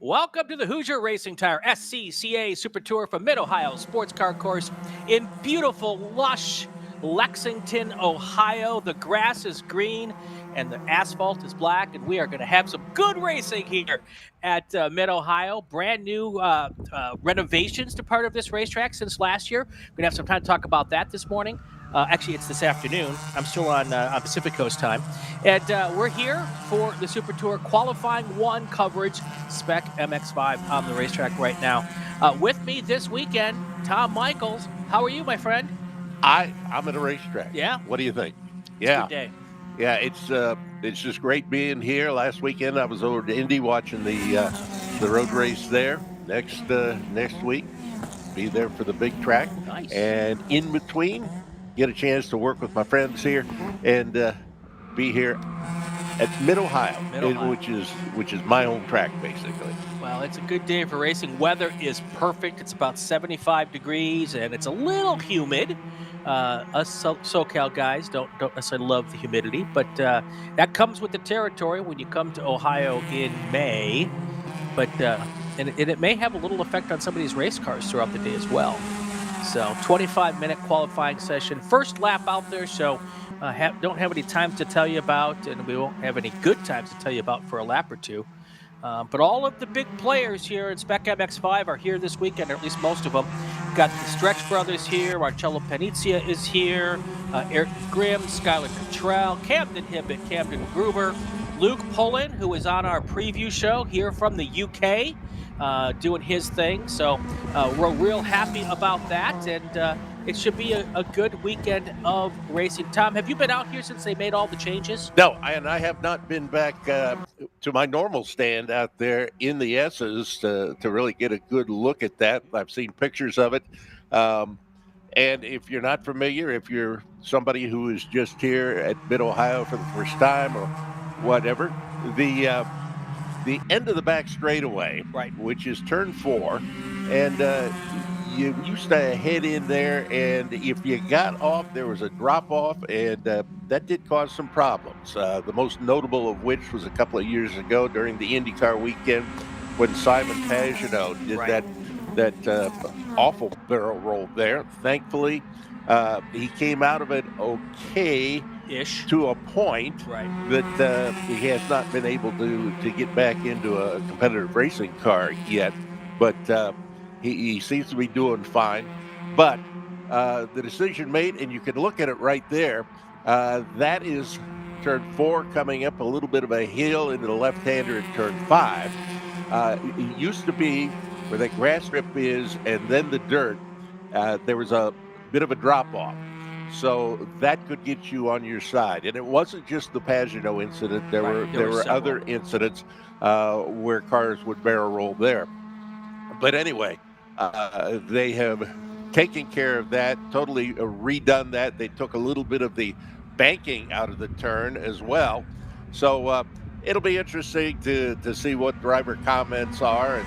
Welcome to the Hoosier Racing Tire SCCA Super Tour from Mid-Ohio Sports Car Course in beautiful, lush Lexington, Ohio. The grass is green and the asphalt is black, and we are going to have some good racing here at Mid-Ohio. Brand new renovations to part of this racetrack since last year. We're going to have some time to talk about that this morning. Actually, it's this afternoon. I'm still on Pacific Coast time. And we're here for the Super Tour Qualifying 1 coverage, Spec MX-5 on the racetrack right now. With me this weekend, Tom Michaels. How are you, my friend? I'm at a racetrack. Yeah? What do you think? It's a good day. Yeah, it's just great being here. Last weekend I was over to Indy watching the road race there. Next week, be there for the big track. Nice. And in between, get a chance to work with my friends here and be here at Mid-Ohio, which is my home track basically. Well, it's a good day for racing. Weather is perfect. It's about 75 degrees and it's a little humid. Us SoCal guys don't necessarily love the humidity, but that comes with the territory when you come to Ohio in May. But and it may have a little effect on some of these race cars throughout the day as well. So 25-minute qualifying session, first lap out there. So don't have any times to tell you about, and we won't have any good times to tell you about for a lap or two. But all of the big players here in Spec MX-5 are here this weekend, or at least most of them. Got the Stretch Brothers here. Marcello Panizia is here. Eric Grimm, Skylar Cottrell, Camden Hibbett, Camden Gruber, Luke Pullen, who is on our preview show here from the UK, doing his thing. So we're real happy about that, and it should be a good weekend of racing. Tom, have you been out here since they made all the changes? No, and I have not been back to my normal stand out there in the S's to really get a good look at that. I've seen pictures of it. And if you're not familiar, if you're somebody who is just here at Mid-Ohio for the first time or whatever, the end of the back straightaway, right, which is turn 4, and you used to head in there, and if you got off, there was a drop-off, and that did cause some problems. The most notable of which was a couple of years ago during the IndyCar weekend when Simon Pagenaud did that awful barrel roll there. Thankfully, he came out of it okay-ish to a point, that he has not been able to get back into a competitive racing car yet, but he seems to be doing fine. But the decision made, and you can look at it right there, that is turn 4 coming up a little bit of a hill into the left-hander in turn 5. It used to be where that grass strip is and then the dirt, there was a bit of a drop-off. So that could get you on your side. And it wasn't just the Pagenaud incident. There were other incidents where cars would barrel roll there. But anyway, they have taken care of that, totally redone that. They took a little bit of the banking out of the turn as well. So it'll be interesting to see what driver comments are.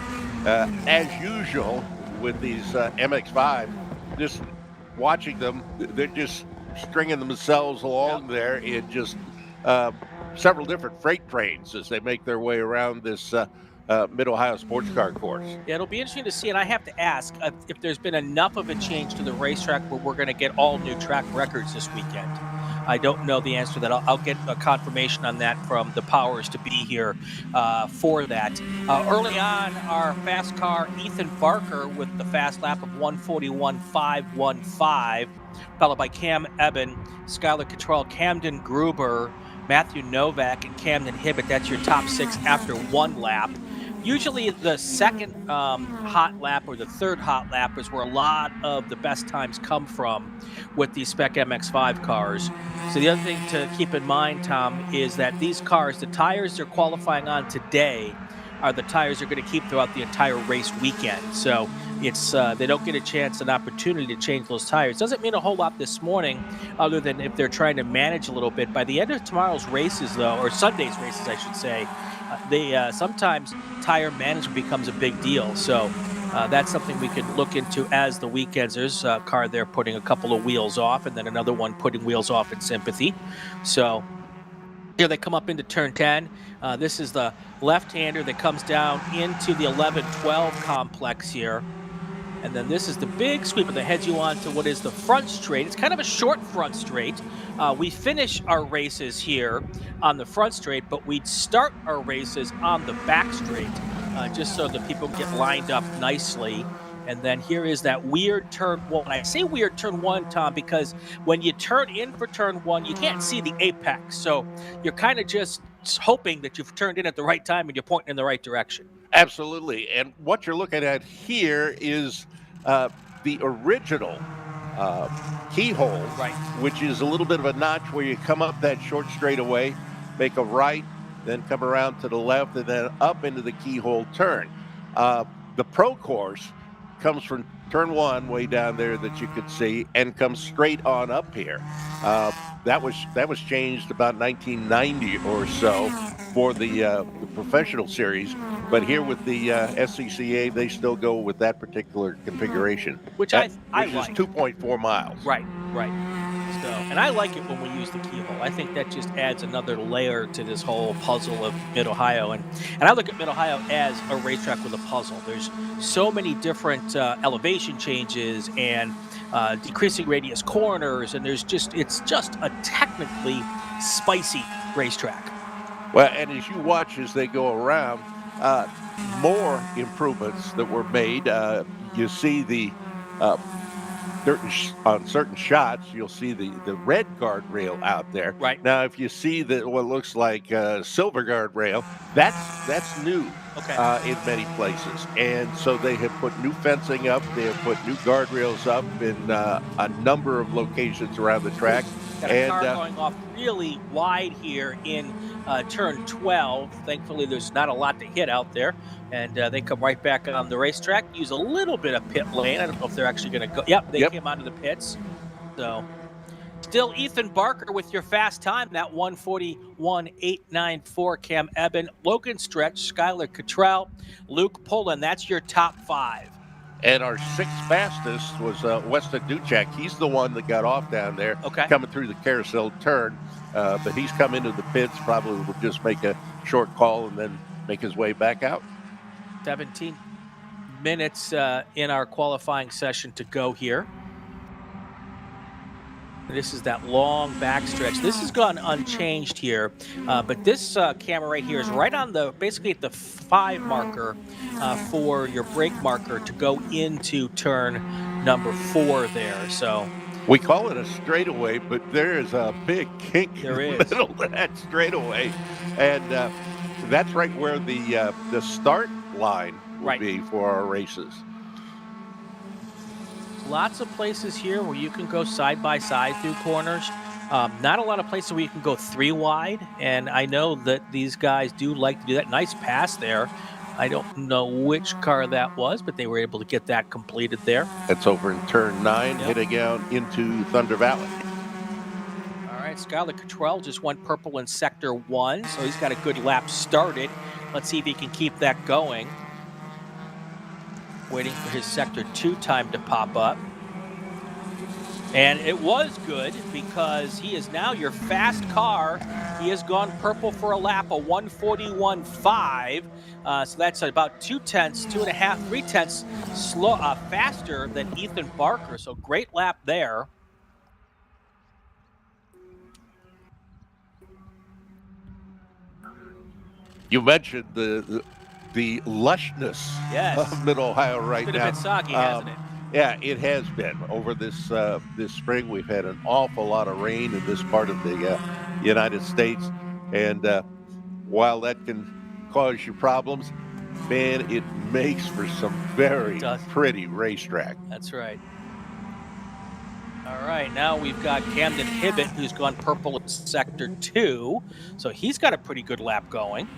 And as usual with these MX-5, just watching them, they're just stringing themselves along there in just several different freight trains as they make their way around this Mid-Ohio sports car course. Yeah, it'll be interesting to see, and I have to ask if there's been enough of a change to the racetrack where we're going to get all new track records this weekend. I don't know the answer to that. I'll get a confirmation on that from the powers to be here for that. Early on, our fast car, Ethan Barker, with the fast lap of 141.515, followed by Cam Eben, Skylar Cottrell, Camden Gruber, Matthew Novak, and Camden Hibbett. That's your top 6 after one lap. Usually the second hot lap or the third hot lap is where a lot of the best times come from with these Spec MX-5 cars. So the other thing to keep in mind, Tom, is that these cars, the tires they're qualifying on today are the tires they're going to keep throughout the entire race weekend. So it's they don't get a chance, an opportunity to change those tires. Doesn't mean a whole lot this morning, other than if they're trying to manage a little bit. By the end of tomorrow's races, though, or Sunday's races, I should say, sometimes tire management becomes a big deal. So that's something we could look into as the weekends. There's a car there putting a couple of wheels off, and then another one putting wheels off in sympathy. So Here they come up into turn 10. This is the left-hander that comes down into the 11-12 complex here. And then this is the big sweeper that heads you on to what is the front straight. It's kind of a short front straight. We finish our races here on the front straight, but we'd start our races on the back straight, just so that people get lined up nicely. And then here is that weird turn one. I say weird turn one, Tom, because when you turn in for turn one, you can't see the apex. So you're kind of just hoping that you've turned in at the right time and you're pointing in the right direction. Absolutely. And what you're looking at here is the original keyhole, Right. which is a little bit of a notch where you come up that short straightaway, make a right, then come around to the left, and then up into the keyhole turn. The pro course comes from turn one way down there that you could see and comes straight on up here. That was changed about 1990 or so for the professional series, but here with the SCCA, they still go with that particular configuration, which I like. is 2.4 miles. Right. So, and I like it when we use the keyhole. I think that just adds another layer to this whole puzzle of Mid-Ohio. And I look at Mid-Ohio as a racetrack with a puzzle. There's so many different elevation changes and decreasing radius corners, and it's just a technically spicy racetrack. Well, and as you watch as they go around, more improvements that were made. You see the on certain shots, you'll see the red guardrail out there. Right. Now, if you see what looks like silver guardrail, that's new. Okay. In many places. And so they have put new fencing up. They have put new guardrails up in a number of locations around the track. Got a car going off really wide here in turn 12. Thankfully, there's not a lot to hit out there. And they come right back on the racetrack, use a little bit of pit lane. I don't know if they're actually going to go. Yep, they came onto the pits. So still Ethan Barker with your fast time, that 1:41.894. Cam Eben, Logan Stretch, Skylar Cottrell, Luke Pullen. That's your top five. And our sixth fastest was Weston Duchek. He's the one that got off down there, coming through the carousel turn. But he's come into the pits, probably will just make a short call and then make his way back out. 17 minutes in our qualifying session to go here. This is that long backstretch. This has gone unchanged here, but this camera right here is right on basically at the 5 marker for your brake marker to go into turn number 4 there. So we call it a straightaway, but there is a big kink in the middle of that straightaway, and that's right where the start line will be for our races. Lots of places here where you can go side by side through corners. Not a lot of places where you can go 3 wide, and I know that these guys do like to do that. Nice pass there. I don't know which car that was, but they were able to get that completed there. It's over in turn 9, heading out into Thunder Valley. All right, Skylar Cottrell just went purple in sector 1, so he's got a good lap started. Let's see if he can keep that going. Waiting for his sector 2 time to pop up. And it was good because he is now your fast car. He has gone purple for a lap, a 1:41.5. So that's about 2.5, 3 slow, faster than Ethan Barker. So great lap there. You mentioned the lushness of Mid-Ohio right now. It's been a bit soggy, hasn't it? Yeah, it has been. Over this spring, we've had an awful lot of rain in this part of the United States. And while that can cause you problems, man, it makes for some very pretty racetrack. That's right. All right, now we've got Camden Hibbett, who's gone purple in sector 2. So he's got a pretty good lap going.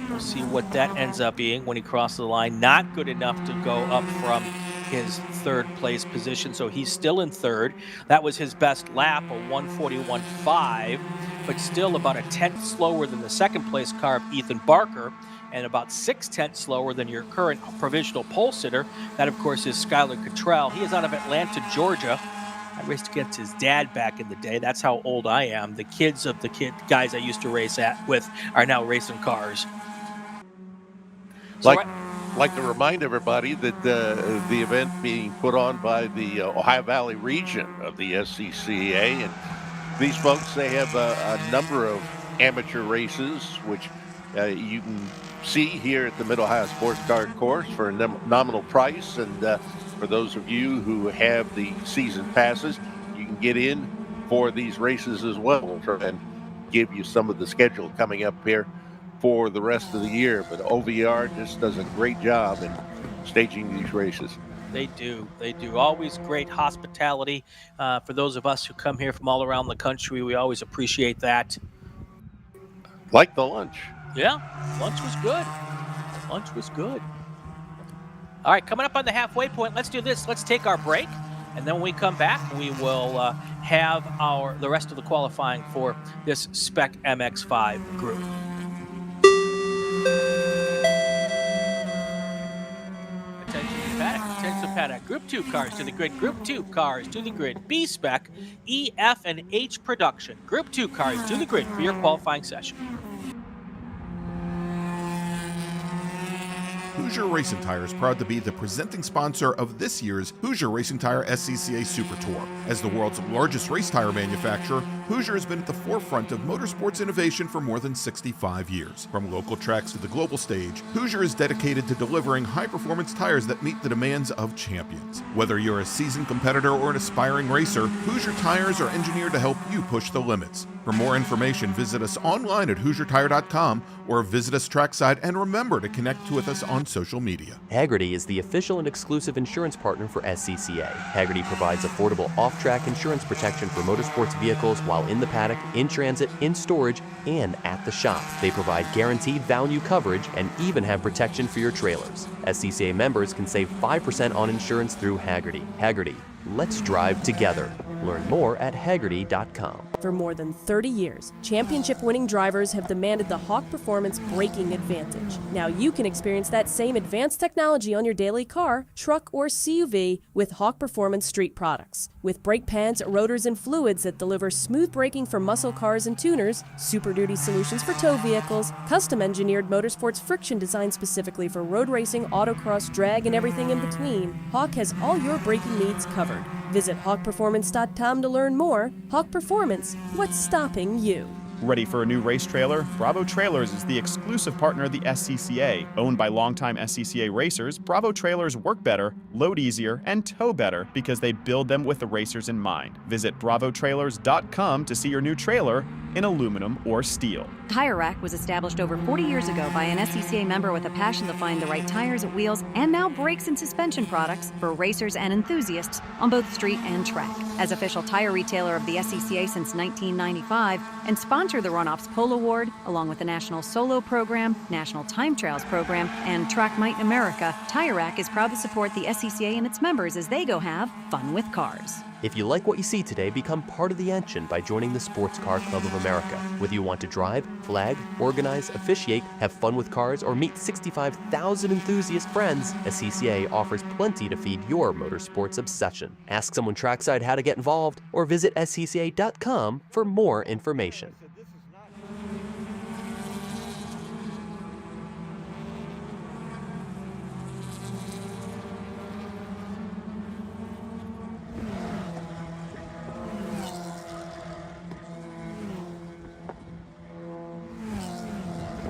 We'll see what that ends up being when he crosses the line. Not good enough to go up from his 3rd place position, so he's still in 3rd. That was his best lap, a 1:41.5, but still about a 10th slower than the 2nd place car of Ethan Barker, and about 6/10 slower than your current provisional pole sitter. That, of course, is Skylar Cottrell. He is out of Atlanta, Georgia. I raced against his dad back in the day. That's how old I am. The kids of the guys I used to race with are now racing cars. So Like to remind everybody that the event being put on by the Ohio Valley region of the SCCA, and these folks, they have a number of amateur races, which you can see here at the Mid-Ohio Sports Car Course for a nominal price. And for those of you who have the season passes, you can get in for these races as well. We'll try and give you some of the schedule coming up here for the rest of the year. But OVR just does a great job in staging these races. They do. They do. Always great hospitality for those of us who come here from all around the country. We always appreciate that. Like the lunch. Yeah, lunch was good. Lunch was good. All right, coming up on the halfway point, let's do this. Let's take our break, and then when we come back, we will have the rest of the qualifying for this Spec MX-5 group. Attention paddock. Group 2 cars to the grid. Group 2 cars to the grid. B-Spec, E, F, and H production. Group 2 cars to the grid for your qualifying session. Hoosier Racing Tire is proud to be the presenting sponsor of this year's Hoosier Racing Tire SCCA Super Tour. As the world's largest race tire manufacturer, Hoosier has been at the forefront of motorsports innovation for more than 65 years. From local tracks to the global stage, Hoosier is dedicated to delivering high-performance tires that meet the demands of champions. Whether you're a seasoned competitor or an aspiring racer, Hoosier tires are engineered to help you push the limits. For more information, visit us online at HoosierTire.com or visit us trackside, and remember to connect with us on social media. Hagerty is the official and exclusive insurance partner for SCCA. Hagerty provides affordable off-track insurance protection for motorsports vehicles while in the paddock, in transit, in storage, and at the shop. They provide guaranteed value coverage and even have protection for your trailers. SCCA members can save 5% on insurance through Hagerty. Hagerty, let's drive together. Learn more at Hagerty.com. For more than 30 years, championship-winning drivers have demanded the Hawk Performance braking advantage. Now you can experience that same advanced technology on your daily car, truck, or CUV with Hawk Performance street products. With brake pads, rotors, and fluids that deliver smooth braking for muscle cars and tuners, Super Duty solutions for tow vehicles, custom-engineered motorsports friction designed specifically for road racing, autocross, drag, and everything in between, Hawk has all your braking needs covered. Visit hawkperformance.com to learn more. Hawk Performance, what's stopping you? Ready for a new race trailer? Bravo Trailers is the exclusive partner of the SCCA. Owned by longtime SCCA racers, Bravo Trailers work better, load easier, and tow better because they build them with the racers in mind. Visit bravotrailers.com to see your new trailer in aluminum or steel. Tire Rack was established over 40 years ago by an SCCA member with a passion to find the right tires, wheels, and now brakes and suspension products for racers and enthusiasts on both street and track. As official tire retailer of the SCCA since 1995 and sponsor the Runoffs Pole Award, along with the National Solo Program, National Time Trials Program, and Track Might America, Tire Rack is proud to support the SCCA and its members as they go have fun with cars. If you like what you see today, become part of the action by joining the Sports Car Club of America. Whether you want to drive, flag, organize, officiate, have fun with cars, or meet 65,000 enthusiast friends, SCCA offers plenty to feed your motorsports obsession. Ask someone trackside how to get involved, or visit SCCA.com for more information.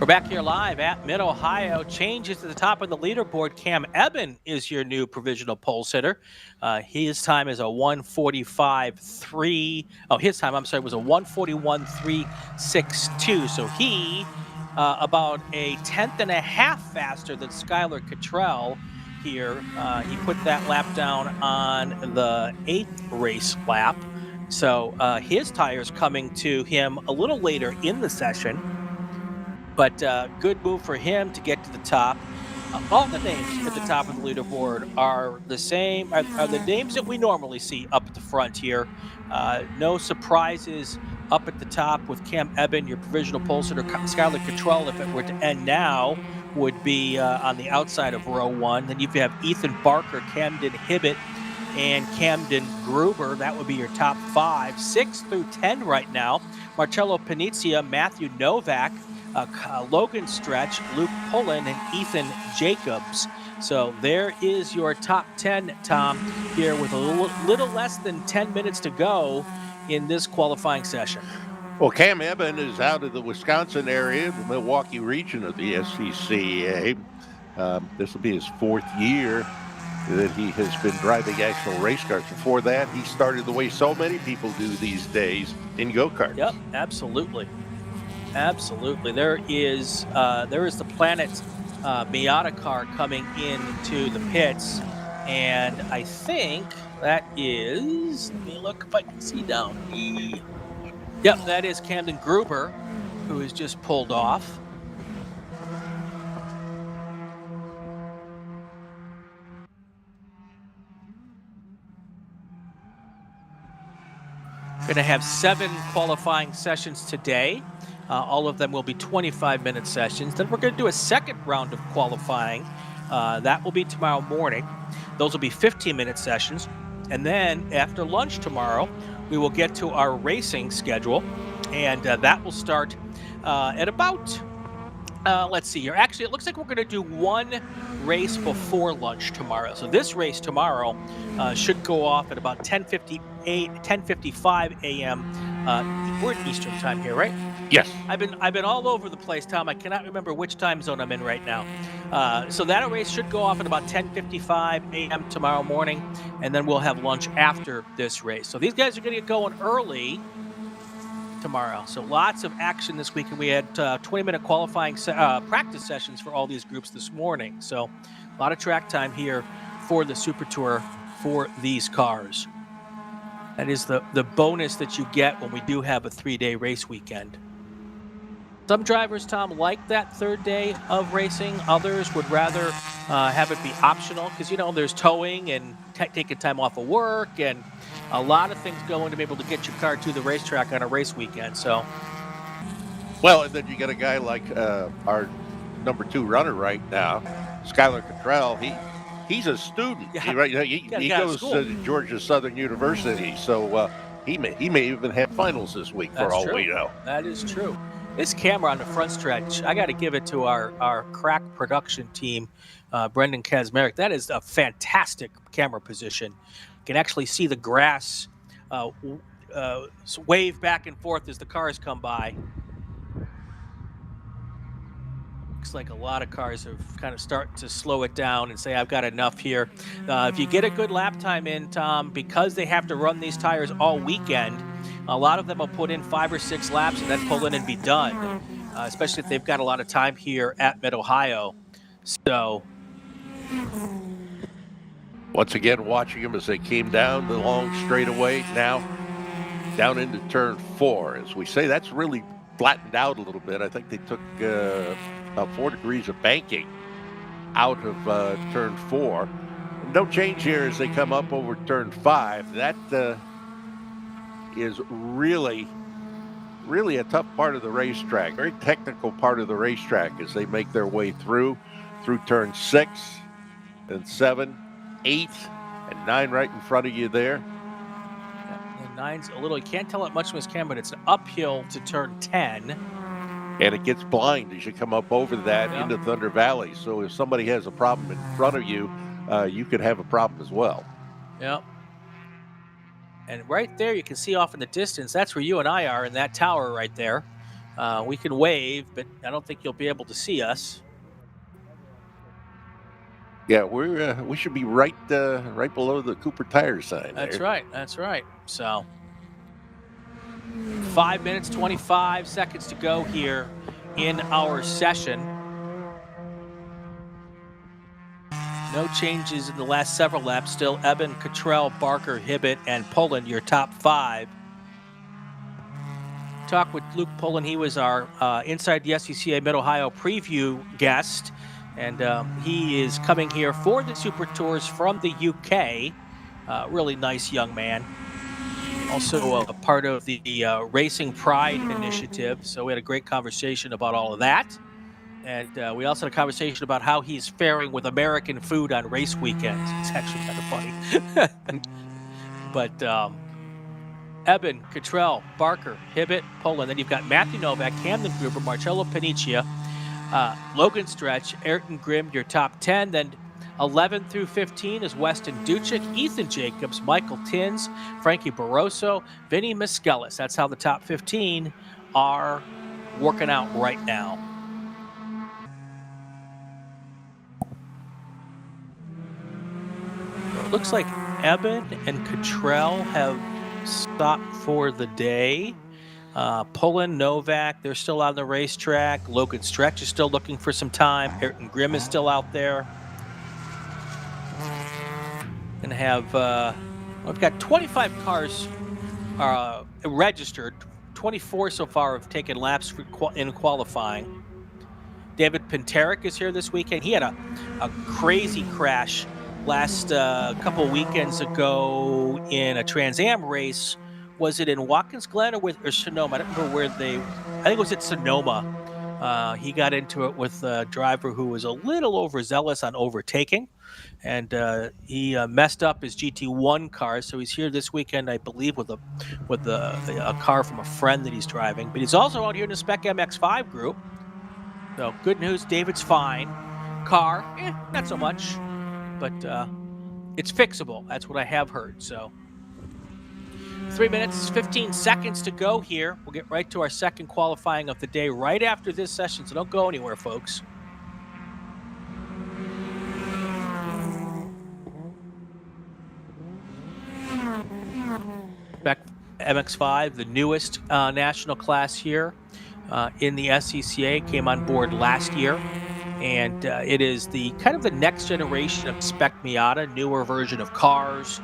We're back here live at Mid-Ohio. Changes at the top of the leaderboard. Cam Eben is your new provisional pole sitter. His time is a 1:45.3. Oh, his time, I'm sorry, was a 1:41.362. So he about a tenth and a half faster than Skylar Cottrell here. He put that lap down on the 8th race lap. So his tires coming to him a little later in the session. But good move for him to get to the top. All the names at the top of the leaderboard are the same, are the names that we normally see up at the front here. No surprises up at the top with Cam Eben, your provisional pole sitter. Skylar Cottrell, if it were to end now, would be on the outside of row 1. Then you have Ethan Barker, Camden Hibbett, and Camden Gruber. That would be your top 5. 6 through 10 right now. Marcello Panizia, Matthew Novak, Logan Stretch, Luke Pullen, and Ethan Jacobs. So there is your top 10, Tom, here with a little less than 10 minutes to go in this qualifying session. Well, Cam Eben is out of the Wisconsin area, the Milwaukee region of the SCCA. This will be his 4th year that he has been driving actual race cars. Before that, he started the way so many people do these days, in go-karts. Yep, absolutely. Absolutely. There is the Planet Miata car coming into the pits, and I think that is, let me look if I can see down. Yep, that is Camden Gruber, who has just pulled off. Going to have 7 qualifying sessions today. All of them will be 25-minute sessions. Then we're going to do a second round of qualifying. That will be tomorrow morning. Those will be 15-minute sessions. And then after lunch tomorrow, we will get to our racing schedule. And that will start at about, let's see here. Actually, it looks like we're going to do 1 race before lunch tomorrow. So this race tomorrow should go off at about 10:55 a.m. We're in Eastern time here, right? Yes. I've been all over the place, Tom. I cannot remember which time zone I'm in right now. So that race should go off at about 10:55 a.m. tomorrow morning, and then we'll have lunch after this race. So these guys are going to get going early tomorrow. So lots of action this week, and we had 20-minute qualifying practice sessions for all these groups this morning. So a lot of track time here for the Super Tour for these cars. That is the bonus that you get when we do have a 3-day race weekend. Some drivers, Tom, like that 3rd day of racing. Others would rather have it be optional because, there's towing and taking time off of work and a lot of things going to be able to get your car to the racetrack on a race weekend. So, well, and then you got a guy like our number 2 runner right now, Skylar Cottrell. He's a student. Yeah. He goes to Georgia Southern University, so he may even have finals this week for all we know. That is true. This camera on the front stretch, I got to give it to our crack production team, Brendan Kazmarek. That is a fantastic camera position. You can actually see the grass wave back and forth as the cars come by. Looks like a lot of cars have kind of started to slow it down and say, I've got enough here. If you get a good lap time in, Tom, because they have to run these tires all weekend, a lot of them will put in 5 or 6 laps and then pull in and be done, especially if they've got a lot of time here at Mid-Ohio. So, once again, watching them as they came down the long straightaway, now down into turn 4. As we say, that's really flattened out a little bit. I think they took about 4 degrees of banking out of turn 4. No change here as they come up over turn 5. That is really a tough part of the racetrack, very technical part of the racetrack as they make their way through turn 6 and 7, 8, and 9 right in front of you there. And 9's a little, you can't tell it much from this camera, but it's an uphill to turn 10. And it gets blind as you come up over that into Thunder Valley. So if somebody has a problem in front of you, you could have a problem as well. Yep. And right there, you can see off in the distance, that's where you and I are in that tower right there. We can wave, but I don't think you'll be able to see us. Yeah, we should be right below the Cooper Tire sign. That's right. That's right. So 5 minutes, 25 seconds to go here in our session. No changes in the last several laps. Still Eben, Cottrell, Barker, Hibbett, and Pullen, your top 5. Talk with Luke Pullen. He was our Inside the SCCA Mid-Ohio preview guest, and he is coming here for the Super Tours from the UK. Really nice young man. Also a part of the Racing Pride initiative, so we had a great conversation about all of that. And we also had a conversation about how he's faring with American food on race weekends. It's actually kind of funny. But Eben, Cottrell, Barker, Hibbett, Poland. Then you've got Matthew Novak, Camden Gruber, Marcello Paniccia, Logan Stretch, Ayrton Grimm, your top 10. Then 11 through 15 is Weston Duchik, Ethan Jacobs, Michael Tins, Frankie Barroso, Vinny Miskellis. That's how the top 15 are working out right now. It looks like Eben and Cottrell have stopped for the day. Poland, Novak, they're still on the racetrack. Logan Stretch is still looking for some time. Ayrton Grimm is still out there. And have we've got 25 cars registered. 24 so far have taken laps in qualifying. David Pinteric is here this weekend. He had a crazy crash last couple weekends ago in a Trans Am race. Was it in Watkins Glen or Sonoma? I don't remember where I think it was at Sonoma. He got into it with a driver who was a little overzealous on overtaking. And he messed up his GT1 car, so he's here this weekend, I believe, with a car from a friend that he's driving. But he's also out here in the Spec MX-5 group. So good news, David's fine. Car, not so much, but it's fixable. That's what I have heard. So 3 minutes, 15 seconds to go here. We'll get right to our second qualifying of the day right after this session. So don't go anywhere, folks. Spec MX-5, the newest national class here in the SCCA, came on board last year, and it is the kind of the next generation of Spec Miata, newer version of cars,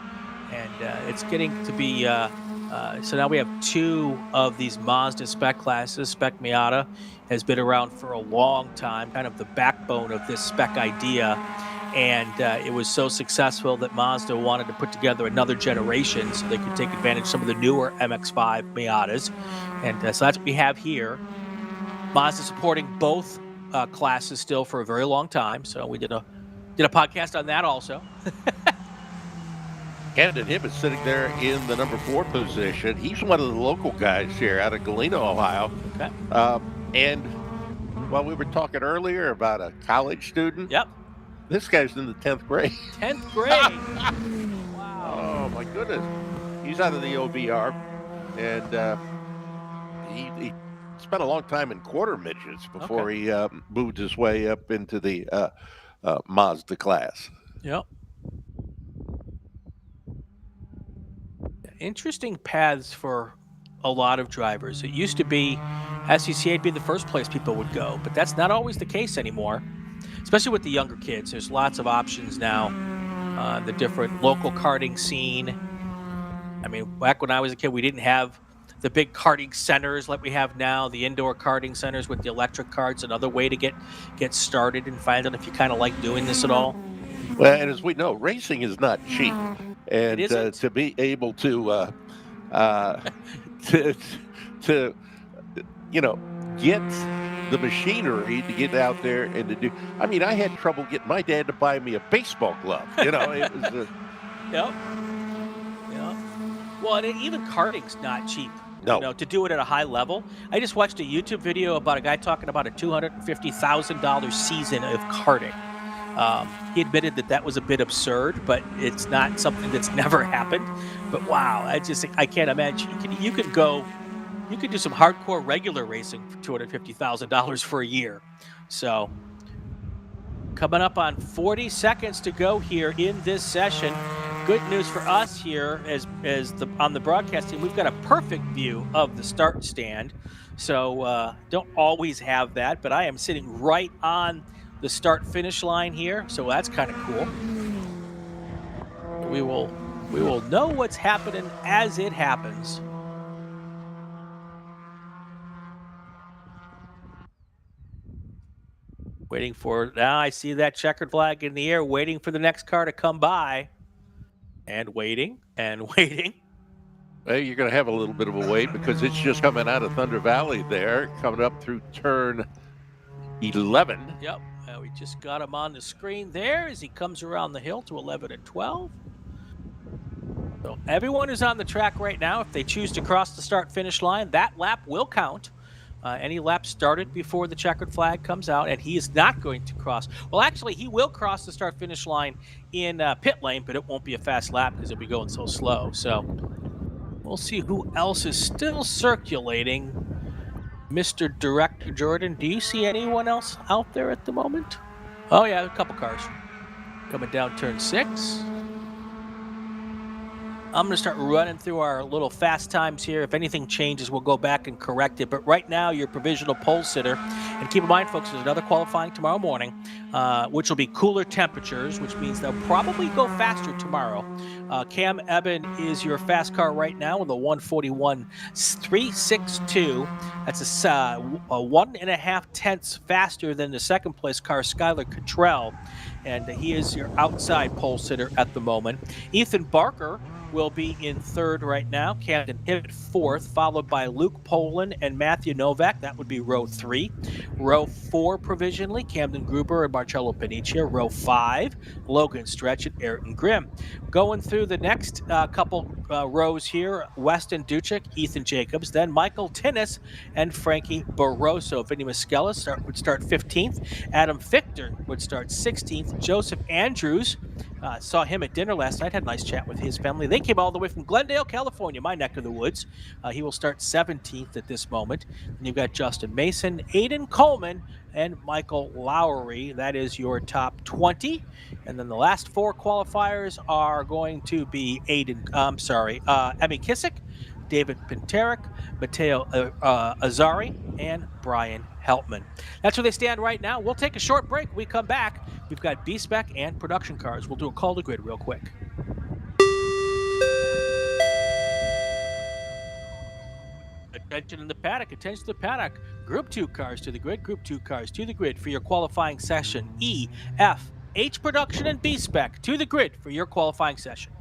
and it's getting to be so now we have two of these Mazda Spec classes. Spec Miata has been around for a long time, kind of the backbone of this Spec idea. And it was so successful that Mazda wanted to put together another generation so they could take advantage of some of the newer MX-5 Miatas. And so that's what we have here. Mazda supporting both classes still for a very long time. So we did a podcast on that also. Camden Hibbett sitting there in the number 4 position. He's one of the local guys here out of Galena, Ohio. Okay. And while we were talking earlier about a college student. Yep. This guy's in the 10th grade. 10th grade. Wow. Oh, my goodness. He's out of the OBR. And he spent a long time in quarter midgets before he moved his way up into the Mazda class. Yep. Interesting paths for a lot of drivers. It used to be SCCA would be the first place people would go, but that's not always the case anymore. Especially with the younger kids, there's lots of options now. The different local karting scene. I mean, back when I was a kid, we didn't have the big karting centers like we have now. The indoor karting centers with the electric karts, another way to get started and find out if you kind of like doing this at all. Well, and as we know, racing is not cheap, and to be able to get the machinery to get out there and to do. I mean, I had trouble getting my dad to buy me a baseball glove. It was. Yep. Well, and even karting's not cheap. No. To do it at a high level. I just watched a YouTube video about a guy talking about a $250,000 season of karting. He admitted that was a bit absurd, but it's not something that's never happened. But wow, I can't imagine. You could do some hardcore regular racing for $250,000 for a year. So coming up on 40 seconds to go here in this session. Good news for us here on the broadcast team, we've got a perfect view of the start stand. So don't always have that, but I am sitting right on the start finish line here. So that's kind of cool. We will know what's happening as it happens. Waiting for, now I see that checkered flag in the air, waiting for the next car to come by. And waiting, and waiting. Well, you're going to have a little bit of a wait because it's just coming out of Thunder Valley there, coming up through turn 11. Yep. We just got him on the screen there as he comes around the hill to 11 and 12. So everyone is on the track right now. If they choose to cross the start-finish line, that lap will count. Any lap started before the checkered flag comes out, and he is not going to cross. Well, actually, he will cross the start-finish line in pit lane, but it won't be a fast lap because he'll be going so slow. So we'll see who else is still circulating. Mr. Director Jordan, do you see anyone else out there at the moment? Oh, yeah, a couple cars coming down turn 6. I'm going to start running through our little fast times here. If anything changes, we'll go back and correct it. But right now, your provisional pole sitter. And keep in mind, folks, there's another qualifying tomorrow morning, which will be cooler temperatures, which means they'll probably go faster tomorrow. Cam Eben is your fast car right now with a 141.362. That's a 1.5 tenths faster than the second place car, Skylar Cottrell. And he is your outside pole sitter at the moment. Ethan Barker will be in third right now. Camden Hibbett fourth, followed by Luke Poland and Matthew Novak. That would be row 3. Row 4 provisionally, Camden Gruber and Marcello Panicia. Row 5, Logan Stretch and Ayrton Grimm. Going through the next couple rows here, Weston Duchik, Ethan Jacobs, then Michael Tinnis and Frankie Barroso. Vinny Muscella would start 15th. Adam Fichter would start 16th. Joseph Andrews, saw him at dinner last night, had a nice chat with his family. They came all the way from Glendale, California, my neck of the woods. He will start 17th at this moment. And you've got Justin Mason, Aiden Coleman, and Michael Lowry. That is your top 20. And then the last 4 qualifiers are going to be Emmy Kissick, David Pinterick, Matteo Azzari, and Brian Heltman. That's where they stand right now. We'll take a short break. When we come back, we've got B-Spec and production cars. We'll do a call to grid real quick. Attention in the paddock, attention to the paddock. Group 2 cars to the grid, Group 2 cars to the grid for your qualifying session. E, F, H production, and B-Spec to the grid for your qualifying session.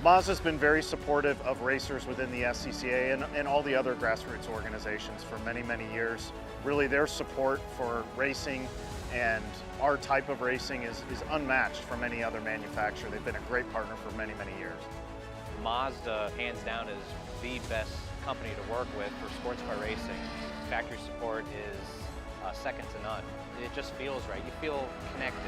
Mazda's been very supportive of racers within the SCCA and all the other grassroots organizations for many, many years. Really, their support for racing and our type of racing is unmatched from any other manufacturer. They've been a great partner for many, many years. Mazda, hands down, is the best company to work with for sports car racing. Factory support is second to none. It just feels right. You feel connected.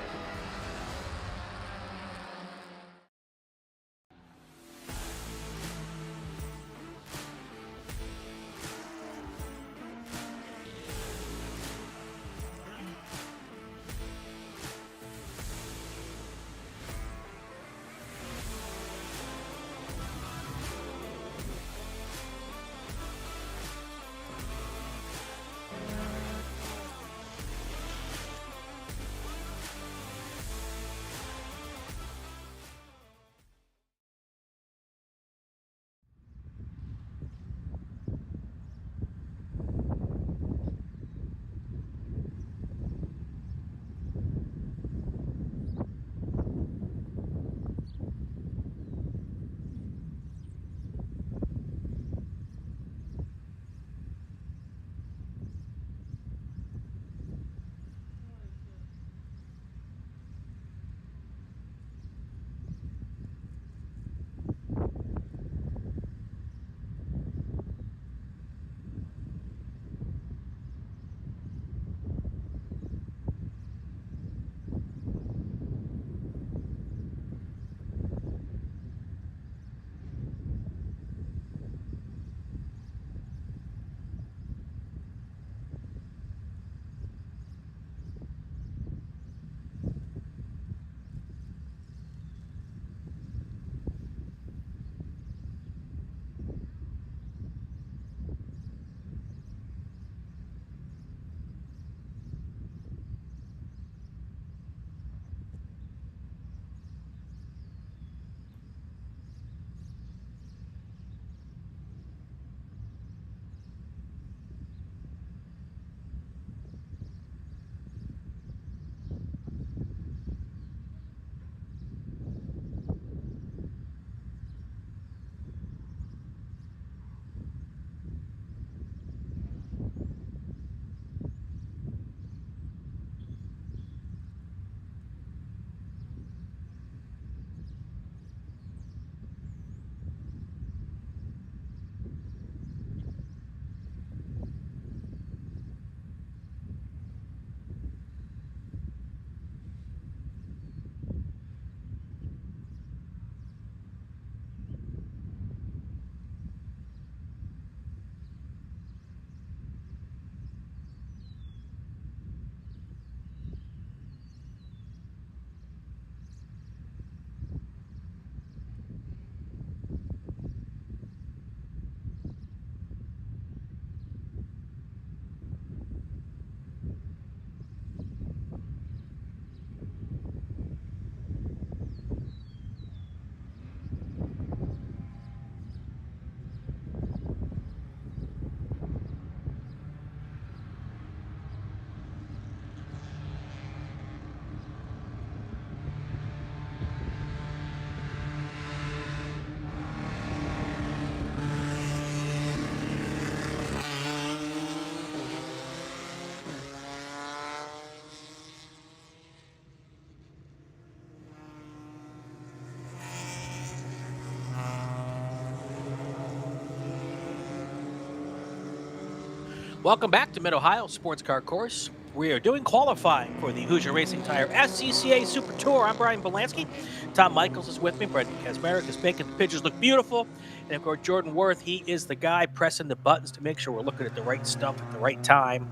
Welcome back to Mid-Ohio Sports Car Course. We are doing qualifying for the Hoosier Racing Tire SCCA Super Tour. I'm Brian Bielanski. Tom Michaels is with me. Brendan Kazmarek is making the pictures look beautiful. And of course, Jordan Worth, he is the guy pressing the buttons to make sure we're looking at the right stuff at the right time.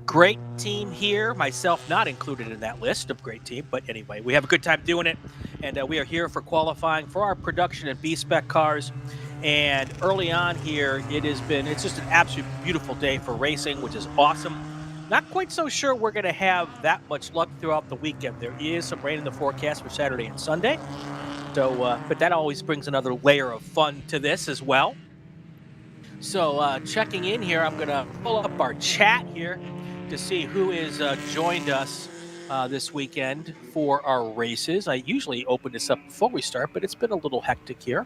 Great team here. Myself not included in that list of great team. But anyway, we have a good time doing it. And we are here for qualifying for our production and B-Spec cars. And early on here, it's just an absolute beautiful day for racing, which is awesome. Not quite so sure we're going to have that much luck throughout the weekend. There is some rain in the forecast for Saturday and Sunday. So, but that always brings another layer of fun to this as well. So checking in here, I'm going to pull up our chat here to see who is joined us this weekend for our races. I usually open this up before we start, but it's been a little hectic here.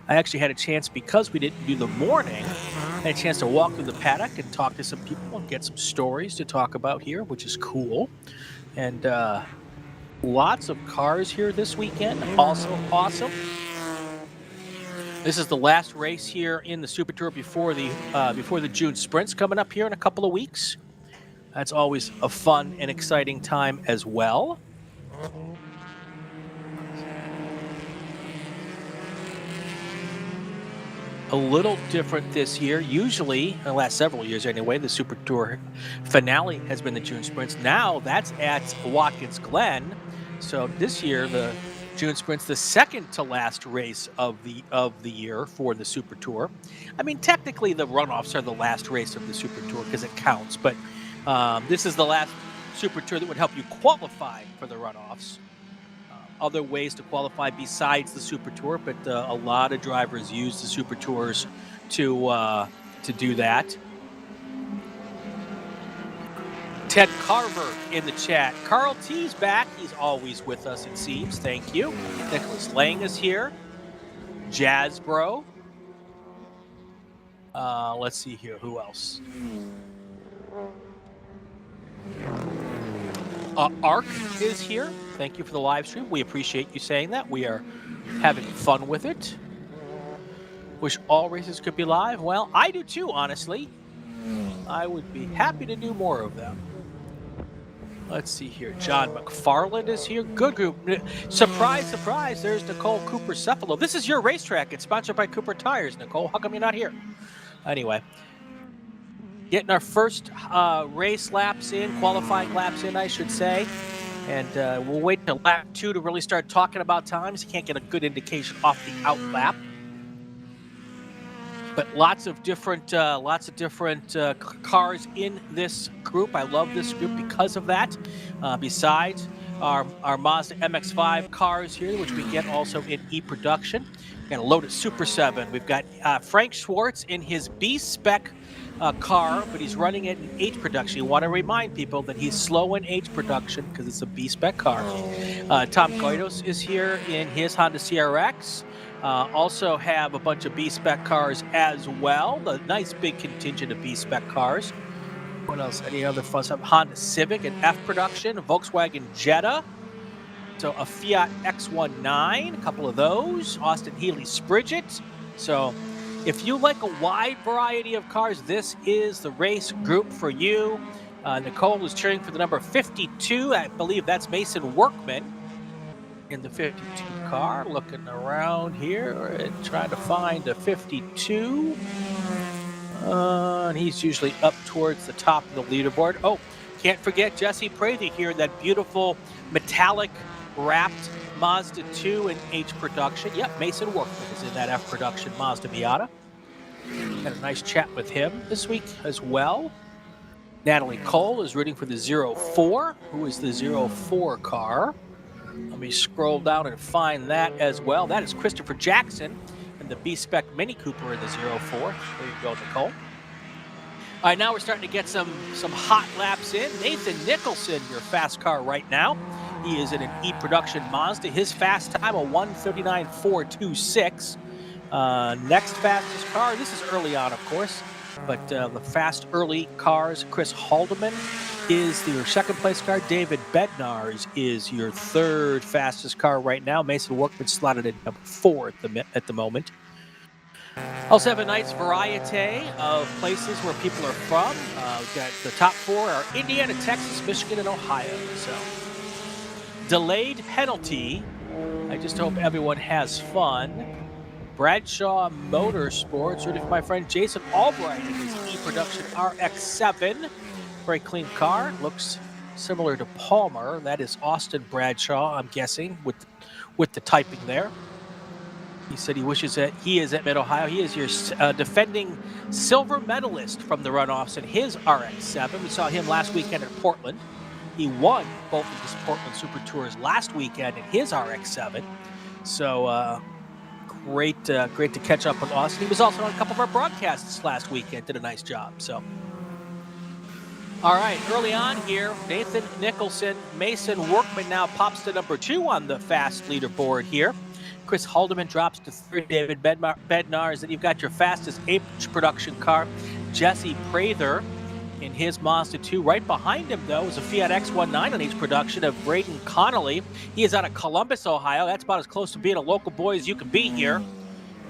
I actually had a chance, because we didn't do the morning, I had a chance to walk through the paddock and talk to some people and get some stories to talk about here, which is cool. And lots of cars here this weekend, also awesome. This is the last race here in the Super Tour before the June sprints coming up here in a couple of weeks. That's always a fun and exciting time as well. A little different this year. Usually, the last several years anyway, the Super Tour finale has been the June sprints. Now that's at Watkins Glen. So this year, the June sprint's the second to last race of the year for the Super Tour. I mean, technically the runoffs are the last race of the Super Tour because it counts, but this is the last Super Tour that would help you qualify for the runoffs. Other ways to qualify besides the Super Tour, but a lot of drivers use the Super Tours to do that. Ted Carver in the chat. Carl T's back. He's always with us, it seems. Thank you. Nicholas Lang is here. Jazz Bro. Let's see here. Who else? Ark is here. Thank you for the live stream. We appreciate you saying that. We are having fun with it. Wish all races could be live. Well, I do too, honestly. I would be happy to do more of them. Let's see here. John McFarland is here. Good group. Surprise, surprise. There's Nicole Cooper-Cephalo. This is your racetrack. It's sponsored by Cooper Tires, Nicole. How come you're not here? Anyway. Getting our first race laps in, qualifying laps in, I should say. And we'll wait till lap 2 to really start talking about times. You can't get a good indication off the out lap. But lots of different cars in this group. I love this group because of that. Besides our Mazda MX-5 cars here, which we get also in E-Production. We've got a loaded Super 7. We've got Frank Schwartz in his B-Spec car, but he's running it in H-Production. You want to remind people that he's slow in H-Production because it's a B-Spec car. Tom Goidos is here in his Honda CRX. Also have a bunch of B-Spec cars as well. A nice big contingent of B-Spec cars. What else? Any other fun stuff? Honda Civic in F-Production. Volkswagen Jetta. So a Fiat X19, a couple of those. Austin Healey Sprigget. So if you like a wide variety of cars, this is the race group for you. Nicole is cheering for the number 52. I believe that's Mason Workman in the 52 car. Looking around here and trying to find a 52. And he's usually up towards the top of the leaderboard. Oh, can't forget Jesse Prathy here in that beautiful metallic wrapped Mazda 2 in H-Production. Yep, Mason Workman is in that F-Production Mazda Miata. Had a nice chat with him this week as well. Natalie Cole is rooting for the 04. Who is the 04 car? Let me scroll down and find that as well. That is Christopher Jackson and the B-Spec Mini Cooper in the 04. There you go, Nicole. All right, now we're starting to get some hot laps in. Nathan Nicholson, your fast car right now. He is in an E-Production Mazda. His fast time, a 1:39.426. Next fastest car, this is early on, of course, but the fast early cars, Chris Haldeman is your second place car. David Bednar's is your third fastest car right now. Mason Workman slotted in number 4 at the moment. Also have a nice variety of places where people are from. We've got the top 4 are Indiana, Texas, Michigan, and Ohio. So delayed penalty. I just hope everyone has fun. Bradshaw Motorsports, rooting for my friend Jason Albright in his E-Production RX-7. Very clean car. Looks similar to Palmer. That is Austin Bradshaw, I'm guessing, with the typing there. He said he wishes that he is at Mid-Ohio. He is your defending silver medalist from the runoffs in his RX-7. We saw him last weekend at Portland. He won both of his Portland Super Tours last weekend in his RX-7. So great to catch up with Austin. He was also on a couple of our broadcasts last weekend. Did a nice job. So, all right, early on here, Nathan Nicholson, Mason Workman now pops to number 2 on the fast leaderboard here. Chris Haldeman drops to 3rd, David Bednars. Then you've got your fastest H production car, Jesse Prather in his Mazda 2. Right behind him, though, is a Fiat X19 on H production of Braden Connolly. He is out of Columbus, Ohio. That's about as close to being a local boy as you can be here.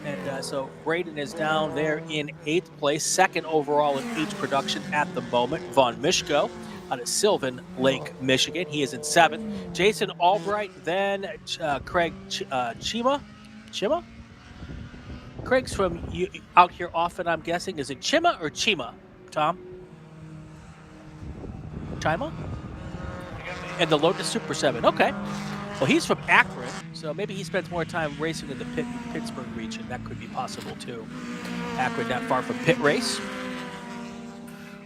And so Braden is down there in 8th place, 2nd overall in H production at the moment. Von Mishko out of Sylvan Lake, Michigan. He is in 7th. Jason Albright, then Craig Chima? Craig's from out here often, I'm guessing. Is it Chima or Chima, Tom? Chima? And the Lotus Super 7. Okay. Well, he's from Akron, so maybe he spends more time racing in the Pittsburgh region. That could be possible, too. Akron not far from Pit Race.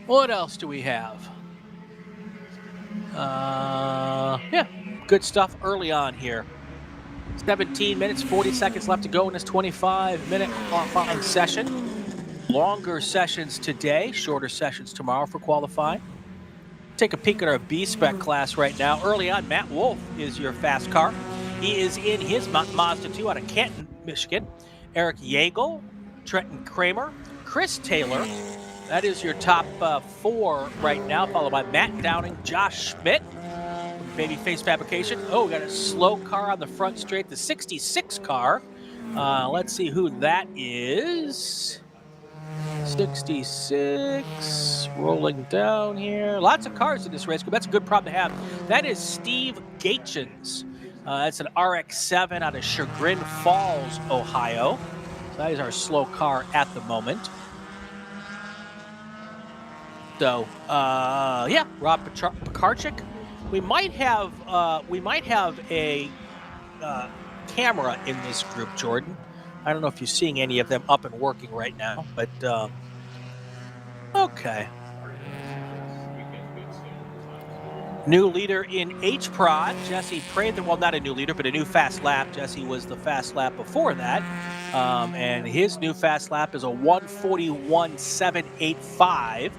What else do we have? Yeah, good stuff early on here. 17 minutes, 40 seconds left to go in this 25-minute qualifying session. Longer sessions today, shorter sessions tomorrow for qualifying. Take a peek at our B-Spec class right now. Early on, Matt Wolf is your fast car. He is in his Mazda 2 out of Canton, Michigan. Eric Yeagle, Trenton Kramer, Chris Taylor. That is your top 4 right now, followed by Matt Downing, Josh Schmidt, Babyface Fabrication. Oh, we got a slow car on the front straight, the 66 car. Let's see who that is. 66, rolling down here. Lots of cars in this race group. That's a good problem to have. That is Steve Gatchins. That's an RX-7 out of Chagrin Falls, Ohio. So that is our slow car at the moment. So, yeah, Rob Pekarchik. We might have a camera in this group, Jordan. I don't know if you're seeing any of them up and working right now, but okay. New leader in H-Prod, Jesse Prather. Well, not a new leader, but a new fast lap. Jesse was the fast lap before that. And his new fast lap is a 1:41.785.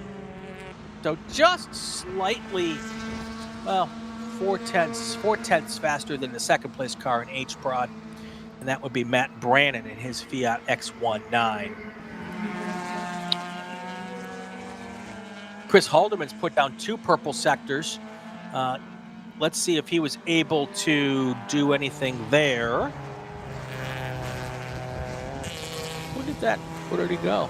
So just slightly, well, 4/10 faster than the second place car in H-Prod. And that would be Matt Brannon in his Fiat X19. Chris Haldeman's put down 2 purple sectors. Let's see if he was able to do anything there. Where did he go?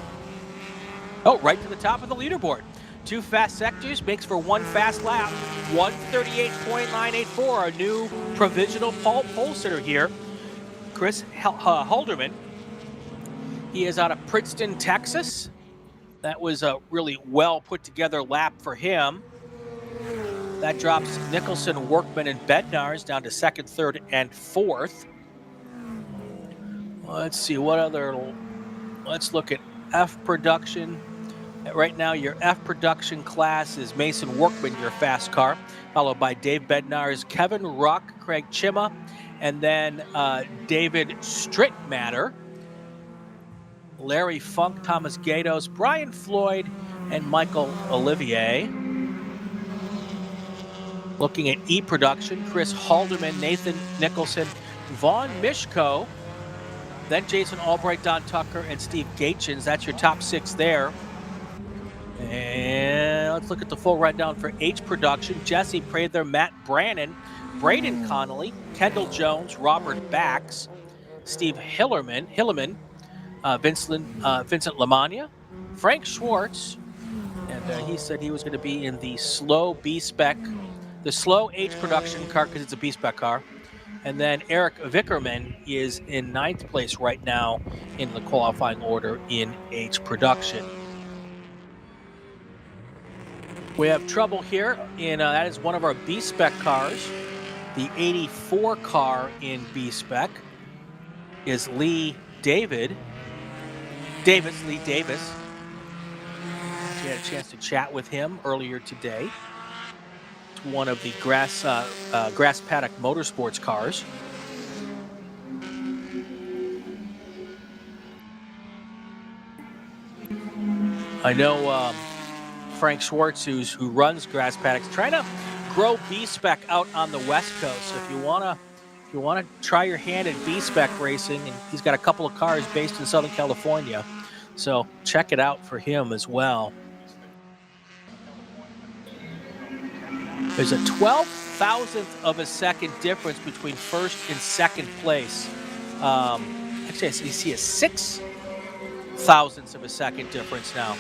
Oh, right to the top of the leaderboard. 2 fast sectors makes for 1 fast lap. 1:38.984, our new provisional pole sitter here. Chris Halderman. He is out of Princeton, Texas. That was a really well put together lap for him. That drops Nicholson, Workman, and Bednars down to 2nd, 3rd, and 4th. Let's see what other. Let's look at F production. Right now, your F production class is Mason Workman, your fast car, followed by Dave Bednars, Kevin Ruck, Craig Chima, and then David Strittmatter, Larry Funk, Thomas Gatos, Brian Floyd, and Michael Olivier. Looking at E production, Chris Halderman, Nathan Nicholson, Vaughn Mishko, then Jason Albright, Don Tucker, and Steve Gatchins. That's your top 6 there. And let's look at the full rundown for H production. Jesse Prather, Matt Brannon, Braden Connolly, Kendall Jones, Robert Bax, Steve Hillerman, Vincent Lamagna, Frank Schwartz, and he said he was going to be in the slow B-Spec, the slow H production car because it's a B-Spec car. And then Eric Vickerman is in 9th place right now in the qualifying order in H production. We have trouble here in that is one of our B-Spec cars. The 84 car in B-Spec is Lee Davis. She had a chance to chat with him earlier today. It's one of the grass paddock motorsports cars. I know Frank Schwartz, who runs grass paddocks, trying to grow B-Spec out on the West Coast. So if you wanna try your hand at B-Spec racing, and he's got a couple of cars based in Southern California, so check it out for him as well. There's a 12,000th of a second difference between first and second place. Actually, you see a 6,000ths of a second difference now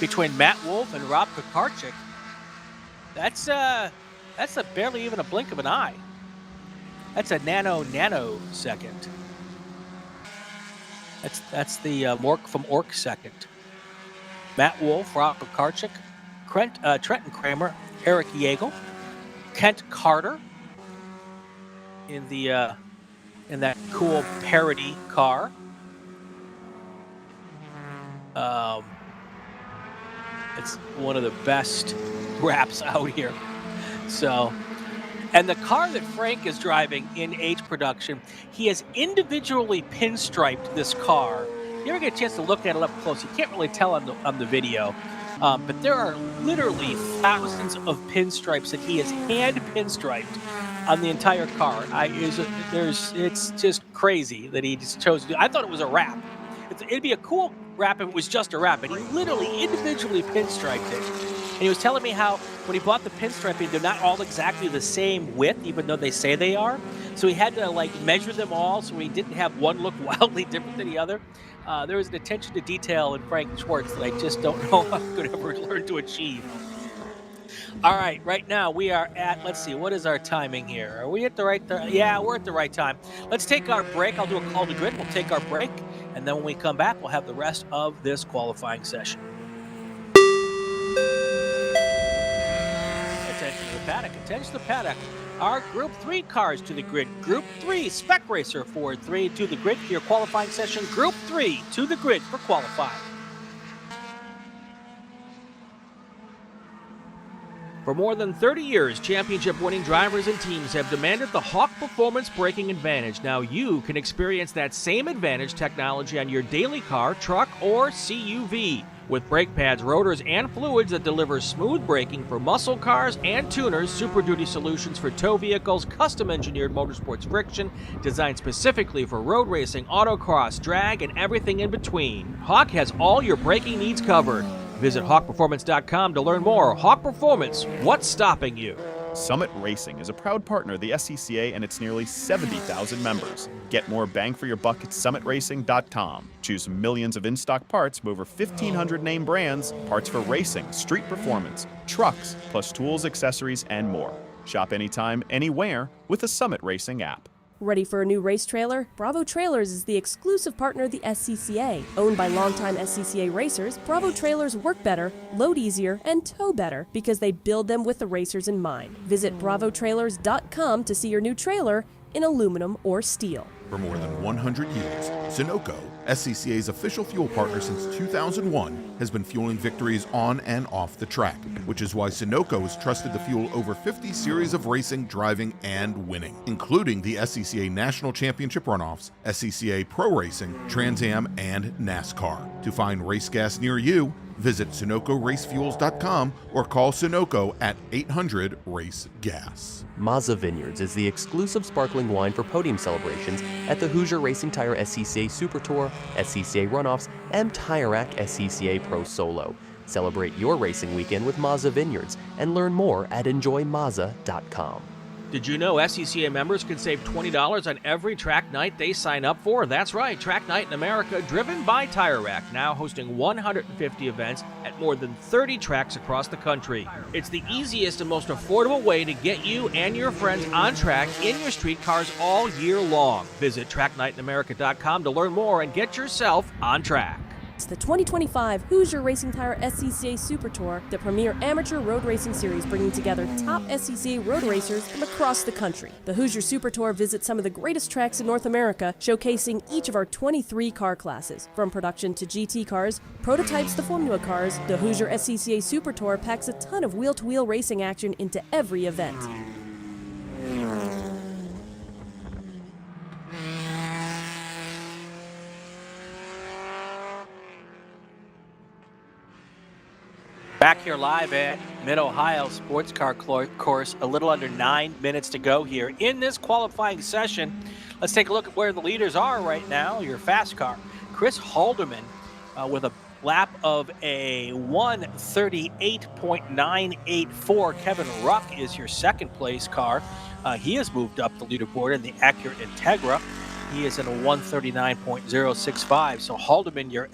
between Matt Wolf and Rob Kukarczyk. That's barely even a blink of an eye. That's a nanosecond. That's the Mork from Ork second. Matt Wolf, Rob Kukarczyk, Trenton Kramer, Eric Yeagle, Kent Carter in that cool parody car. It's one of the best wraps out here. So, and the car that Frank is driving in H production, he has individually pinstriped this car. You ever get a chance to look at it up close? You can't really tell on the video. But there are literally thousands of pinstripes that he has hand pinstriped on the entire car. It's just crazy that he just chose to do. I thought it was a wrap. It'd be a cool wrap if it was just a wrap, but he literally individually pinstriped it. And he was telling me how when he bought the pinstriping, they're not all exactly the same width, even though they say they are. So he had to measure them all, so he didn't have one look wildly different than the other. There was an attention to detail in Frank Schwartz that I just don't know if I could ever learn to achieve. All right, right now we are at, let's see, what is our timing here? Are we at the right yeah, we're at the right time. Let's take our break. I'll do a call to grid. We'll take our break, and then when we come back, we'll have the rest of this qualifying session. Attention to the paddock, attention to the paddock. Our Group 3 cars to the grid. Group 3 Spec Racer Ford 3 to the grid for your qualifying session. Group 3 to the grid for qualifying. For more than 30 years, championship-winning drivers and teams have demanded the Hawk Performance braking advantage. Now you can experience that same advantage technology on your daily car, truck, or CUV. With brake pads, rotors, and fluids that deliver smooth braking for muscle cars and tuners, Super Duty solutions for tow vehicles, custom-engineered motorsports friction, designed specifically for road racing, autocross, drag, and everything in between. Hawk has all your braking needs covered. Visit hawkperformance.com to learn more. Hawk Performance, what's stopping you? Summit Racing is a proud partner of the SCCA and its nearly 70,000 members. Get more bang for your buck at summitracing.com. Choose millions of in-stock parts from over 1,500 name brands, parts for racing, street performance, trucks, plus tools, accessories, and more. Shop anytime, anywhere with the Summit Racing app. Ready for a new race trailer? Bravo Trailers is the exclusive partner of the SCCA. Owned by longtime SCCA racers, Bravo Trailers work better, load easier, and tow better because they build them with the racers in mind. Visit bravotrailers.com to see your new trailer in aluminum or steel. For more than 100 years, Sunoco, SCCA's official fuel partner since 2001, has been fueling victories on and off the track, which is why Sunoco has trusted the fuel over 50 series of racing, driving, and winning, including the SCCA National Championship runoffs, SCCA Pro Racing, Trans Am, and NASCAR. To find race gas near you, visit SunocoRaceFuels.com or call Sunoco at 800-RACE-GAS. Mazza Vineyards is the exclusive sparkling wine for podium celebrations at the Hoosier Racing Tire SCCA Super Tour, SCCA Runoffs, and Tire Rack SCCA Pro Solo. Celebrate your racing weekend with Mazza Vineyards and learn more at enjoymazza.com. Did you know SCCA members can save $20 on every track night they sign up for? That's right, Track Night in America, driven by Tire Rack, now hosting 150 events at more than 30 tracks across the country. It's the easiest and most affordable way to get you and your friends on track in your street cars all year long. Visit tracknightinamerica.com to learn more and get yourself on track. It's the 2025 Hoosier Racing Tire SCCA Super Tour, the premier amateur road racing series bringing together top SCCA road racers from across the country. The Hoosier Super Tour visits some of the greatest tracks in North America, showcasing each of our 23 car classes. From production to GT cars, prototypes to Formula cars, the Hoosier SCCA Super Tour packs a ton of wheel-to-wheel racing action into every event. Back here live at Mid-Ohio Sports Car Course, a little under 9 minutes to go here in this qualifying session. Let's take a look at where the leaders are right now. Your fast car, Chris Haldeman, with a lap of a 1:38.984. Kevin Ruck is your second place car. He has moved up the leaderboard in the Accurate Integra. He is in a 139.065. So Haldeman, your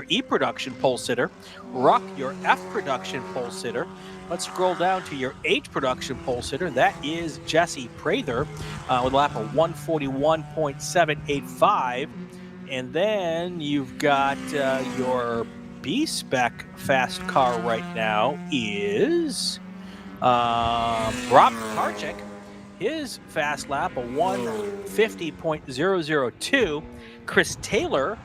E production pole sitter. Ruck, your F production pole sitter. Let's scroll down to your H production pole sitter. That is Jesse Prather with a lap of 141.785. And then you've got your B-Spec fast car right now is Rob Karchik. His fast lap, a 150.002. Chris Taylor,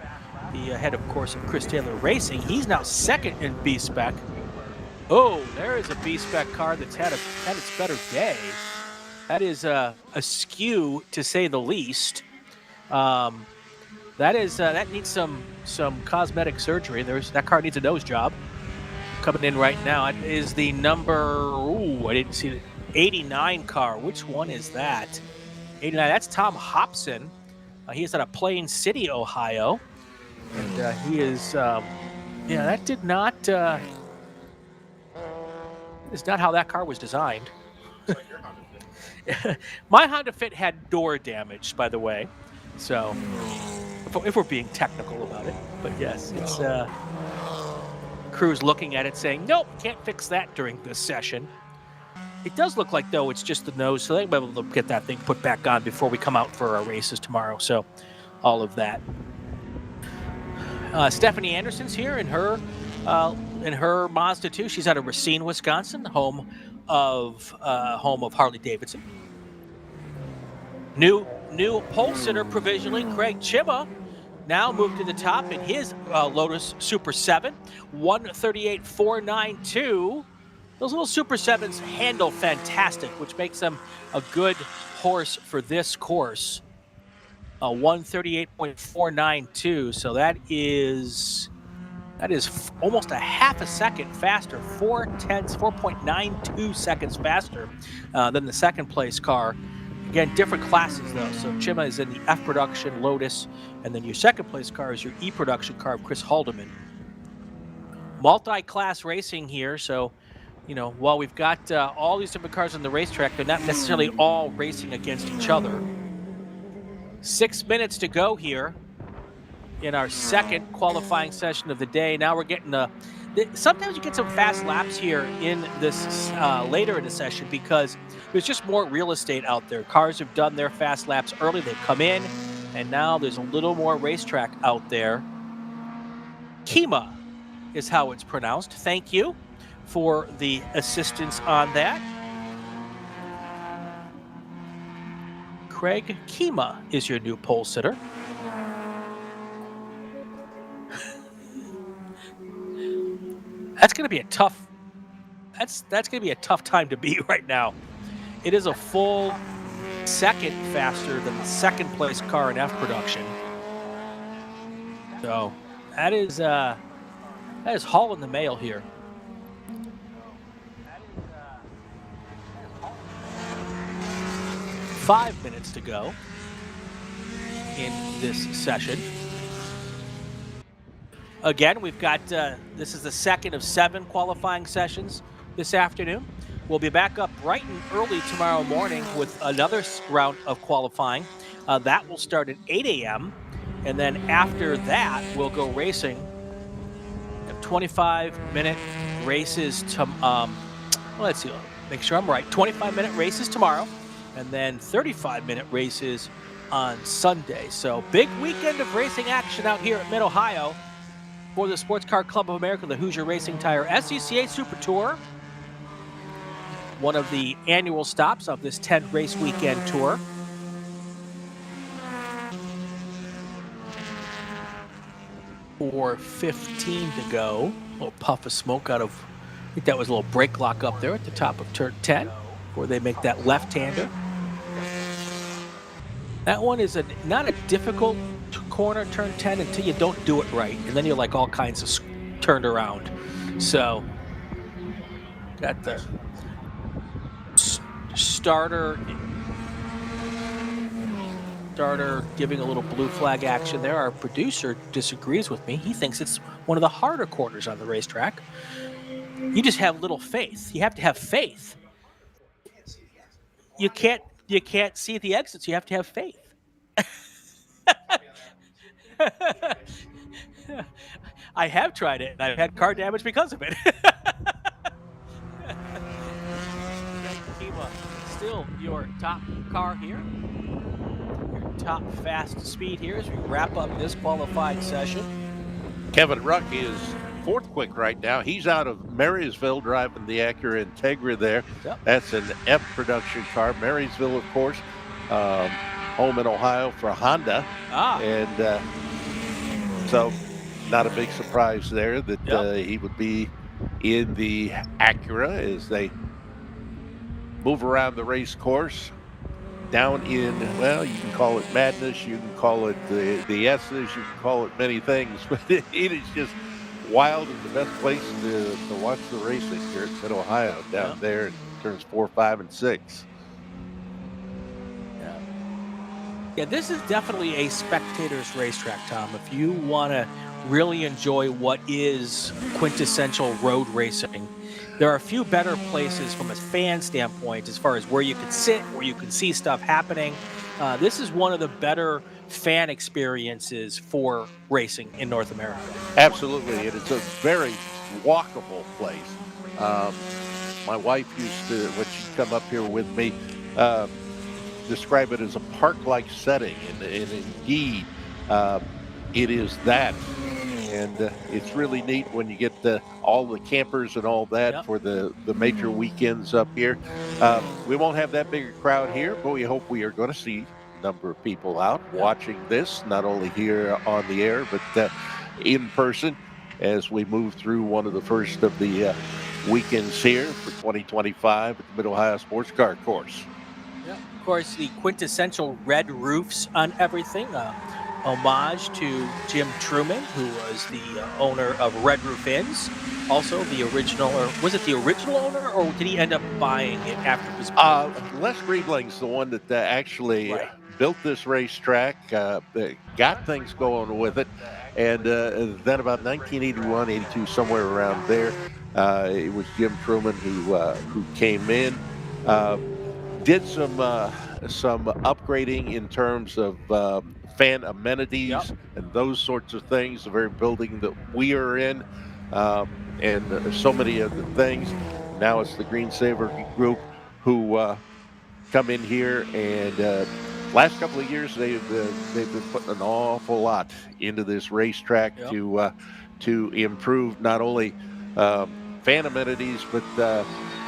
the head, of course, of Chris Taylor Racing, he's now second in B-Spec. Oh, there is a B-Spec car that's had its better day. That is askew, to say the least. That needs some cosmetic surgery. That car needs a nose job. Coming in right now, it is the number. I didn't see it. 89 car. Which one is that? 89. That's Tom Hobson. He is out of Plain City, Ohio, and he is. That did not. It's not how that car was designed. My Honda Fit had door damage, by the way. So, if we're being technical about it, but yes, it's crew's looking at it saying, nope, can't fix that during this session. It does look like, though, it's just the nose, so they'll be able to get that thing put back on before we come out for our races tomorrow. So, all of that. Stephanie Anderson's here in her Mazda 2. She's out of Racine, Wisconsin, home of Harley Davidson. New pole sitter provisionally, Craig Chima, now moved to the top in his Lotus Super 7, 138.492. Those little Super 7s handle fantastic, which makes them a good horse for this course. 138.492, so that is almost a half a second faster, 4.92 seconds faster than the second place car. Again, different classes though. So Chima is in the F production Lotus, and then your second place car is your E production car of Chris Haldeman. Multi-class racing here, so while we've got all these different cars on the racetrack, they're not necessarily all racing against each other. 6 minutes to go here in our second qualifying session of the day. Now we're getting sometimes you get some fast laps here in this later in the session because there's just more real estate out there. Cars have done their fast laps early. They've come in, and now there's a little more racetrack out there. Kima is how it's pronounced. Thank you for the assistance on that. Craig Kima is your new pole sitter. That's going to be a tough. That's going to be a tough time to beat right now. It is a full second faster than the second place car in F production. So that is hauling the mail here. 5 minutes to go in this session. Again, we've got, this is the second of 7 qualifying sessions this afternoon. We'll be back up bright and early tomorrow morning with another round of qualifying. That will start at 8 a.m. And then after that, we'll go racing. 25-minute races. Let's see. Make sure I'm right. 25-minute races tomorrow, and then 35-minute races on Sunday. So big weekend of racing action out here at Mid-Ohio for the Sports Car Club of America, the Hoosier Racing Tire SCCA Super Tour. One of the annual stops of this 10-race weekend tour. .4:15 to go. A little puff of smoke out of, I think that was a little brake lock up there at the top of turn 10, where they make that left-hander. That one is not a difficult corner, turn 10, until you don't do it right, and then you're like all kinds of turned around. So, got the starter giving a little blue flag action there. Our producer disagrees with me. He thinks it's one of the harder corners on the racetrack. You just have little faith. You have to have faith. You can't see the exits. You have to have faith. I have tried it, and I've had car damage because of it. Kima, still your top car here. Your top fast speed here as we wrap up this qualifying session. Kevin Ruck is fourth quick right now. He's out of Marysville driving the Acura Integra there. Yep. That's an F production car. Marysville, of course, home in Ohio for Honda. And so not a big surprise there that he would be in the Acura as they move around the race course. Down in, well, you can call it madness, you can call it the S's, you can call it many things, but it is just wild and the best place to watch the racing here at Mid-Ohio, down there in turns 4, 5, and 6. Yeah, this is definitely a spectator's racetrack, Tom. If you want to really enjoy what is quintessential road racing, there are a few better places from a fan standpoint as far as where you can sit, where you can see stuff happening. This is one of the better fan experiences for racing in North America. Absolutely, and it's a very walkable place. My wife used to, when she'd come up here with me, describe it as a park-like setting, and indeed, it is that. And it's really neat when you get all the campers and all that for the major weekends up here. We won't have that big a crowd here, but we hope we are going to see a number of people out watching this, not only here on the air, but in person as we move through one of the first of the weekends here for 2025 at the Mid-Ohio Sports Car Course. Yeah. Of course, the quintessential red roofs on everything. Homage to Jim Truman, who was the owner of Red Roof Inns. Also the original, or was it the original owner, or did he end up buying it after it was built? Les Greenling's the one that actually built this racetrack, got things going with it, and then about 1981, 82, somewhere around there, it was Jim Truman who came in, did some upgrading in terms of fan amenities and those sorts of things, the very building that we are in, and so many of the things. Now it's the Green Saver group who come in here, and last couple of years they've been putting an awful lot into this racetrack to improve not only fan amenities, but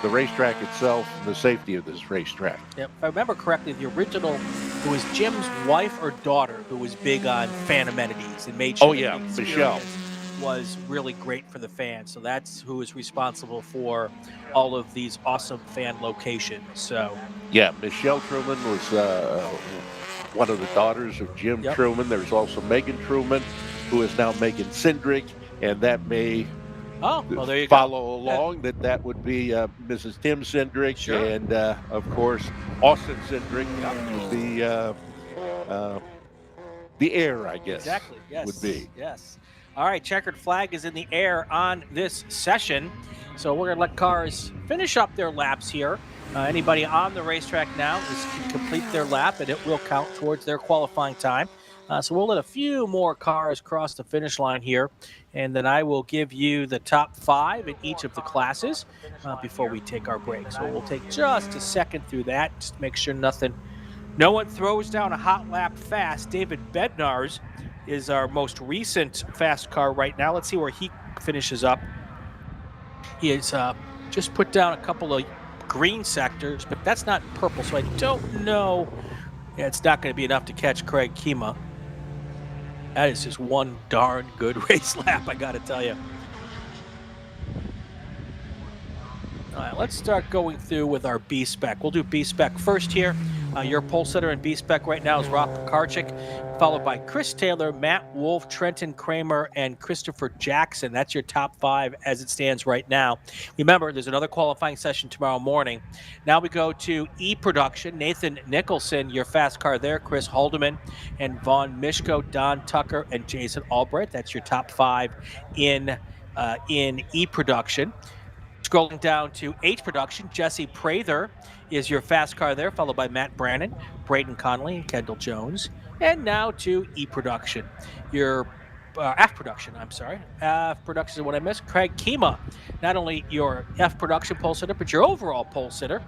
the racetrack itself and the safety of this racetrack. Yep. If I remember correctly, the original, it was Jim's wife or daughter who was big on fan amenities and made sure the Michelle was really great for the fans. So that's who is responsible for all of these awesome fan locations. So yeah, Michelle Truman was one of the daughters of Jim Truman. There's also Megan Truman, who is now Megan Cindric, and that may there you follow along that would be Mrs. Tim Cindric, and of course Austin Cindric would be the heir, I guess. Exactly. Yes. Would be. Yes. All right. Checkered flag is in the air on this session. So we're going to let cars finish up their laps here. Anybody on the racetrack now can complete their lap, and it will count towards their qualifying time. So we'll let a few more cars cross the finish line here, and then I will give you the top 5 in each of the classes before we take our break. So we'll take just a second through that, just to make sure no one throws down a hot lap fast. David Bednar's is our most recent fast car right now. Let's see where he finishes up. He has just put down a couple of green sectors, but that's not purple, so I don't know. Yeah, it's not going to be enough to catch Craig Kima. That is just one darn good race lap, I got to tell you. All right, let's start going through with our B-Spec. We'll do B-Spec first here. Your pole sitter in B-Spec right now is Rob Pekarchik, followed by Chris Taylor, Matt Wolf, Trenton Kramer, and Christopher Jackson. That's your top 5 as it stands right now. Remember, there's another qualifying session tomorrow morning. Now we go to E-Production. Nathan Nicholson, your fast car there. Chris Haldeman and Vaughn Mishko, Don Tucker, and Jason Albright. That's your top 5 in E-Production. Scrolling down to H Production, Jesse Prather is your fast car there, followed by Matt Brannon, Braden Conley, and Kendall Jones. And now to E Production, your F Production, I'm sorry. F Production is what I missed. Craig Kima, not only your F Production pole sitter, but your overall pole sitter.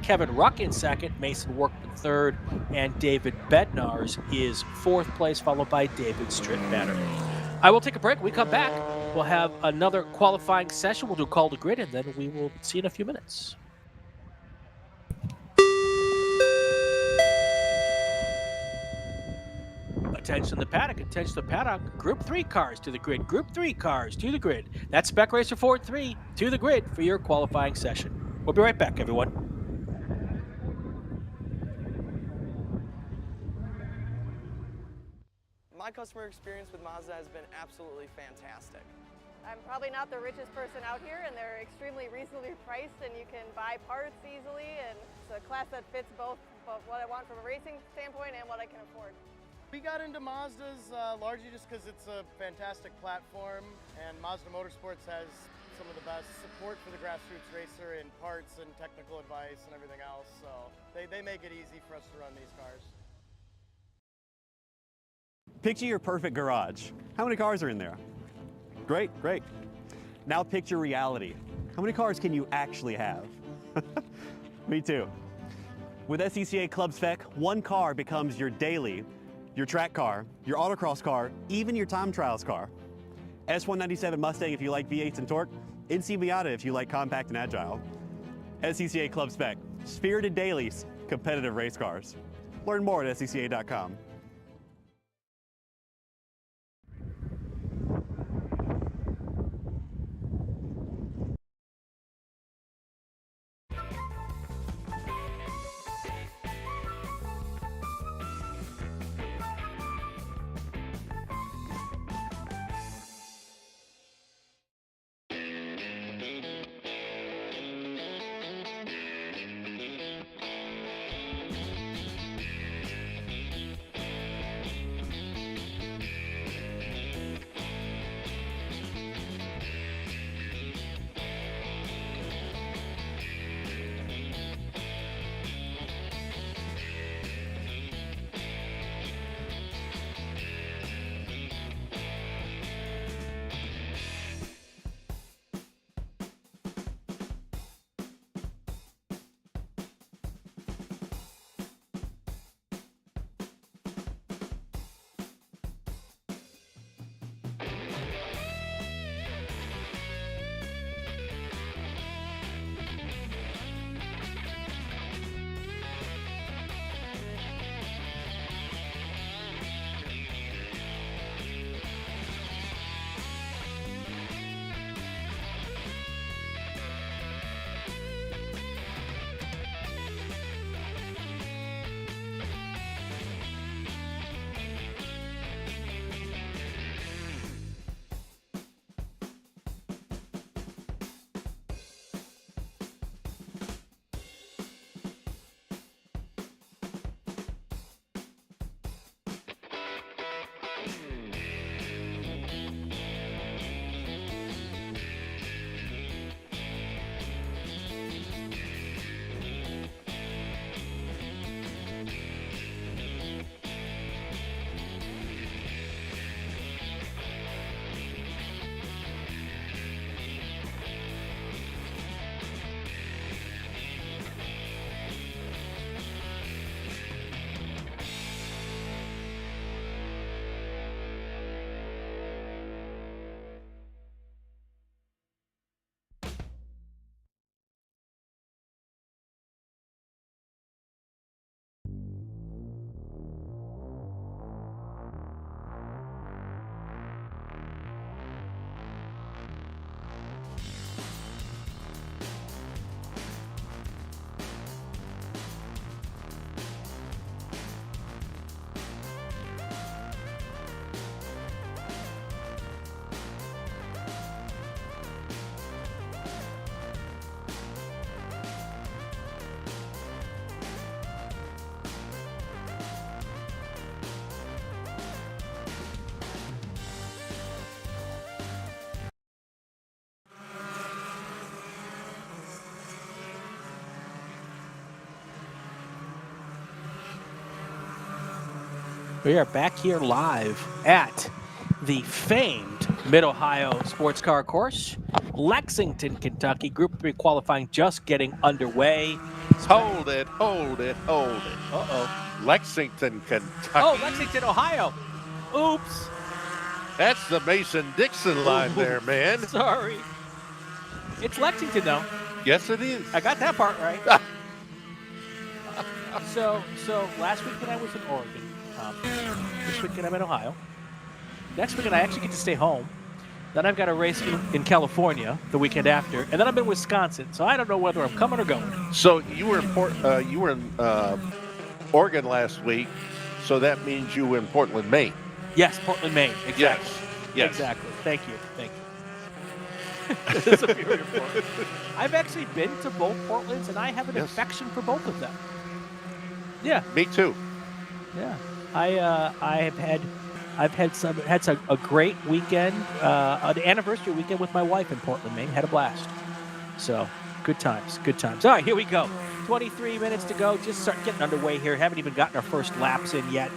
Kevin Ruck in second, Mason Workman third, and David Bednar's is 4th place, followed by David Strittmatter. I will take a break. When we come back, we'll have another qualifying session. We'll do call to grid, and then we will see you in a few minutes. Attention the paddock, attention the paddock. Group 3 cars to the grid. Group 3 cars to the grid. That's Spec Racer Ford 3 to the grid for your qualifying session. We'll be right back, everyone. My customer experience with Mazda has been absolutely fantastic. I'm probably not the richest person out here, and they're extremely reasonably priced, and you can buy parts easily, and it's a class that fits both what I want from a racing standpoint and what I can afford. We got into Mazdas largely just because it's a fantastic platform, and Mazda Motorsports has some of the best support for the grassroots racer in parts and technical advice and everything else, so they make it easy for us to run these cars. Picture your perfect garage. How many cars are in there? Great, great. Now picture reality. How many cars can you actually have? Me too. With SCCA Club Spec, one car becomes your daily, your track car, your autocross car, even your time trials car. S197 Mustang if you like V8s and torque, NC Miata if you like compact and agile. SCCA Club Spec, spirited dailies, competitive race cars. Learn more at scca.com. We are back here live at the famed Mid-Ohio Sports Car Course, Lexington, Kentucky. Group 3 qualifying just getting underway. Hold it. Uh-oh. Lexington, Kentucky. Oh, Lexington, Ohio. Oops. That's the Mason-Dixon line there, man. Sorry. It's Lexington, though. Yes, it is. I got that part right. So last weekend I was in Oregon. This weekend I'm in Ohio. Next weekend I actually get to stay home. Then I've got a race in California the weekend after, and then I'm in Wisconsin. So I don't know whether I'm coming or going. So you were in Oregon last week, so that means you were in Portland, Maine. Yes, Portland, Maine. Exactly. Yes. Exactly. Thank you. That's a very important. I've actually been to both Portlands, and I have an affection for both of them. Yeah. Me too. Yeah. I've had a great weekend, an anniversary weekend with my wife in Portland, Maine. Had a blast. So good times. All right, here we go. 23 minutes to go. Just start getting underway here. Haven't even gotten our first laps in yet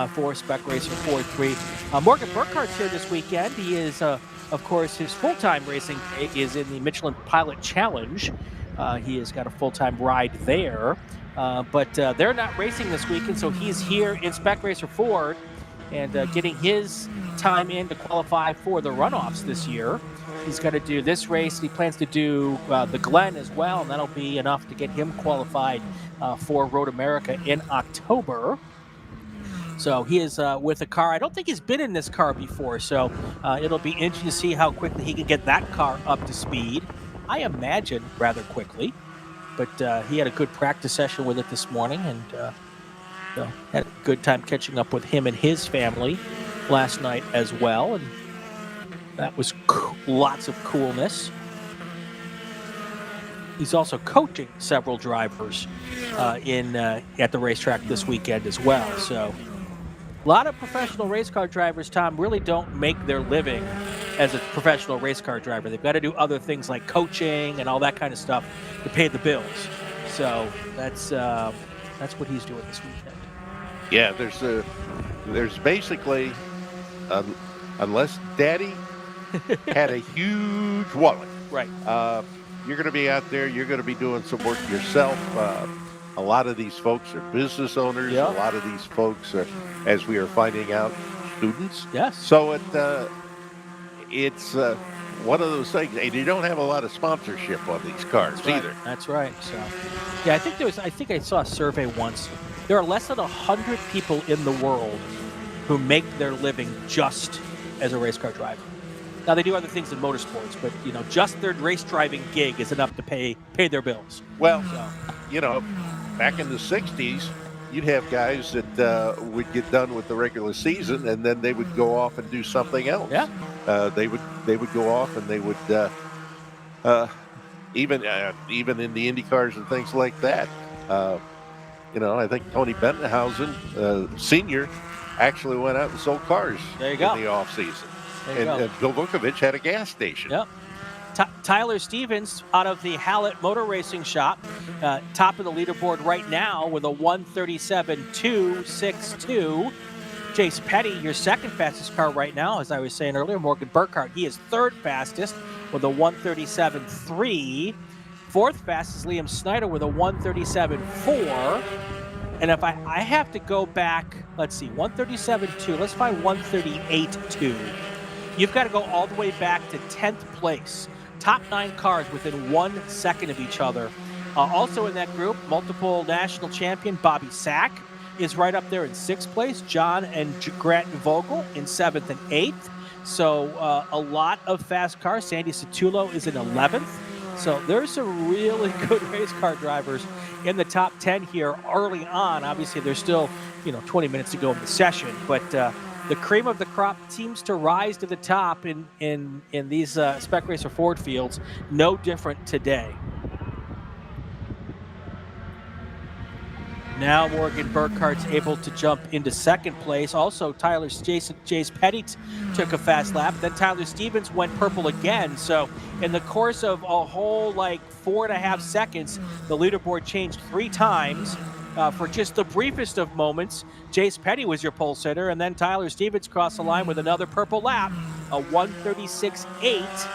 for Spec Racer 4-3. Morgan Burkhart's here this weekend. He is, of course, his full-time racing is in the Michelin Pilot Challenge. He has got a full-time ride there. But they're not racing this weekend, so he's here in Spec Racer Ford and getting his time in to qualify for the runoffs this year. He's got to do this race. He plans to do the Glen as well, and that'll be enough to get him qualified for Road America in October. So he is with a car. I don't think he's been in this car before, so it'll be interesting to see how quickly he can get that car up to speed. I imagine rather quickly, but he had a good practice session with it this morning, and had a good time catching up with him and his family last night as well, and that was lots of coolness. He's also coaching several drivers at the racetrack this weekend as well. So a lot of professional race car drivers, Tom, really don't make their living as a professional race car driver. They've got to do other things like coaching and all that kind of stuff to pay the bills. So that's what he's doing this weekend. Yeah, there's basically, unless Daddy had a huge wallet. Right. You're going to be out there. You're going to be doing some work yourself. A lot of these folks are business owners. Yeah. A lot of these folks are, as we are finding out, students. Yes. So it's one of those things. And you don't have a lot of sponsorship on these cars either. That's right. So, yeah, I think I saw a survey once. There are less than 100 people in the world who make their living just as a race car driver. Now, they do other things in motorsports, but, just their race driving gig is enough to pay their bills. Well, back in the 60s, you'd have guys that would get done with the regular season, and then they would go off and do something else. Yeah. They would go off, and they would even in the Indy cars and things like that. I think Tony Bentenhausen, Sr., actually went out and sold cars in the off season. And Bill Vukovich had a gas station. Yep. Tyler Stevens out of the Hallett Motor Racing Shop, top of the leaderboard right now with a 137.262. Jace Petty, your second fastest car right now, as I was saying earlier. Morgan Burkhart, he is third fastest with a 137.3. Fourth fastest, Liam Snyder with a 137.4. And if I have to go back, let's see, 137.2. Let's find 138.2. You've got to go all the way back to 10th place. Top 9 cars within 1 second of each other. Also in that group, multiple national champion Bobby Sack is right up there in 6th place. John and Grant Vogel in 7th and 8th. So a lot of fast cars. Sandy Satullo is in 11th. So there's some really good race car drivers in the top 10 here early on. Obviously, there's still 20 minutes to go in the session, but the cream of the crop seems to rise to the top in these Spec Racer Ford fields. No different today. Now Morgan Burkhart's able to jump into second place. Also, Jace Petty took a fast lap. Then Tyler Stevens went purple again. So in the course of a whole 4.5 seconds, the leaderboard changed 3 times. For just the briefest of moments, Jace Petty was your pole sitter, and then Tyler Stevens crossed the line with another purple lap, a 1:36.8.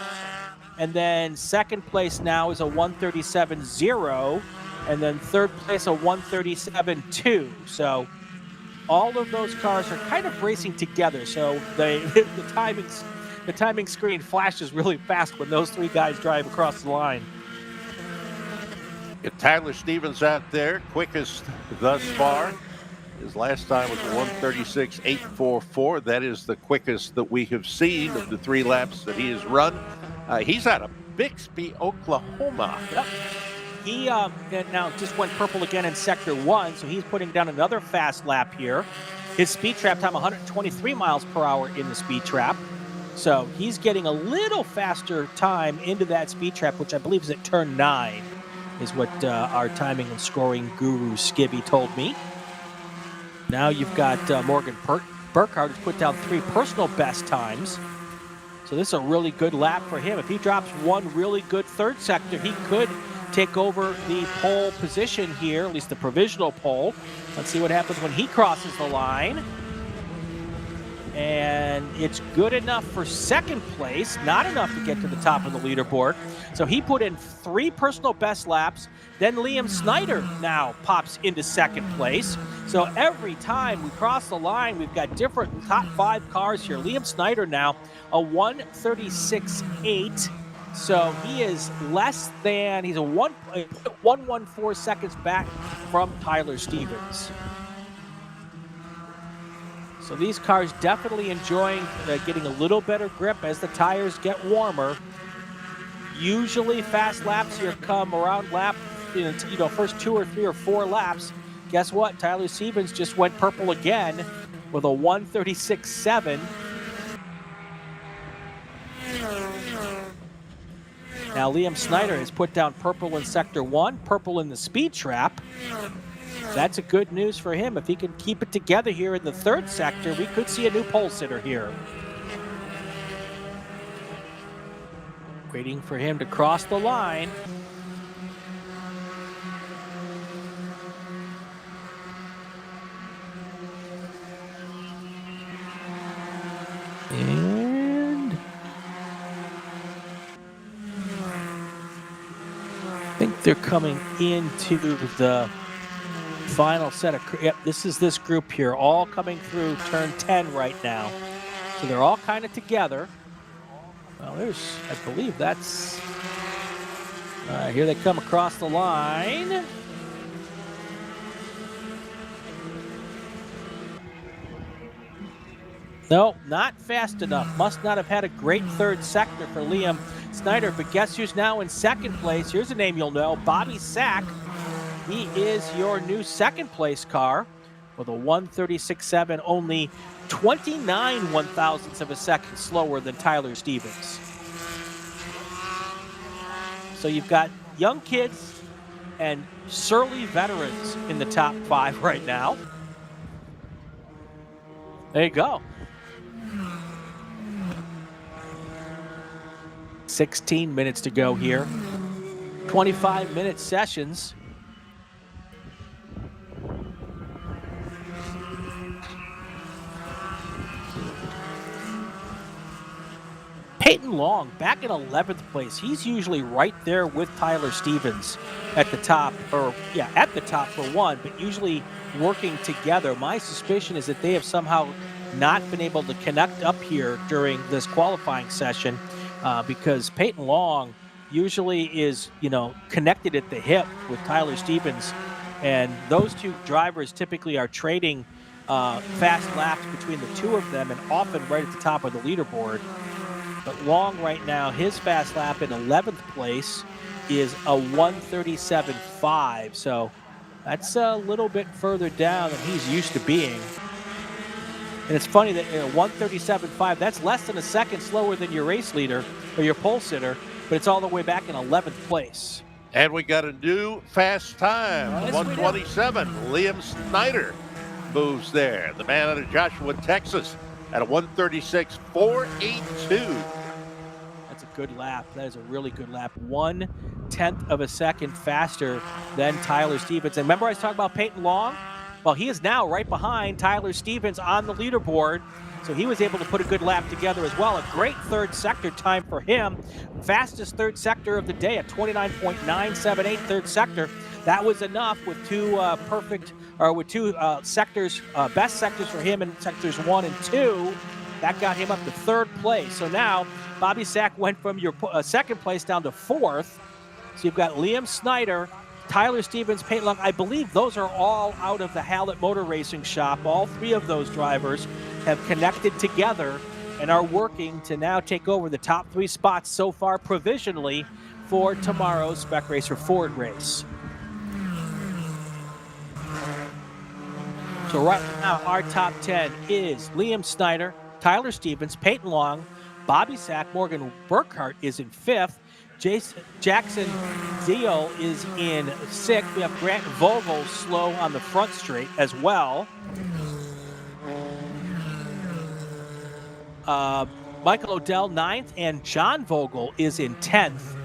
And then second place now is a 1:37.0. And then third place, a 1:37.2. So all of those cars are kind of racing together. So the timing screen flashes really fast when those three guys drive across the line. If Tyler Stevens out there, quickest thus far. His last time was 1:36.844. That is the quickest that we have seen of the 3 laps that he has run. He's out of Bixby, Oklahoma. Yep. He now just went purple again in Sector 1, so he's putting down another fast lap here. His speed trap time, 123 miles per hour in the speed trap. So he's getting a little faster time into that speed trap, which I believe is at turn 9, is what our timing and scoring guru Skibby told me. Now you've got Morgan Burkhardt, who's put down 3 personal best times. So this is a really good lap for him. If he drops one really good third sector, he could take over the pole position here, at least the provisional pole. Let's see what happens when he crosses the line. And it's good enough for second place, not enough to get to the top of the leaderboard. So he put in 3 personal best laps. Then Liam Snyder now pops into second place. So every time we cross the line, we've got different top 5 cars here. Liam Snyder now a 1:36.8. So he is less than, he's a 1.114 seconds back from Tyler Stevens. So these cars definitely enjoying getting a little better grip as the tires get warmer. Usually fast laps here come around lap, first 2 or 3 or 4 laps. Guess what? Tyler Stevens just went purple again with a 1:36.7. Now Liam Snyder has put down purple in Sector 1, purple in the speed trap. That's a good news for him. If he can keep it together here in the third sector, we could see a new pole sitter here. Waiting for him to cross the line. And I think they're coming into the final set of, yep, this is this group here, all coming through turn 10 right now. So they're all kind of together. Well, there's, I believe that's, here they come across the line. No, not fast enough. Must not have had a great third sector for Liam Snyder, but guess who's now in second place? Here's a name you'll know, Bobby Sack. He is your new second place car with a 1:36.7, only 29 1/1000ths of a second slower than Tyler Stevens. So you've got young kids and surly veterans in the top 5 right now. There you go. 16 minutes to go here. 25-minute sessions. Peyton Long back in 11th place. He's usually right there with Tyler Stevens at the top, at the top for one, but usually working together. My suspicion is that they have somehow not been able to connect up here during this qualifying session because Peyton Long usually is, connected at the hip with Tyler Stevens, and those two drivers typically are trading fast laps between the two of them and often right at the top of the leaderboard. But Long right now, his fast lap in 11th place is a 1:37.5. So that's a little bit further down than he's used to being. And it's funny that 1:37.5, that's less than a second slower than your race leader or your pole sitter, but it's all the way back in 11th place. And we got a new fast time, 1:27. Liam Snyder moves there. The man out of Joshua, Texas, at a 1:36.482. That's a good lap. That is a really good lap. 1/10 of a second faster than Tyler Stevens. And remember I was talking about Peyton Long? Well, he is now right behind Tyler Stevens on the leaderboard. So he was able to put a good lap together as well. A great third sector time for him. Fastest third sector of the day at 29.978 third sector. That was enough with two sectors, best sectors for him in sectors 1 and 2. That got him up to third place. So now Bobby Sack went from your second place down to fourth. So you've got Liam Snyder, Tyler Stevens, Peyton Long. I believe those are all out of the Hallett Motor Racing shop. All three of those drivers have connected together and are working to now take over the top 3 spots so far provisionally for tomorrow's Spec Racer Ford race. So right now our top 10 is Liam Snyder, Tyler Stevens, Peyton Long, Bobby Sack, Morgan Burkhart is in 5th. Jackson Zeal is in 6th. We have Grant Vogel slow on the front straight as well. Michael Odell 9th, and John Vogel is in 10th.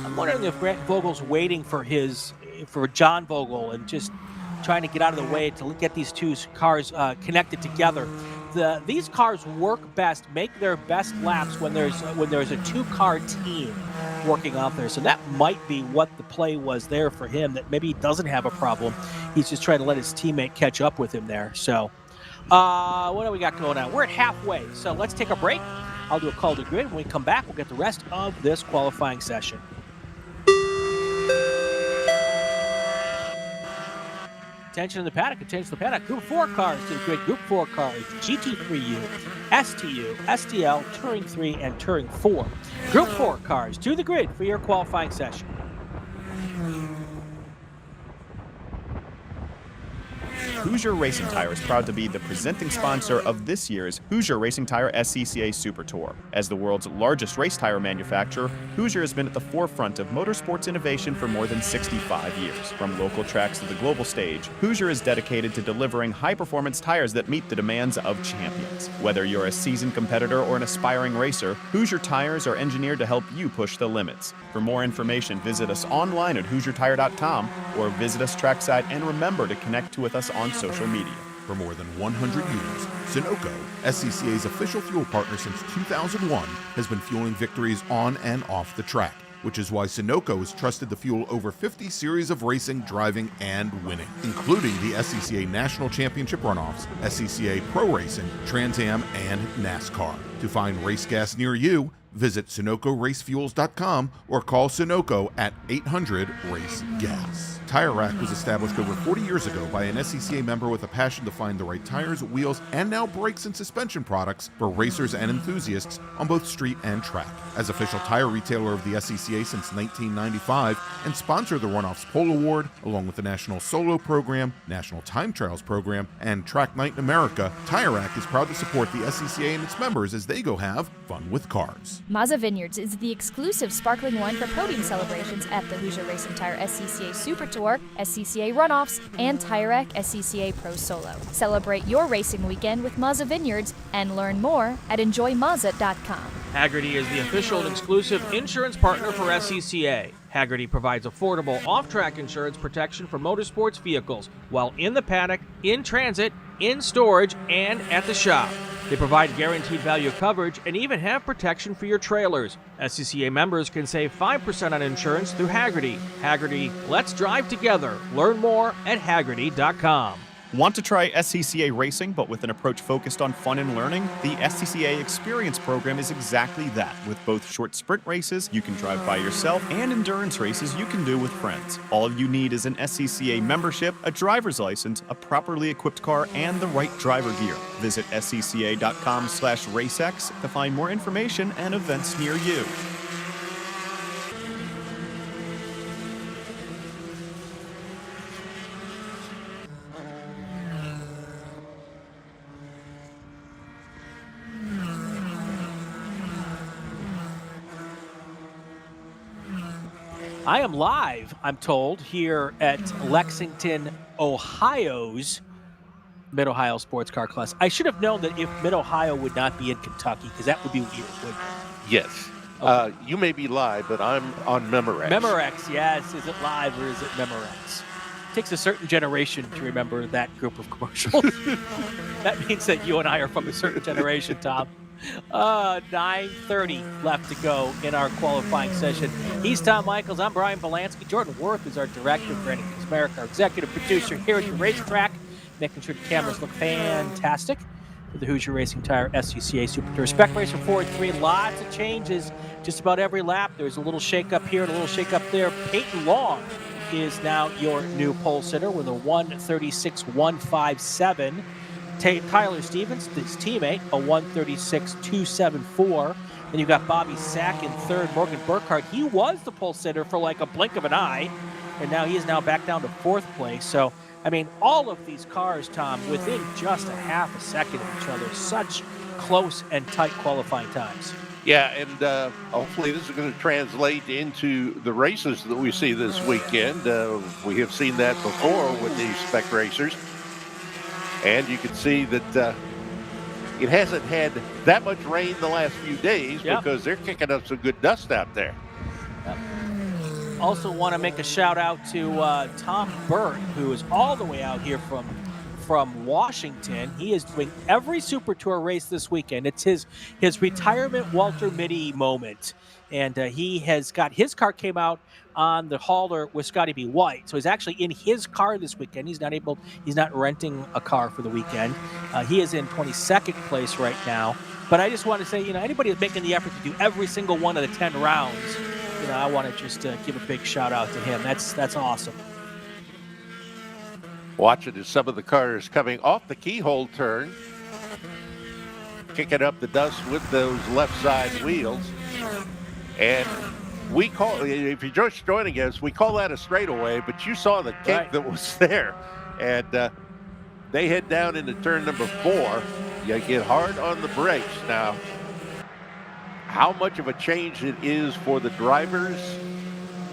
I'm wondering if Grant Vogel's waiting for John Vogel and just trying to get out of the way to get these two cars connected together. These cars work best, make their best laps when there's a 2-car team working out there. So that might be what the play was there for him, that maybe he doesn't have a problem. He's just trying to let his teammate catch up with him there. So what do we got going on? We're at halfway, so let's take a break. I'll do a call to grid. When we come back, we'll get the rest of this qualifying session. Attention in the paddock, attention to the paddock. Group 4 cars to the grid. Group 4 cars, GT3U, STU, STL, Touring 3, and Touring 4. Group 4 cars to the grid for your qualifying session. Hoosier Racing Tire is proud to be the presenting sponsor of this year's Hoosier Racing Tire SCCA Super Tour. As the world's largest race tire manufacturer, Hoosier has been at the forefront of motorsports innovation for more than 65 years. From local tracks to the global stage, Hoosier is dedicated to delivering high-performance tires that meet the demands of champions. Whether you're a seasoned competitor or an aspiring racer, Hoosier tires are engineered to help you push the limits. For more information, visit us online at HoosierTire.com or visit us trackside, and remember to connect with us on social media. For more than 100 years, Sunoco, SCCA's official fuel partner since 2001, has been fueling victories on and off the track, which is why Sunoco has trusted to fuel over 50 series of racing, driving, and winning, including the SCCA National Championship runoffs, SCCA Pro Racing, Trans Am, and NASCAR. To find race gas near you, visit SunocoRaceFuels.com or call Sunoco at 800-RACE-GAS. Tire Rack was established over 40 years ago by an SCCA member with a passion to find the right tires, wheels, and now brakes and suspension products for racers and enthusiasts on both street and track. As official tire retailer of the SCCA since 1995 and sponsor of the Runoffs Pole Award, along with the National Solo Program, National Time Trials Program, and Track Night in America, Tire Rack is proud to support the SCCA and its members as they go have fun with cars. Mazza Vineyards is the exclusive sparkling wine for podium celebrations at the Hoosier Racing Tire SCCA Super Tour, SCCA Runoffs, and Tire Rack SCCA Pro Solo. Celebrate your racing weekend with Mazza Vineyards and learn more at enjoymazza.com. Hagerty is the official and exclusive insurance partner for SCCA. Hagerty provides affordable off-track insurance protection for motorsports vehicles while in the paddock, in transit, in storage, and at the shop. They provide guaranteed value coverage and even have protection for your trailers. SCCA members can save 5% on insurance through Hagerty. Hagerty, let's drive together. Learn more at Hagerty.com. Want to try SCCA racing, but with an approach focused on fun and learning? The SCCA Experience Program is exactly that. With both short sprint races you can drive by yourself and endurance races you can do with friends. All you need is an SCCA membership, a driver's license, a properly equipped car, and the right driver gear. Visit scca.com/racex to find more information and events near you. I am live, I'm told, here at Lexington, Ohio's Mid-Ohio Sports Car Class. I should have known that if Mid-Ohio would not be in Kentucky, because that would be weird, wouldn't it? Yes. You may be live, but I'm on Memorex. Memorex, yes. Is it live or is it Memorex? It takes a certain generation to remember that group of commercials. That means that you and I are from a certain generation, Tom. 9:30 left to go in our qualifying session. He's Tom Michaels. I'm Brian Bielanski. Jordan Worth is our director. Brandon Kuzmarek, our executive producer here at the racetrack, making sure the cameras look fantastic for the Hoosier Racing Tire SCCA Super Tour. Spec Racer 4-3, lots of changes just about every lap. There's a little shake-up here and a little shake-up there. Peyton Long is now your new pole sitter with a 1:36.157. Tyler Stevens, his teammate, a 1:36.274. Then you've got Bobby Sack in third. Morgan Burkhardt, he was the pole sitter for like a blink of an eye, and now he is now back down to fourth place. So, I mean, all of these cars, Tom, within just a half a second of each other. Such close and tight qualifying times. Yeah, and hopefully this is going to translate into the races that we see this weekend. We have seen that before with these spec racers. And you can see that it hasn't had that much rain the last few days because they're kicking up some good dust out there. Also want to make a shout out to Tom Burt, who is all the way out here from Washington. He is doing every Super Tour race this weekend. It's his retirement Walter Mitty moment. And he has got, his car came out on the hauler with Scotty B. White. So he's actually in his car this weekend. He's not renting a car for the weekend. He is in 22nd place right now. But I just want to say, anybody that's making the effort to do every single one of the 10 rounds, I want to just give a big shout out to him. That's awesome. Watching as some of the cars coming off the keyhole turn, kicking up the dust with those left side wheels. And we call, if you're just joining us, we call that a straightaway, but you saw the kick that was there. And they head down into turn number 4. You get hard on the brakes. Now, how much of a change it is for the drivers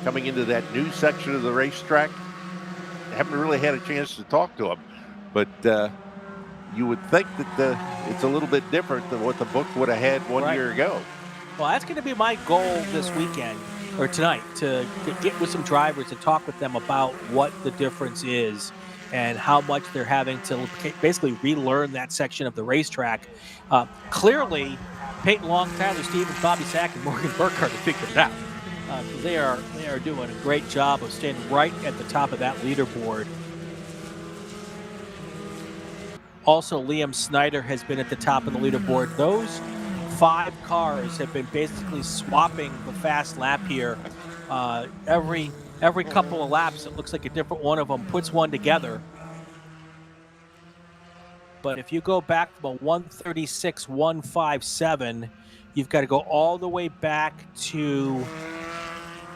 coming into that new section of the racetrack, I haven't really had a chance to talk to them. But you would think that it's a little bit different than what the book would have had one year ago. Well, that's going to be my goal this weekend, or tonight, to get with some drivers and talk with them about what the difference is and how much they're having to basically relearn that section of the racetrack. Clearly, Peyton Long, Tyler Stevens, Bobby Sack, and Morgan Burkhardt have figured it out. Because they are doing a great job of staying right at the top of that leaderboard. Also, Liam Snyder has been at the top of the leaderboard. Those 5 cars have been basically swapping the fast lap here. Every couple of laps, it looks like a different one of them puts one together. But if you go back from a 1:36.157, you've got to go all the way back to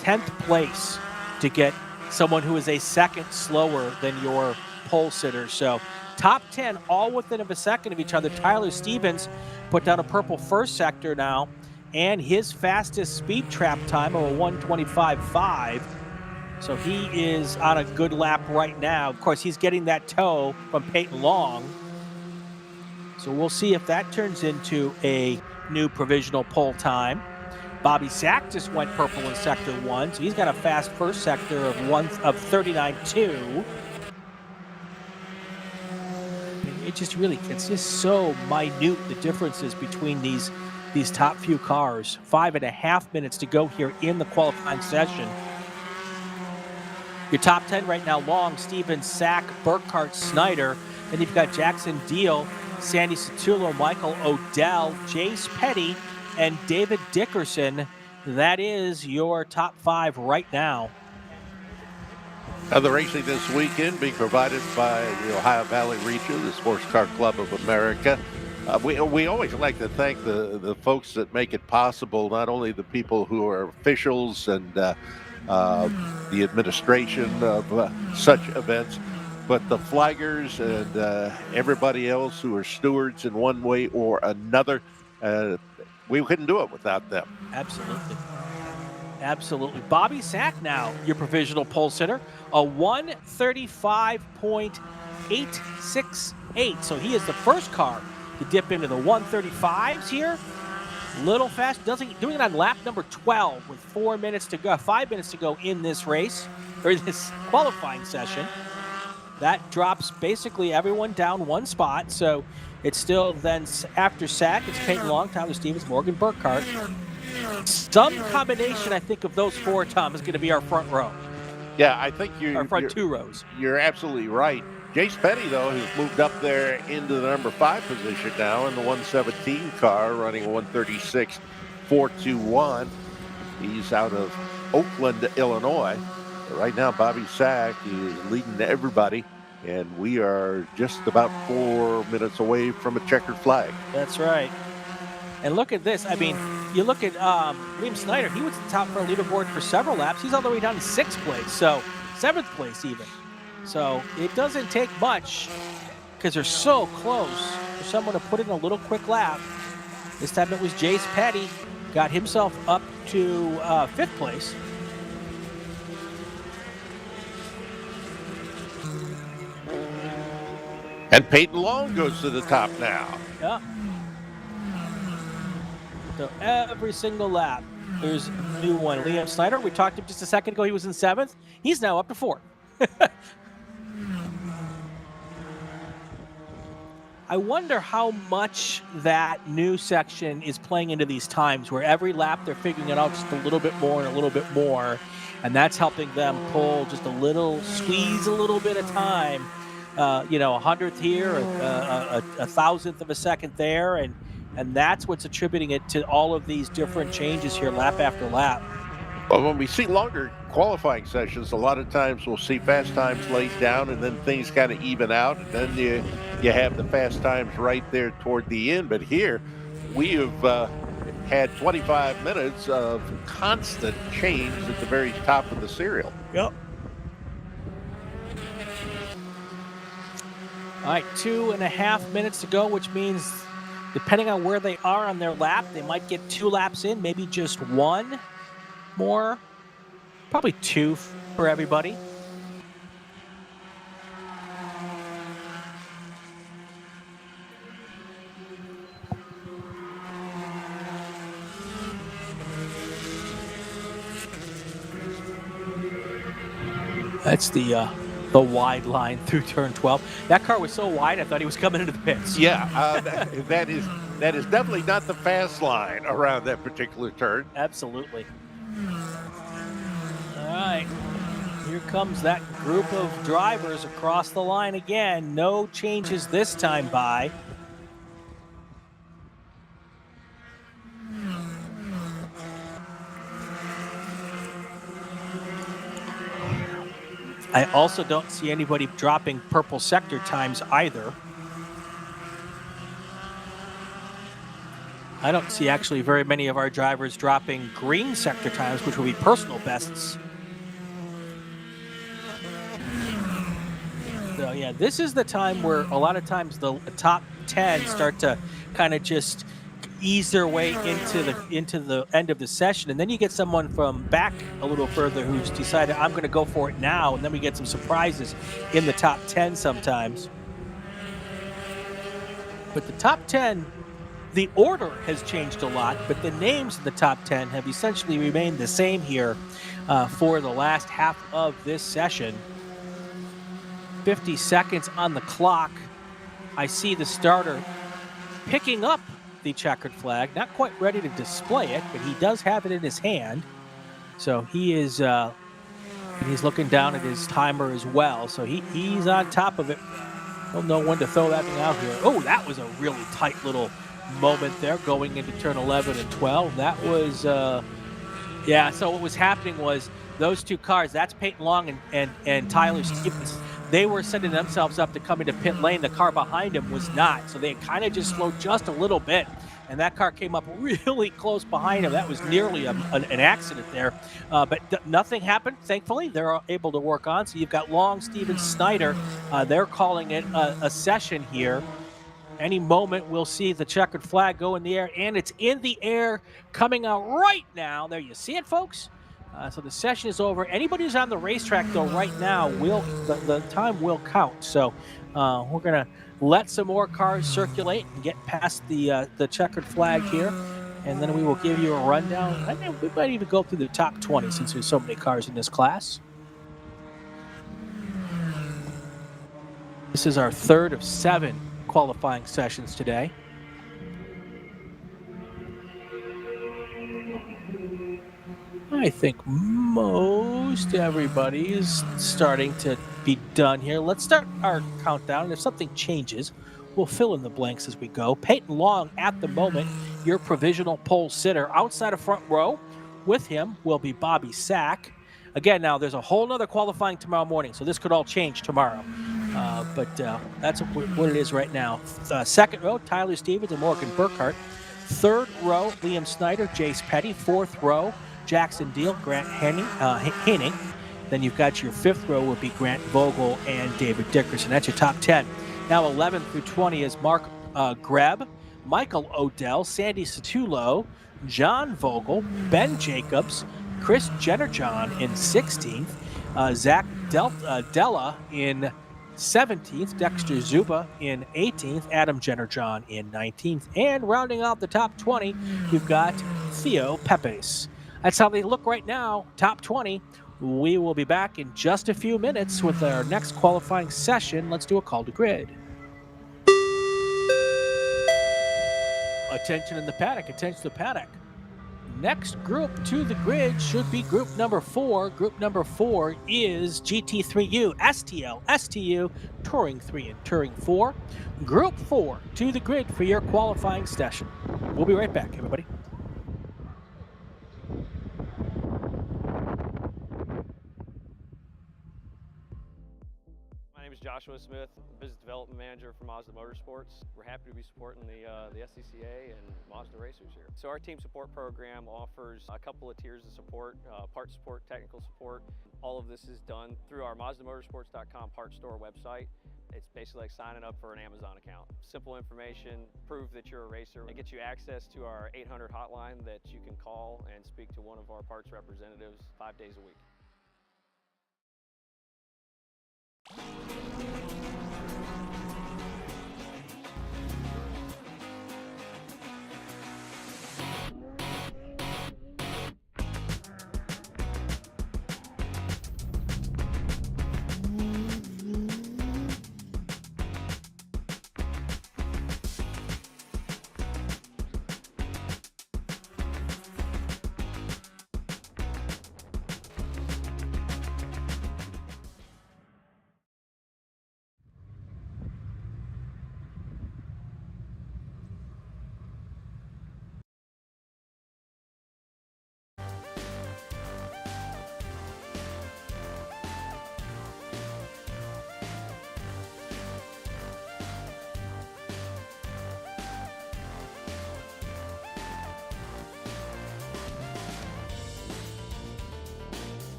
10th place to get someone who is a second slower than your pole sitter. So top 10 all within a second of each other. Tyler Stevens put down a purple first sector now, and his fastest speed trap time of a 1:25.5. So he is on a good lap right now. Of course, he's getting that tow from Peyton Long. So we'll see if that turns into a new provisional pole time. Bobby Sack just went purple in sector 1, so he's got a fast first sector of 39.2. It's just so minute, the differences between these top few cars. 5.5 minutes to go here in the qualifying session. Your top 10 right now: Long, Stevens, Sack, Burkhardt, Snyder. Then you've got Jackson Deal, Sandy Satullo, Michael Odell, Jace Petty, and David Dickerson. That is your top 5 right now. The racing this weekend being provided by the Ohio Valley Region, the Sports Car Club of America. We always like to thank the folks that make it possible, not only the people who are officials and the administration of such events, but the flaggers and everybody else who are stewards in one way or another. We couldn't do it without them. Absolutely. Absolutely. Bobby Sack now, your provisional pole sitter, a 1:35.868. So he is the first car to dip into the 1:35s here. Little fast, doing it on lap number 12 with 4 minutes to go, 5 minutes to go in this race, or this qualifying session. That drops basically everyone down one spot, so it's still then after Sack, it's Peyton Long, Tyler Stevens, Morgan Burkhart. Some combination, I think, of those four, Tom, is going to be our front row. Yeah, I think our front two rows. You're absolutely right. Jace Petty, though, has moved up there into the number 5 position now in the 117 car, running a 136.421. He's out of Oakland, Illinois. Right now, Bobby Sack is leading everybody, and we are just about 4 minutes away from a checkered flag. That's right. And look at this. I mean, you look at Liam Snyder. He was at the top for a leaderboard for several laps. He's all the way down to 6th place, so 7th place even. So it doesn't take much because they're so close for someone to put in a little quick lap. This time it was Jace Petty. Got himself up to 5th place. And Peyton Long goes to the top now. Yeah. So every single lap, there's a new one. Liam Snyder, we talked to him just a second ago. He was in 7th. He's now up to 4th. I wonder how much that new section is playing into these times where every lap they're figuring it out just a little bit more and a little bit more. And that's helping them pull just a little, squeeze a little bit of time. A 100th here, a 1,000th of a second there. And that's what's attributing it to all of these different changes here lap after lap. Well, when we see longer qualifying sessions, a lot of times we'll see fast times laid down and then things kind of even out. And then you have the fast times right there toward the end. But here we have had 25 minutes of constant change at the very top of the serial. Yep. All right, 2.5 minutes to go, which means depending on where they are on their lap, they might get 2 laps in, maybe just 1 more, probably 2 for everybody. That's the wide line through turn 12. That car was so wide, I thought he was coming into the pits. Yeah, that is definitely not the fast line around that particular turn. Absolutely. All right, here comes that group of drivers across the line again. No changes this time by. I also don't see anybody dropping purple sector times either. I don't see actually very many of our drivers dropping green sector times, which will be personal bests. So yeah, this is the time where a lot of times the top 10 start to kind of just ease their way into the end of the session, and then you get someone from back a little further who's decided I'm going to go for it now, and then we get some surprises in the top 10 sometimes. But the top 10, the order has changed a lot, but the names of the top 10 have essentially remained the same here for the last half of this session. 50 seconds on the clock. I see the starter picking up the checkered flag, not quite ready to display it, but he does have it in his hand. So he is he's looking down at his timer as well. So he's on top of it. He'll know when to throw that thing out here. Oh, that was a really tight little moment there going into turn 11 and 12. That was yeah, so what was happening was those two cars, that's Peyton Long and Tyler Stevens, they were setting themselves up to come into pit lane. The car behind him was not. So they kind of just slowed just a little bit. And that car came up really close behind him. That was nearly an accident there. But nothing happened, thankfully. They're able to work on. So you've got Long, Stevens, Snyder. They're calling it a session here. Any moment we'll see the checkered flag go in the air. And it's in the air coming out right now. There you see it, folks. So the session is over. Anybody who's on the racetrack, though, right now, the time will count. So we're going to let some more cars circulate and get past the checkered flag here. and then we will give you a rundown. I mean, we might even go through the top 20 since there's so many cars in this class. This is our third of 7 qualifying sessions today. I think most everybody is starting to be done here. Let's start our countdown, and if something changes, we'll fill in the blanks as we go. Peyton Long, at the moment, your provisional pole sitter outside of front row. With him will be Bobby Sack. Again, now there's a whole nother qualifying tomorrow morning, so this could all change tomorrow. But that's what it is right now. Second row, Tyler Stevens and Morgan Burkhart. Third row, Liam Snyder, Jace Petty. Fourth row, Jackson Deal, Grant Henning. Then you've got your fifth row will be Grant Vogel and David Dickerson. That's your top 10. Now 11 through 20 is Mark Greb, Michael Odell, Sandy Satullo, John Vogel, Ben Jacobs, Chris Jennerjohn in 16th, Zach Della in 17th, Dexter Zuba in 18th, Adam Jennerjohn in 19th, and rounding out the top 20, you've got Theo Pepes. That's how they look right now, top 20. We will be back in just a few minutes with our next qualifying session. Let's do a call to grid. Attention in the paddock, attention to the paddock. Next group to the grid should be group number 4. Group number 4 is GT3U, STL, STU, Touring 3 and Touring 4. Group 4 to the grid for your qualifying session. We'll be right back, everybody. My name is Joshua Smith, Business Development Manager for Mazda Motorsports. We're happy to be supporting the SCCA and Mazda racers here. So our team support program offers a couple of tiers of support, part support, technical support. All of this is done through our MazdaMotorsports.com parts store website. It's basically like signing up for an Amazon account. Simple information, prove that you're a racer. It gets you access to our 800 hotline that you can call and speak to one of our parts representatives 5 days a week.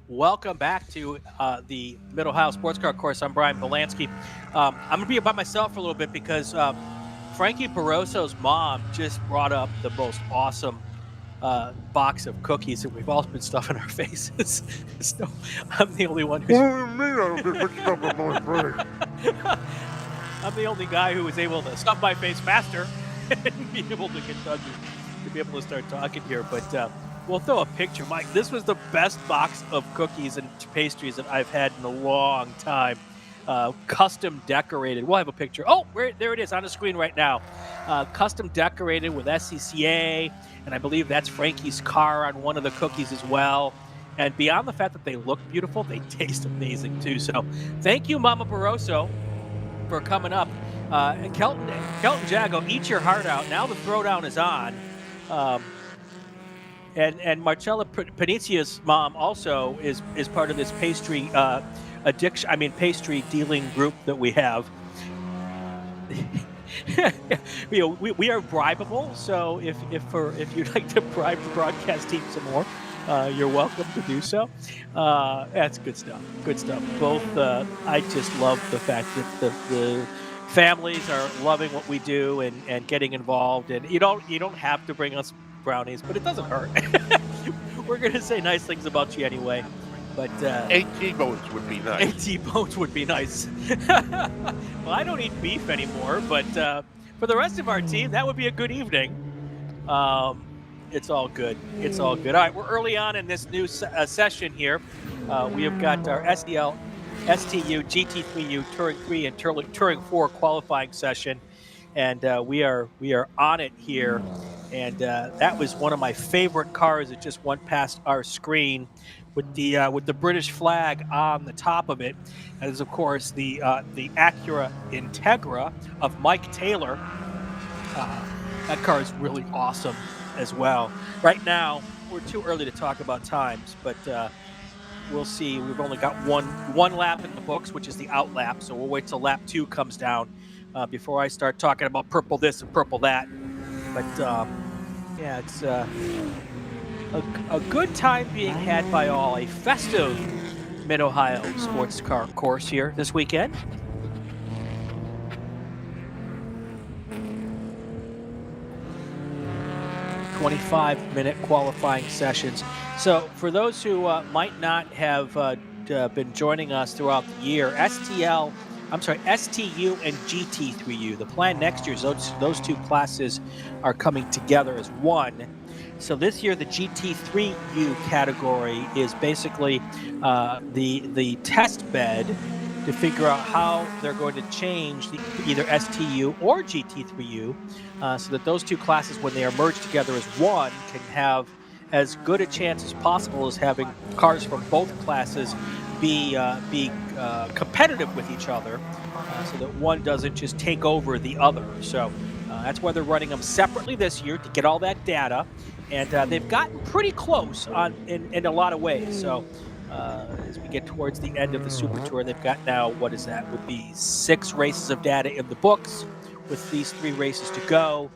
Welcome back to the Mid-Ohio Sports Car Course. I'm Brian Bielanski. I'm going to be by myself for a little bit because Frankie Barroso's mom just brought up the most awesome box of cookies, and we've all been stuffing our faces. So I'm the only one who's... I'm the only guy who was able to stuff my face faster and be able to get done to be able to start talking here. But we'll throw a picture, Mike. This was the best box of cookies and pastries that I've had in a long time. Custom decorated. We'll have a picture. Oh, there it is on the screen right now. Custom decorated with SCCA, and I believe that's Frankie's car on one of the cookies as well. And beyond the fact that they look beautiful, they taste amazing too. So thank you, Mama Barroso, for coming up. And Kelton Jago, eat your heart out. Now the throwdown is on. And Marcella Panizia's mom also is part of this pastry pastry dealing group that we have. We are bribable, so if you'd like to bribe the broadcast team some more, you're welcome to do so. That's good stuff. Good stuff. Both I just love the fact that the families are loving what we do and getting involved, and you don't have to bring us brownies, but it doesn't hurt. We're gonna say nice things about you anyway. But 8 T-bones would be nice. 8 T-bones would be nice. Well, I don't eat beef anymore, but for the rest of our team, that would be a good evening. It's all good. It's all good. All right, we're early on in this new session here. We have got our STU, GT3U, Touring 3, and Touring 4 qualifying session, and we are on it here. And that was one of my favorite cars that just went past our screen with the British flag on the top of it. That is, of course, the Acura Integra of Mike Taylor. That car is really awesome as well. Right now, we're too early to talk about times, but we'll see. We've only got one lap in the books, which is the out lap, so we'll wait till lap 2 comes down before I start talking about purple this and purple that. But yeah, it's a good time being had by all. A festive Mid-Ohio sports car course here this weekend. "25-minute qualifying sessions." So for those who might not have been joining us throughout the year, STU and GT3U, the plan next year is those two classes are coming together as one. So this year, the GT3U category is basically the test bed to figure out how they're going to change either STU or GT3U so that those two classes, when they are merged together as one, can have as good a chance as possible as having cars from both classes be competitive with each other so that one doesn't just take over the other. So that's why they're running them separately this year, to get all that data. And they've gotten pretty close in a lot of ways. So as we get towards the end of the Super Tour, they've got now, what is that? Would be 6 races of data in the books with these 3 races to go.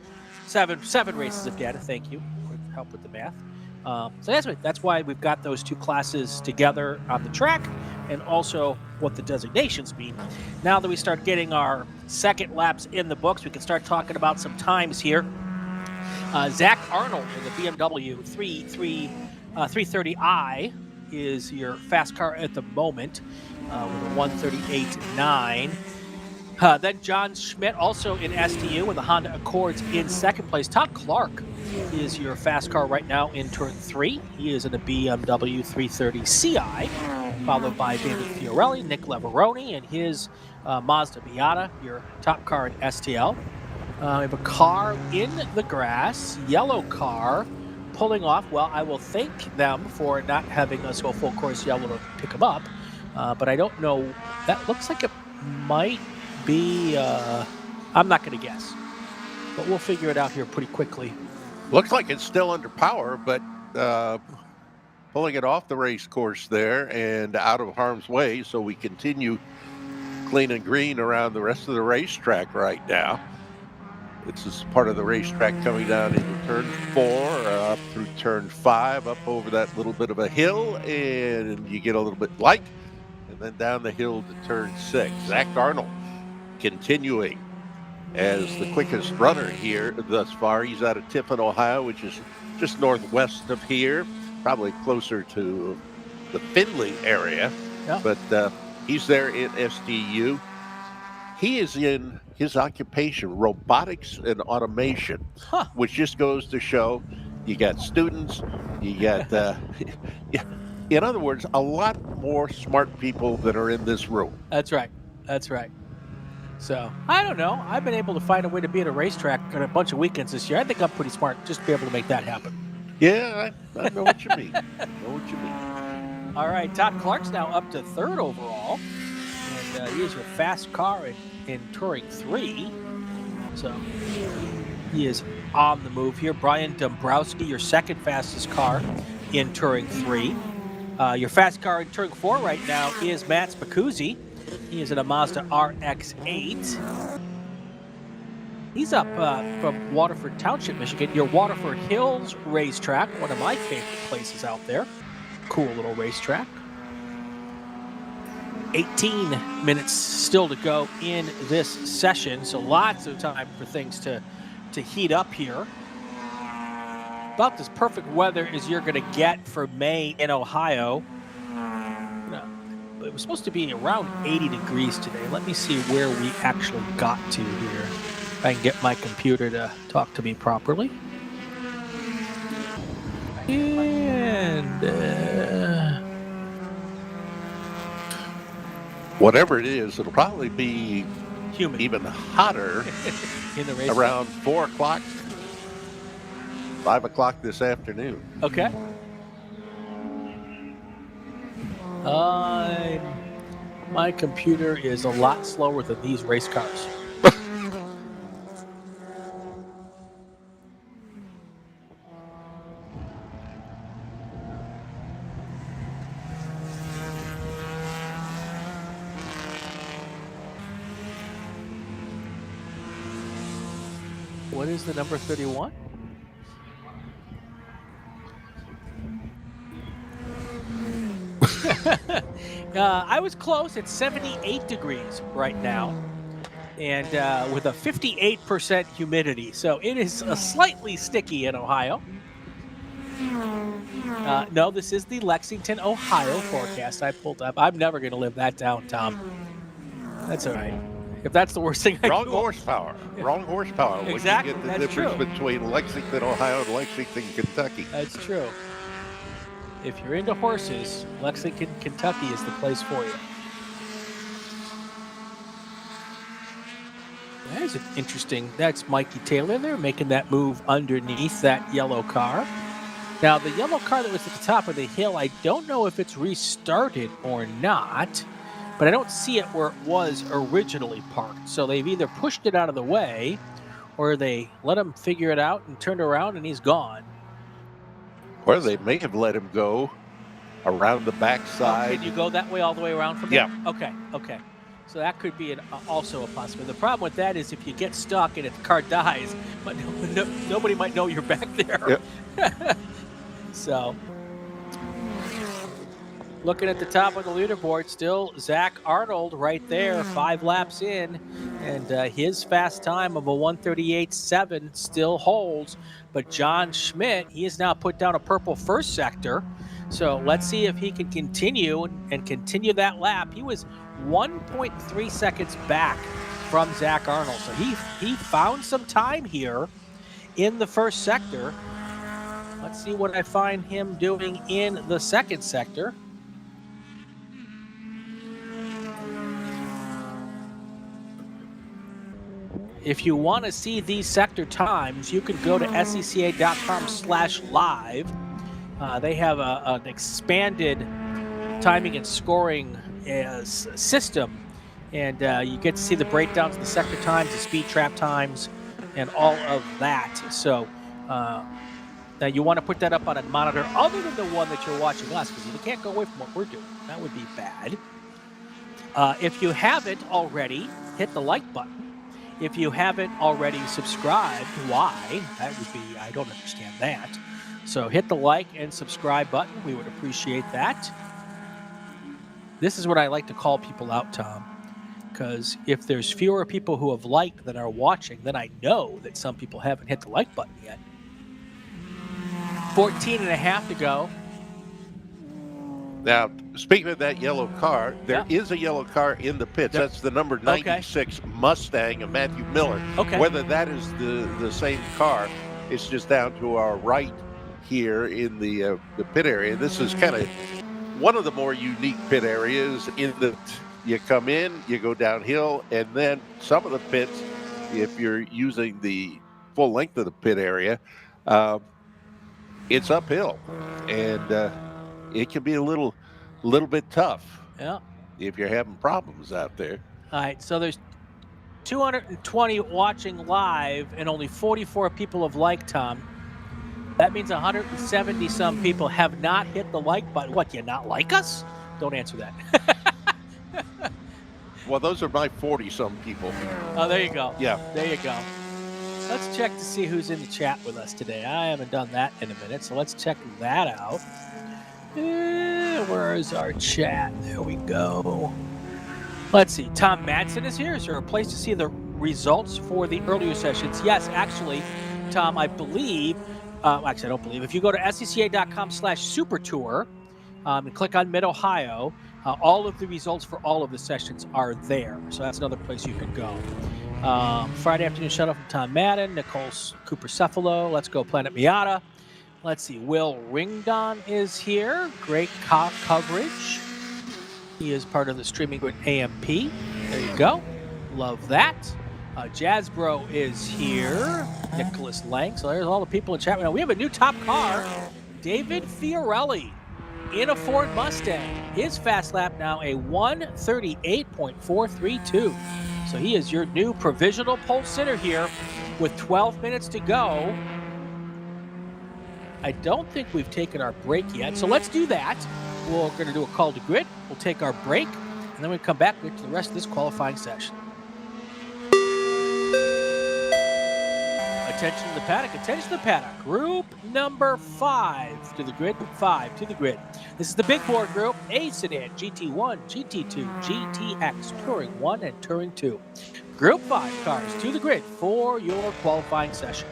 7 races of data, thank you for help with the math. So that's why we've got those two classes together on the track, and also what the designations mean. Now that we start getting our second laps in the books, we can start talking about some times here. Zach Arnold in the BMW 330i is your fast car at the moment with a 138.9. Then John Schmidt, also in STU with the Honda Accords, in second place. Todd Clark is your fast car right now in turn 3. He is in the BMW 330ci, followed by David Fiorelli, Nick Leveroni, and his Mazda Miata, your top car in STL. We have a car in the grass, yellow car, pulling off. Well, I will thank them for not having us go full course yellow to pick them up, but I don't know. That looks like it might be, I'm not going to guess, but we'll figure it out here pretty quickly. Looks like it's still under power, but pulling it off the race course there and out of harm's way, so we continue clean and green around the rest of the racetrack right now. This is part of the racetrack coming down into turn 4. up through turn 5, up over that little bit of a hill, and you get a little bit light, and then down the hill to turn 6. Zach Arnold continuing as the quickest runner here thus far. He's out of Tiffin, Ohio, which is just northwest of here, probably closer to the Findlay area. Yeah. But he's there at STU. He is in his occupation, robotics and automation, which just goes to show you got students, you got, in other words, a lot more smart people that are in this room. That's right. That's right. So, I don't know. I've been able to find a way to be at a racetrack on a bunch of weekends this year. I think I'm pretty smart just to be able to make that happen. Yeah, I know what you mean. I know what you mean. All right, Todd Clark's now up to 3rd overall. And he is your fast car in Touring 3. So, he is on the move here. Brian Dombrowski, your 2nd fastest car in Touring 3. Your fast car in Touring 4 right now is Matt Spacuzzi. He is in a Mazda RX-8. He's up from Waterford Township, Michigan. Your Waterford Hills racetrack, one of my favorite places out there. Cool little racetrack. 18 minutes still to go in this session, so lots of time for things to heat up here. About as perfect weather as you're going to get for May in Ohio. It was supposed to be around 80 degrees today. Let me see where we actually got to here. If I can get my computer to talk to me properly. And whatever it is, it'll probably be humid, even hotter in the race around 4 o'clock, 5 o'clock this afternoon. Okay. My computer is a lot slower than these race cars. What is the number 31? I was close. It's 78 degrees right now, and with a 58% humidity. So it is slightly sticky in Ohio. No, this is the Lexington, Ohio forecast I pulled up. I'm never going to live that down, Tom. That's all right. If that's the worst thing I Wrong do. horsepower. Wrong horsepower. Exactly. When you get the difference between Lexington, Ohio and Lexington, Kentucky. That's true. If you're into horses, Lexington, Kentucky is the place for you. That is interesting. That's Mikey Taylor there making that move underneath that yellow car. Now, the yellow car that was at the top of the hill, I don't know if it's restarted or not, but I don't see it where it was originally parked. So they've either pushed it out of the way or they let him figure it out and turned around and he's gone. Or they may have let him go around the backside. Oh, can you go that way all the way around from there? Yeah. Okay. So that could be also a possibility. The problem with that is if you get stuck and if the car dies, but nobody might know you're back there. Yep. So, looking at the top of the leaderboard, still Zach Arnold right there, 5 laps in, and his fast time of a 1:38.7 still holds. But John Schmidt, he has now put down a purple first sector. So let's see if he can continue and continue that lap. He was 1.3 seconds back from Zach Arnold. So he found some time here in the first sector. Let's see what I find him doing in the second sector. If you want to see these sector times, you can go to SCCA.com/live. They have an expanded timing and scoring system, and you get to see the breakdowns of the sector times, the speed trap times, and all of that. So now you want to put that up on a monitor other than the one that you're watching us, because you can't go away from what we're doing. That would be bad. If you haven't already, hit the like button. If you haven't already subscribed, why? That would be, I don't understand that. So hit the like and subscribe button. We would appreciate that. This is what I like to call people out, Tom, because if there's fewer people who have liked than are watching, then I know that some people haven't hit the like button yet. 14 and a half to go. Now, speaking of that yellow car, there is a yellow car in the pits. That's the number 96 Mustang of Matthew Miller. Okay. Whether that is the same car, it's just down to our right here in the pit area. This is kind of one of the more unique pit areas in that you come in, you go downhill, and then some of the pits, if you're using the full length of the pit area, it's uphill, and it can be a little bit tough. Yeah. If you're having problems out there. All right, so there's 220 watching live, and only 44 people have liked, Tom. That means 170 some people have not hit the like button. What, do you not like us? Don't answer that. Well, those are my 40 some people. Oh, there you go. Yeah. There you go. Let's check to see who's in the chat with us today. I haven't done that in a minute, so let's check that out. Where is our chat? There we go. Let's see. Tom Madsen is here. Is there a place to see the results for the earlier sessions? Yes, actually, Tom, I believe, actually, I don't believe. If you go to SCCA.com/Super Tour and click on Mid-Ohio, all of the results for all of the sessions are there. So that's another place you can go. Friday afternoon shuttle from Tom Madden, Nicole Cooper Cephalo. Let's go Planet Miata. Let's see. Will Ringdon is here. Great coverage. He is part of the streaming group AMP. There you go. Love that. Jazzbro is here. Nicholas Lang. So there's all the people in chat right now. We have a new top car. David Fiorelli in a Ford Mustang. His fast lap now a 1:38.432. So he is your new provisional pole sitter here with 12 minutes to go. I don't think we've taken our break yet, so let's do that. We're going to do a call to grid. We'll take our break, and then we'll come back to the rest of this qualifying session. Attention to the paddock. Attention to the paddock. Group number 5 to the grid. 5 to the grid. This is the big board group. A sedan, GT1, GT2, GTX, Touring 1, and Touring 2. Group 5 cars to the grid for your qualifying session.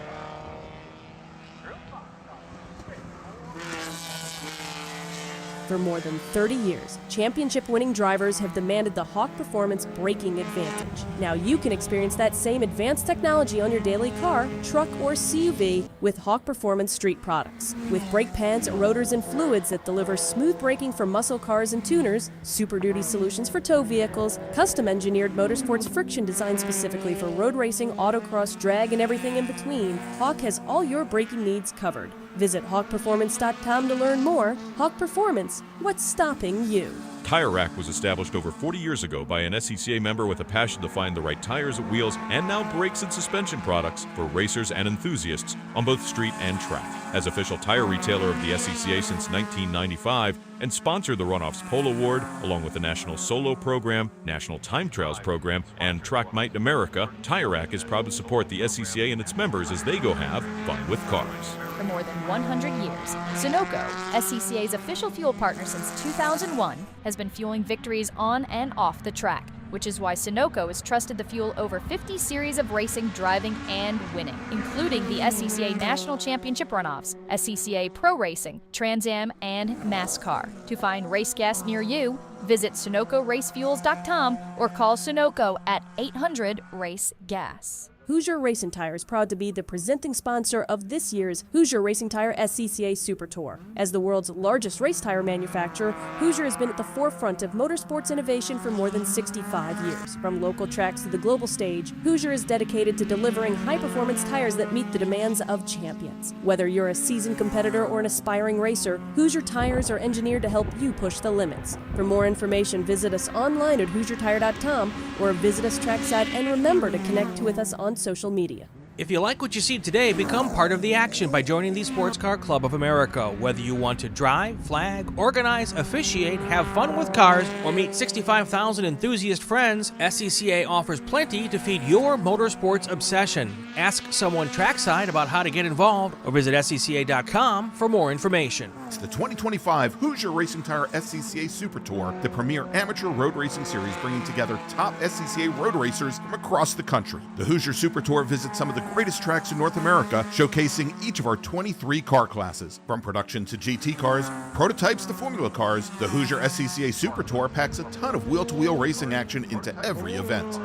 For more than 30 years, championship-winning drivers have demanded the Hawk Performance braking advantage. Now you can experience that same advanced technology on your daily car, truck, or CUV with Hawk Performance street products. With brake pads, rotors, and fluids that deliver smooth braking for muscle cars and tuners, Super Duty solutions for tow vehicles, custom-engineered motorsports friction designed specifically for road racing, autocross, drag, and everything in between, Hawk has all your braking needs covered. Visit hawkperformance.com to learn more. Hawk Performance, what's stopping you? Tire Rack was established over 40 years ago by an SCCA member with a passion to find the right tires, wheels, and now brakes and suspension products for racers and enthusiasts on both street and track. As official tire retailer of the SCCA since 1995 and sponsored the Runoffs Pole Award, along with the National Solo Program, National Time Trials Program, and Track Night America, Tire Rack is proud to support the SCCA and its members as they go have fun with cars. For more than 100 years, Sunoco, SCCA's official fuel partner since 2001, has been fueling victories on and off the track, which is why Sunoco has trusted the fuel over 50 series of racing, driving, and winning, including the SCCA National Championship Runoffs, SCCA Pro Racing, Trans Am, and NASCAR. To find race gas near you, visit SunocoRaceFuels.com or call Sunoco at 800-RACE-GAS. Hoosier Racing Tire is proud to be the presenting sponsor of this year's Hoosier Racing Tire SCCA Super Tour. As the world's largest race tire manufacturer, Hoosier has been at the forefront of motorsports innovation for more than 65 years. From local tracks to the global stage, Hoosier is dedicated to delivering high-performance tires that meet the demands of champions. Whether you're a seasoned competitor or an aspiring racer, Hoosier tires are engineered to help you push the limits. For more information, visit us online at HoosierTire.com or visit us trackside, and remember to connect with us on social media. If you like what you see today, become part of the action by joining the Sports Car Club of America. Whether you want to drive, flag, organize, officiate, have fun with cars, or meet 65,000 enthusiast friends, SCCA offers plenty to feed your motorsports obsession. Ask someone trackside about how to get involved or visit SCCA.com for more information. It's the 2025 Hoosier Racing Tire SCCA Super Tour, the premier amateur road racing series bringing together top SCCA road racers from across the country. The Hoosier Super Tour visits some of the greatest tracks in North America, showcasing each of our 23 car classes. From production to GT cars, prototypes to Formula cars, the Hoosier SCCA Super Tour packs a ton of wheel-to-wheel racing action into every event.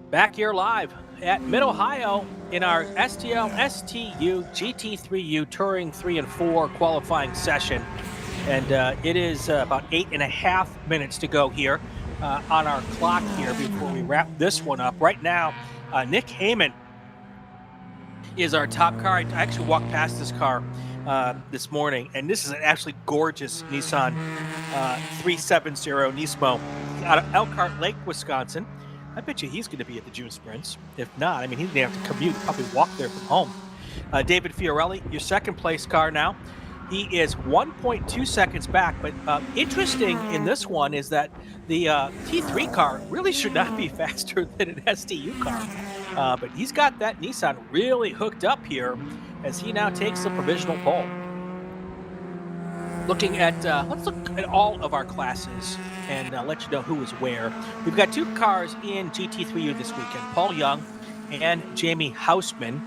Back here live at Mid-Ohio in our STL STU GT3U Touring 3 and 4 qualifying session. And it is about 8.5 minutes to go here on our clock here before we wrap this one up. Right now, Nick Heyman is our top car. I actually walked past this car this morning, and this is an actually gorgeous Nissan 370 Nismo out of Elkhart Lake, Wisconsin. I bet you he's going to be at the June Sprints. If not, I mean, he's going to have to commute, probably walk there from home. David Fiorelli, your second place car now. He is 1.2 seconds back, but interesting in this one is that the T3 car really should not be faster than an STU car. But he's got that Nissan really hooked up here as he now takes the provisional pole. Looking at, let's look at all of our classes and let you know who is where. We've got two cars in GT3U this weekend, Paul Young and Jamie Hausman,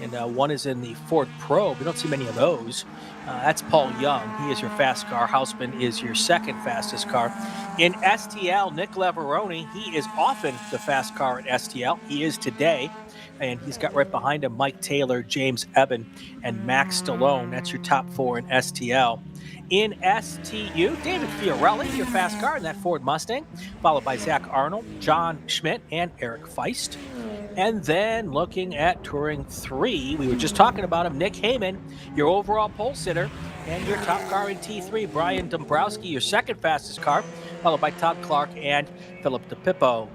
and one is in the Ford Probe. We don't see many of those. That's Paul Young. He is your fast car. Hausman is your second fastest car. In STL, Nick Leveroni, he is often the fast car at STL. He is today. And he's got right behind him Mike Taylor, James Eben, and Max Stallone. That's your top four in STL. In STU, David Fiorelli, your fast car in that Ford Mustang, followed by Zach Arnold, John Schmidt, and Eric Feist. And then looking at Touring 3, we were just talking about him, Nick Heyman, your overall pole sitter, and your top car in T3, Brian Dombrowski, your second fastest car, followed by Todd Clark and Philip DePippo.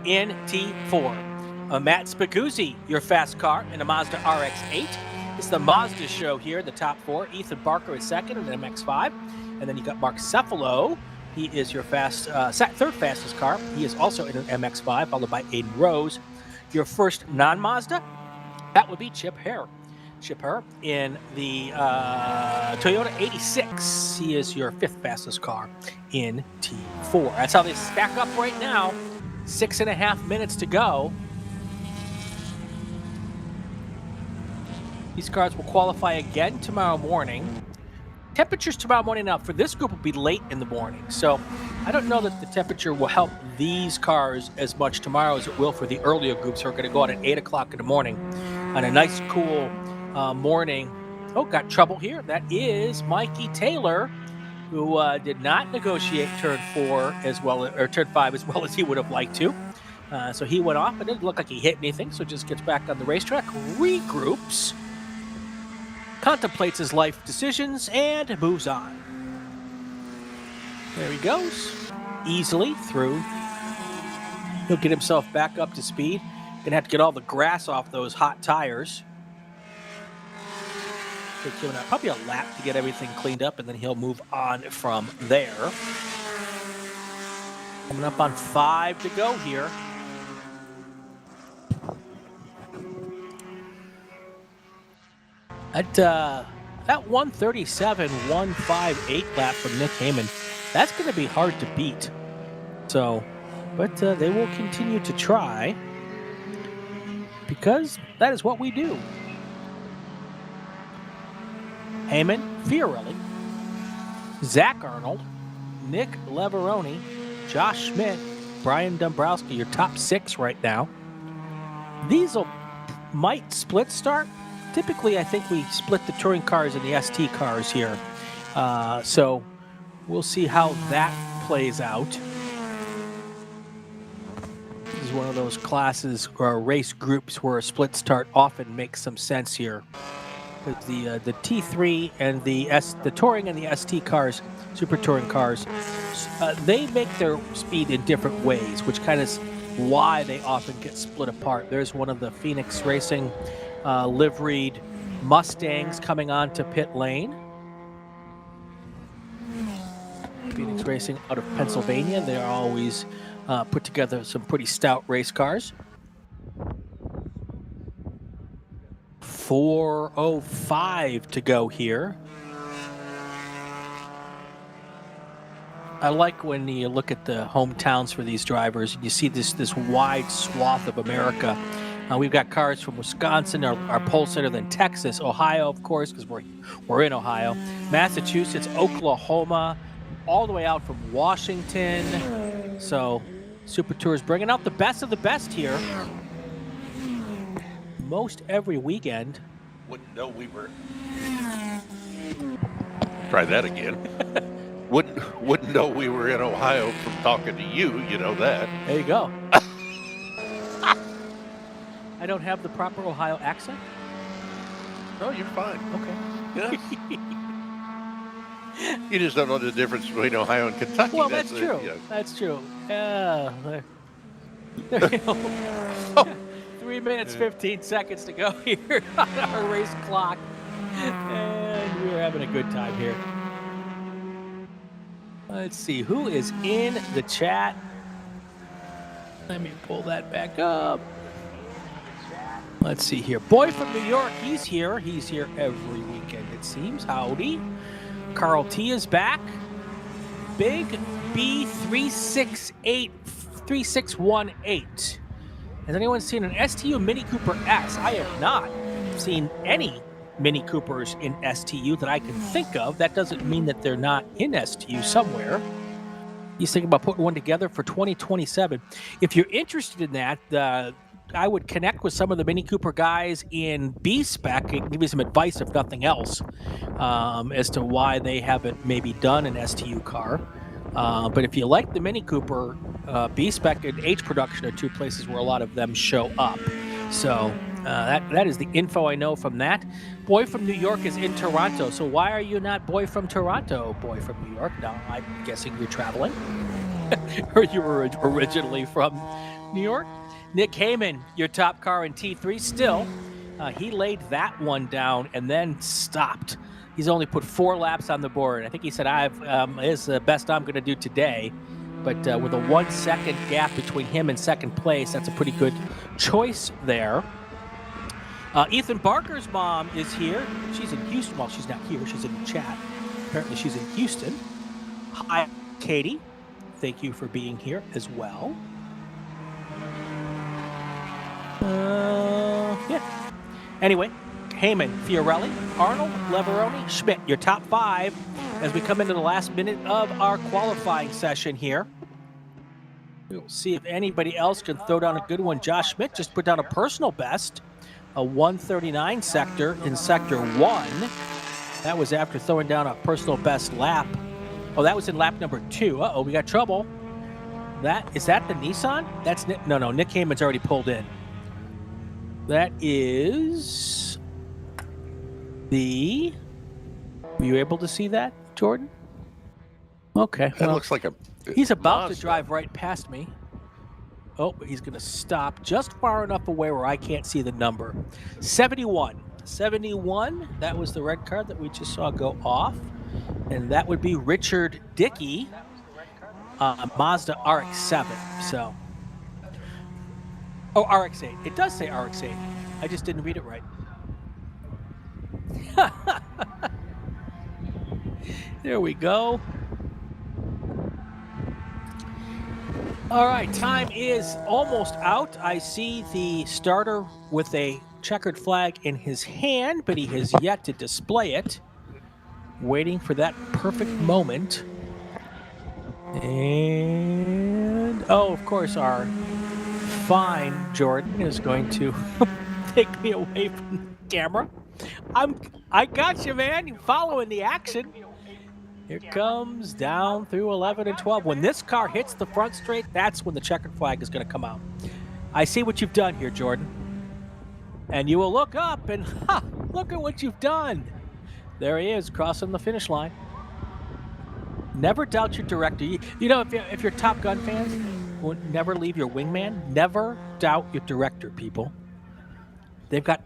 In T4, Matt Spaguzzi, your fast car in a Mazda RX-8. It's the Mazda show here, the top four. Ethan Barker is second in an MX-5. And then you got Mark Cephalo. He is your third fastest car. He is also in an MX-5, followed by Aiden Rose. Your first non-Mazda, that would be Chip Hare. Chip Hare in the Toyota 86. He is your fifth fastest car in T4. That's how they stack up right now. 6.5 minutes to go. These cars will qualify again tomorrow morning. Temperatures tomorrow morning now for this group will be late in the morning. So I don't know that the temperature will help these cars as much tomorrow as it will for the earlier groups who are going to go out at 8 o'clock in the morning on a nice cool morning. Oh, got trouble here. That is Mikey Taylor, who did not negotiate turn 4 as well, or turn 5 as well as he would have liked to. So he went off. It didn't look like he hit anything, so just gets back on the racetrack, regroups, contemplates his life decisions, and moves on. There he goes, easily through. He'll get himself back up to speed. Gonna have to get all the grass off those hot tires. Take him probably a lap to get everything cleaned up, and then he'll move on from there. Coming up on 5 to go here. At that 137.158 lap from Nick Heyman, that's going to be hard to beat. So, but they will continue to try because that is what we do. Heyman, Fiorelli, Zach Arnold, Nick Leveroni, Josh Schmidt, Brian Dombrowski, your top 6 right now. These might split start. Typically, I think we split the touring cars and the ST cars here. So we'll see how that plays out. is one of those classes or race groups where a split start often makes some sense here. Because the T3 and the Touring and the ST cars, Super Touring cars, they make their speed in different ways, which kind of is why they often get split apart. There's one of the Phoenix Racing liveried Mustangs coming onto pit lane. Phoenix Racing out of Pennsylvania. They always put together some pretty stout race cars. 4:05 to go here. I like when you look at the hometowns for these drivers and you see this wide swath of America. We've got cars from Wisconsin, our pole center, then Texas, Ohio, of course, because we're in Ohio, Massachusetts, Oklahoma, all the way out from Washington. So Super Tour is bringing out the best of the best here. Most every weekend. Wouldn't know we were. Try that again. Wouldn't know we were in Ohio from talking to you. You know that. There you go. I don't have the proper Ohio accent. No, you're fine. Okay. Yeah. You just don't know the difference between Ohio and Kentucky. Well, that's true. Yeah. That's true. There you go. 3 minutes, 15 seconds to go here on our race clock. And we're having a good time here. Let's see who is in the chat. Let me pull that back up. Let's see here. Boy from New York, he's here. He's here every weekend, it seems. Howdy. Carl T is back. Big B368 3618. Has anyone seen an STU Mini Cooper S? I have not seen any Mini Coopers in STU that I can think of. That doesn't mean that they're not in STU somewhere. He's thinking about putting one together for 2027. If you're interested in that, I would connect with some of the Mini Cooper guys in B-Spec and give you some advice, if nothing else, as to why they haven't maybe done an STU car. But if you like the Mini Cooper, B-Spec and H Production are two places where a lot of them show up. So that is the info I know from that. Boy from New York is in Toronto. So why are you not Boy from Toronto, Boy from New York? Now, I'm guessing you're traveling. Or you were originally from New York. Nick Heyman, your top car in T3 still. He laid that one down and then stopped. He's only put 4 laps on the board. I think he said, it's the best I'm going to do today. But with a 1 second gap between him and second place, that's a pretty good choice there. Ethan Barker's mom is here. She's in Houston. Well, she's not here. She's in the chat. Apparently she's in Houston. Hi, Katie. Thank you for being here as well. Yeah. Anyway, Heyman, Fiorelli, Arnold, Leveroni, Schmidt, your top 5 as we come into the last minute of our qualifying session here. We'll see if anybody else can throw down a good one. Josh Schmidt just put down a personal best, a 139 sector in sector 1. That was after throwing down a personal best lap. Oh, that was in lap number 2. Uh-oh, we got trouble. Is that the Nissan? That's Nick. No, Nick Heyman's already pulled in. That is the... Were you able to see that, Jordan? Okay. That looks like a... He's about to drive right past me. Oh, he's going to stop just far enough away where I can't see the number. 71. 71, that was the red card that we just saw go off. And that would be Richard Dickey, Mazda RX-7. So... Oh, RX-8. It does say RX-8. I just didn't read it right. There we go. All right, time is almost out. I see the starter with a checkered flag in his hand, but he has yet to display it. Waiting for that perfect moment. And, oh, of course, our fine Jordan is going to take me away from the camera. I got you, man. You're following the action. Here comes down through 11 and 12. When this car hits the front straight, that's when the checkered flag is going to come out. I see what you've done here, Jordan. And you will look up and, look at what you've done. There he is, crossing the finish line. Never doubt your director. You know, if you're Top Gun fans, never leave your wingman. Never doubt your director, people. They've got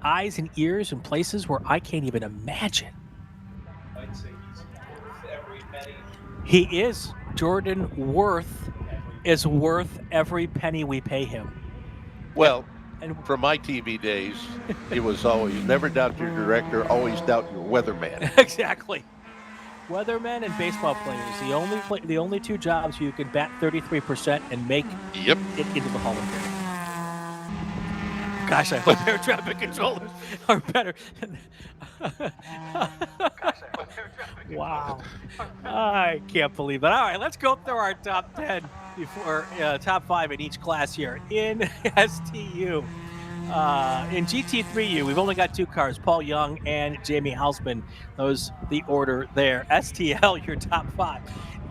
eyes and ears in places where I can't even imagine. He is. Jordan is worth every penny we pay him. Well, and from my TV days, it was always never doubt your director, always doubt your weatherman. Exactly. Weathermen and baseball players, the only two jobs you can bat 33% and make it into the Hall of Fame. Gosh, I hope air traffic controllers are better. Wow. I can't believe it. All right, let's go through our top 10 before top 5 in each class here. In STU, in GT3U, we've only got 2 cars, Paul Young and Jamie Hausman. Those the order there. STL, your top 5.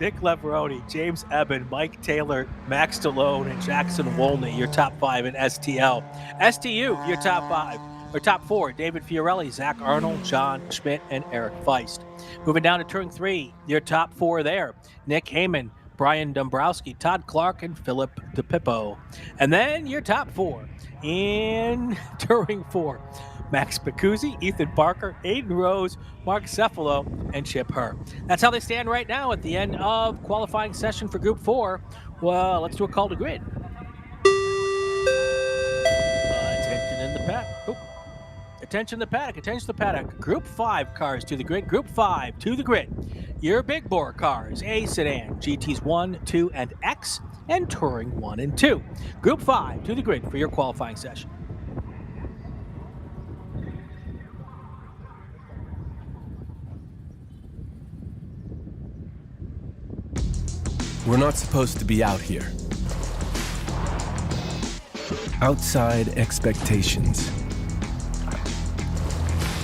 Nick Leveroni, James Eben, Mike Taylor, Max Stallone, and Jackson Wolney, your top 5 in STL. STU, your top 5. Or top 4, David Fiorelli, Zach Arnold, John Schmidt, and Eric Feist. Moving down to turn 3, your top 4 there. Nick Heyman, Brian Dombrowski, Todd Clark, and Philip DePippo. And then your top 4 in turning 4. Max Pacuzzi, Ethan Barker, Aiden Rose, Mark Cephalo, and Chip Herr. That's how they stand right now at the end of qualifying session for Group 4. Well, let's do a call to grid. Attention in the paddock. Attention to the paddock. Group 5 cars to the grid. Group 5 to the grid. Your big bore cars, A sedan, GTs 1, 2, and X, and Touring 1 and 2. Group 5 to the grid for your qualifying session. We're not supposed to be out here. Outside expectations.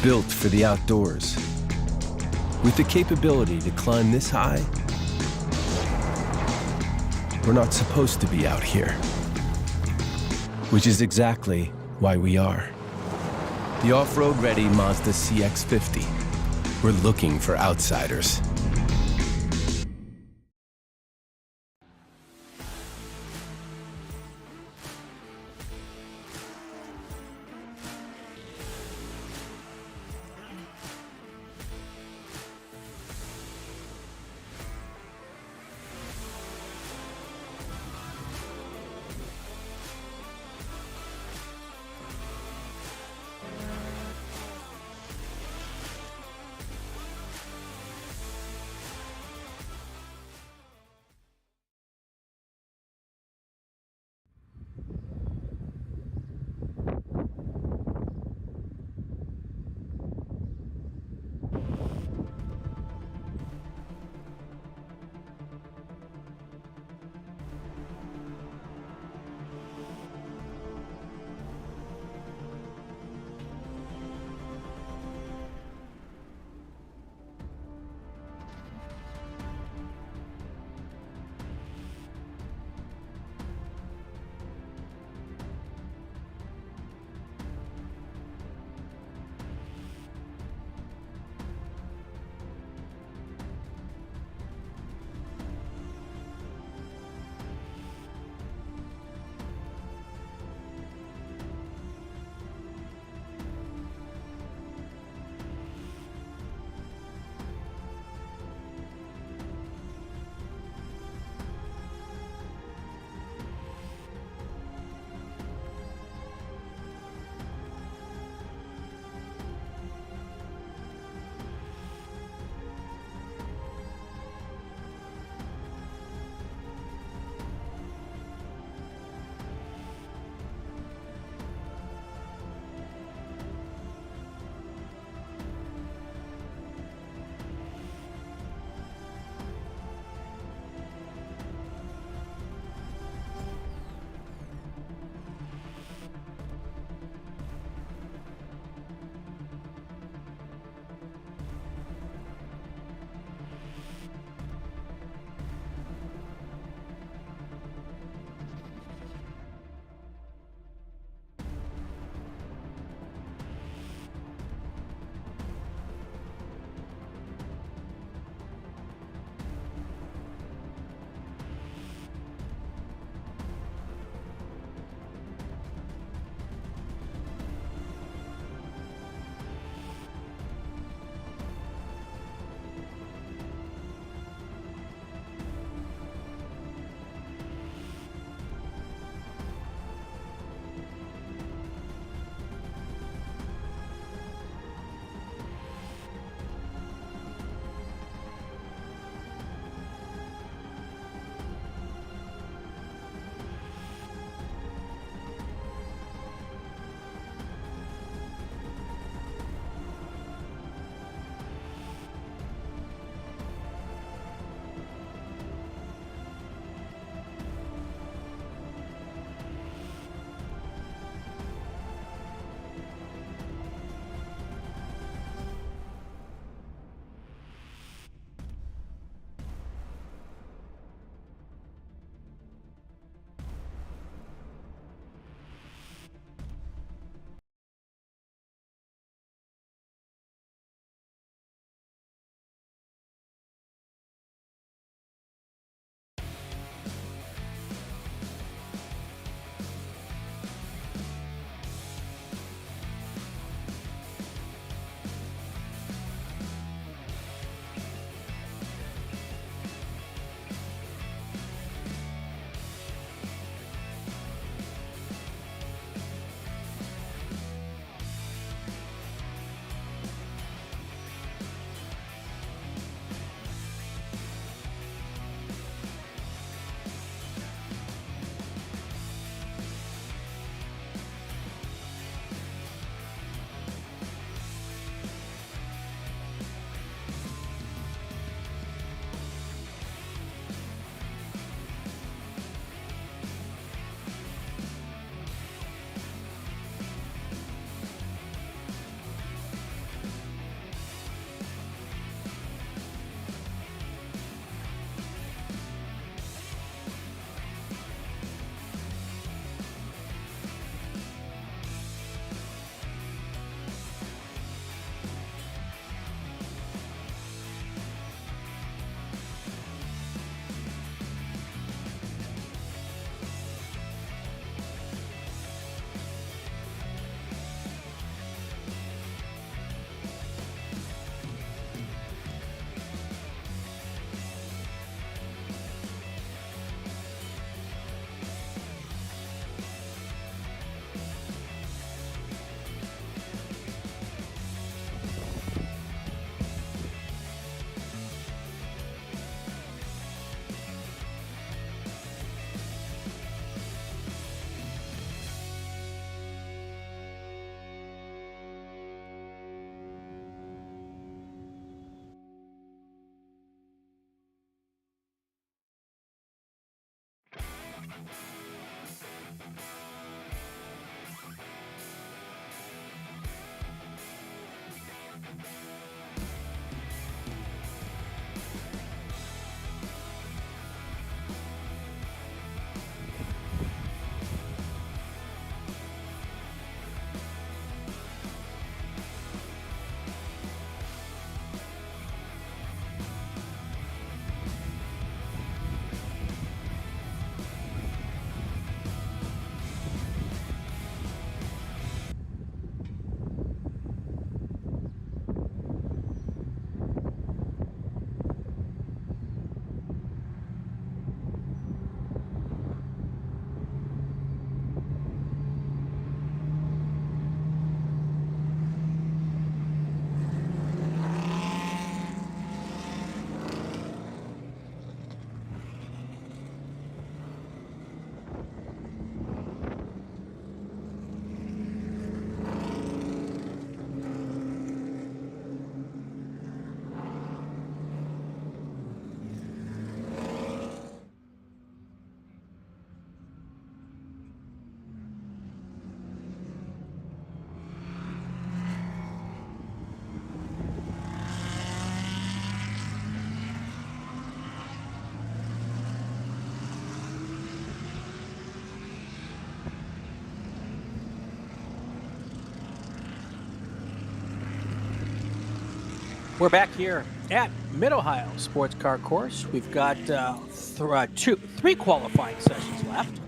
Built for the outdoors. With the capability to climb this high, we're not supposed to be out here. Which is exactly why we are. The off-road ready Mazda CX-50. We're looking for outsiders. We're back here at Mid-Ohio Sports Car Course. We've got three qualifying sessions left.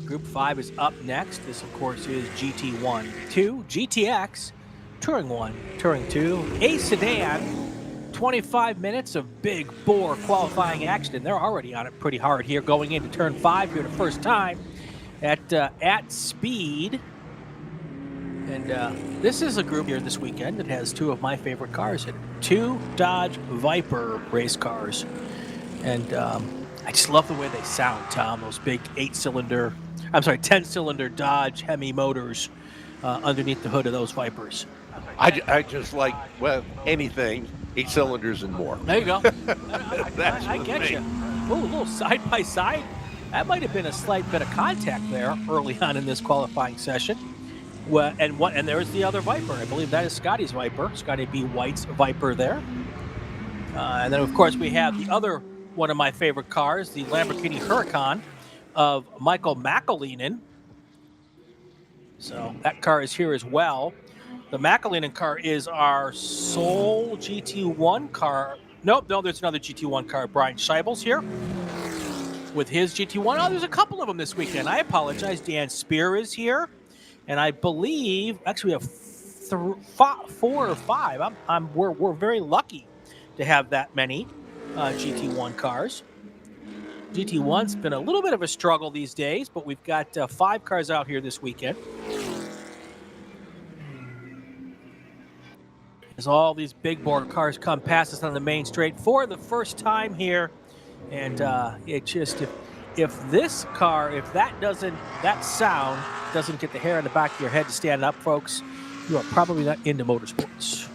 Group 5 is up next. This, of course, is GT1, 2, GTX, Touring 1, Touring 2, a sedan. 25 minutes of big bore qualifying action, and they're already on it pretty hard here, going into turn 5 here the first time at speed. And this is a group here this weekend that has two of my favorite cars in it. Two Dodge Viper race cars. And I just love the way they sound, Tom. Those big 10-cylinder Dodge Hemi motors underneath the hood of those Vipers. I just like, well, anything, 8 cylinders and more. There you go. That's I get you. Oh, a little side by side. That might have been a slight bit of contact there early on in this qualifying session. Well, and there's the other Viper. I believe that is Scotty's Viper, Scotty B. White's Viper there. And then, of course, we have the other one of my favorite cars, the Lamborghini Huracan of Michael McAleenan. So that car is here as well. The McAleenan car is our sole GT1 car. No, there's another GT1 car. Brian Scheibel's here with his GT1. Oh, there's a couple of them this weekend. I apologize. Dan Spear is here. And I believe, actually, we have 4 or 5. We're very lucky to have that many GT1 cars. GT1's been a little bit of a struggle these days, but we've got 5 cars out here this weekend. As all these big bore cars come past us on the main straight for the first time here, and it just if this car, if that sound doesn't get the hair on the back of your head to stand up, folks, you are probably not into motorsports.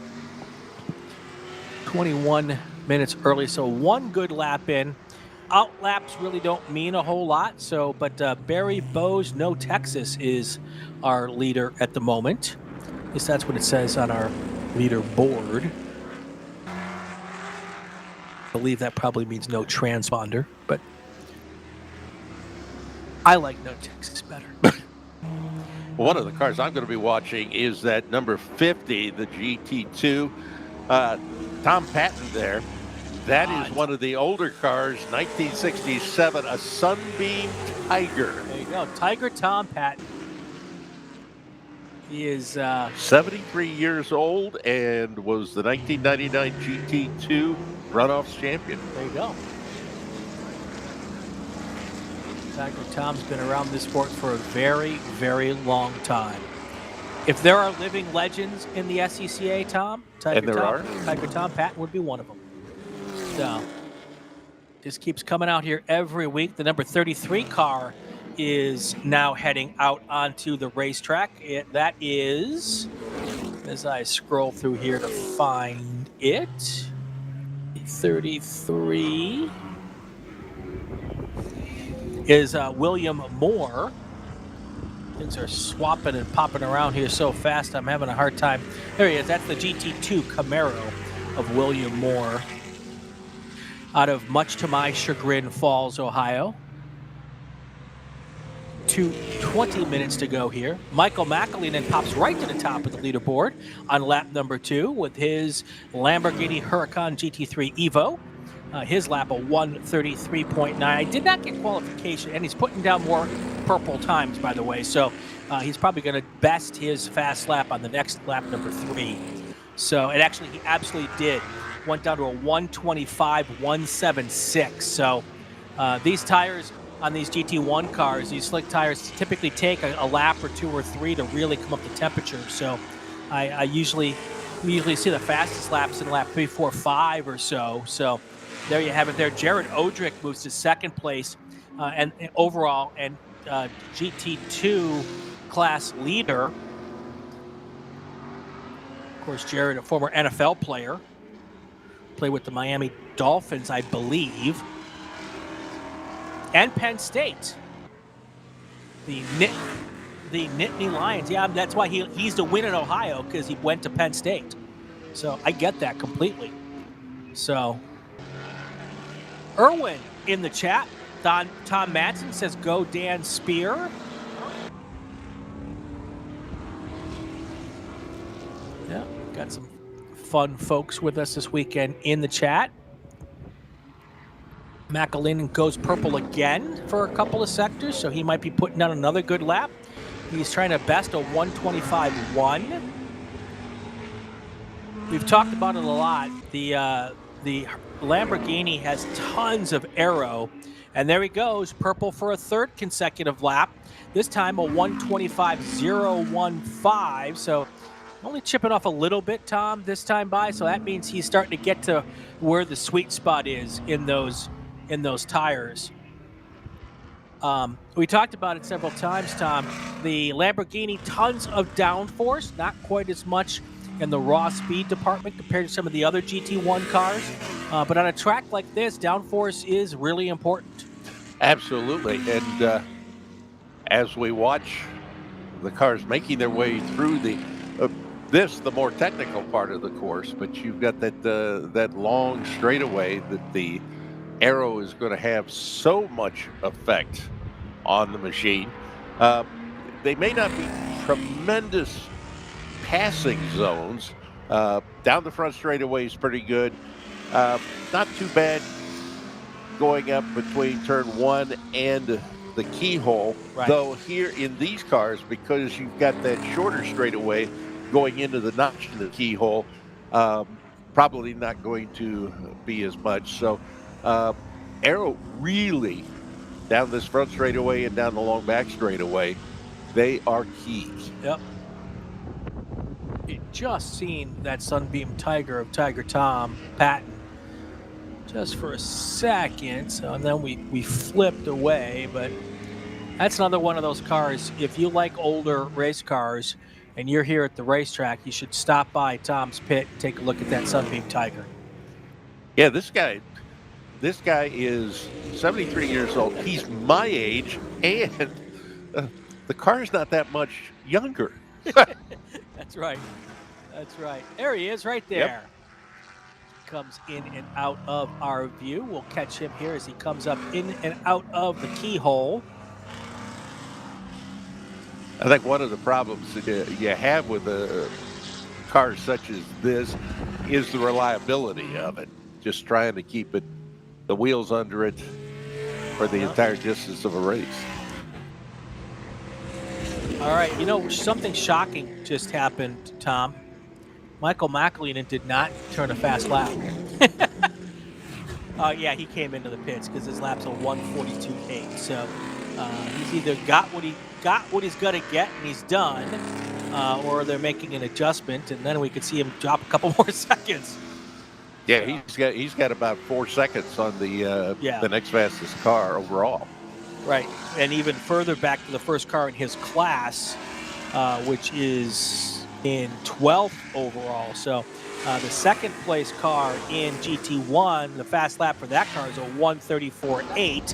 21 minutes early, so one good lap in. Out laps really don't mean a whole lot, but Barry Bowes, No Texas, is our leader at the moment. At least that's what it says on our leader board. I believe that probably means no transponder, but I like No Texas better. One of the cars I'm going to be watching is that number 50, the GT2. Tom Patton there. That is one of the older cars, 1967, a Sunbeam Tiger. There you go, Tiger Tom Patton. He is 73 years old and was the 1999 GT2 runoffs champion. There you go. Tiger Tom's been around this sport for a very, very long time. If there are living legends in the SCCA, Tom, Tiger Tom Patton would be one of them. So, just keeps coming out here every week. The number 33 car is now heading out onto the racetrack. That is, as I scroll through here to find it, 33. is William Moore. Things are swapping and popping around here so fast, I'm having a hard time. There he is. That's the GT2 Camaro of William Moore out of, much to my chagrin, Falls, Ohio. 20 minutes to go here. Michael McAleenan pops right to the top of the leaderboard on lap number 2 with his Lamborghini Huracan GT3 Evo. His lap of 1:33.9. Did not get qualification, and he's putting down more purple times, by the way. So he's probably going to best his fast lap on the next lap, number 3. So, and actually, he absolutely did. Went down to a 1:25.176. So these tires on these GT1 cars, these slick tires, typically take a lap or 2 or 3 to really come up to temperature. So we usually see the fastest laps in lap 3, 4, 5 or so. So there you have it there. Jared Odrick moves to second place and overall, and GT2 class leader. Of course, Jared, a former NFL player, played with the Miami Dolphins, I believe, and Penn State. The Nittany Lions. Yeah, that's why he's the win in Ohio, because he went to Penn State. So I get that completely. So Erwin in the chat. Tom Madsen says, "Go Dan Spear." Yeah, got some fun folks with us this weekend in the chat. McAleenan goes purple again for a couple of sectors, so he might be putting on another good lap. He's trying to best a 1:25.1. We've talked about it a lot. The Lamborghini has tons of aero, and there he goes, purple for a third consecutive lap. This time a 1:25.015. So only chipping off a little bit, Tom, this time by. So that means he's starting to get to where the sweet spot is in those tires. We talked about it several times, Tom. The Lamborghini, tons of downforce, not quite as much in the raw speed department compared to some of the other GT1 cars. But on a track like this, downforce is really important. Absolutely. And as we watch the cars making their way through the more technical part of the course, but you've got that long straightaway that the aero is going to have so much effect on the machine. They may not be tremendous passing zones. Down the front straightaway is pretty good. Not too bad going up between turn 1 and the keyhole. Right. Though here in these cars, because you've got that shorter straightaway going into the notch in the keyhole, probably not going to be as much. So aero really down this front straightaway and down the long back straightaway, they are key. Yep. You just seen that Sunbeam Tiger of Tiger Tom Patton just for a second, so, and then we flipped away. But that's another one of those cars. If you like older race cars and you're here at the racetrack, you should stop by Tom's pit and take a look at that Sunbeam Tiger. Yeah, this guy is 73 years old. He's my age, and the car's not that much younger. That's right. That's right. There he is right there. Yep. Comes in and out of our view. We'll catch him here as he comes up in and out of the keyhole. I think one of the problems that you have with cars such as this is the reliability of it. Just trying to keep the wheels under it for the entire distance of a race. All right, you know, something shocking just happened, Tom. Michael McAleenan did not turn a fast lap. Yeah, he came into the pits because his lap's a 1:42.8. So he's either got what he's got to get and he's done, or they're making an adjustment, and then we could see him drop a couple more seconds. Yeah, he's got about 4 seconds on the next fastest car overall. Right, and even further back to the first car in his class, which is in 12th overall. So the second place car in GT1, the fast lap for that car is a 1:34.8.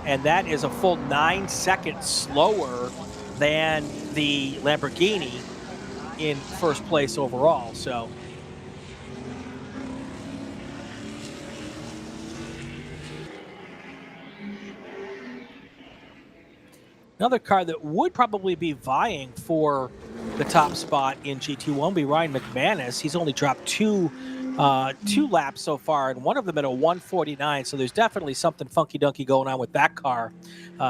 and that is a full 9 seconds slower than the Lamborghini in first place overall. So another car that would probably be vying for the top spot in GT1 would be Ryan McManus. He's only dropped two laps so far, and one of them at a 1:49. So there's definitely something funky-dunky going on with that car.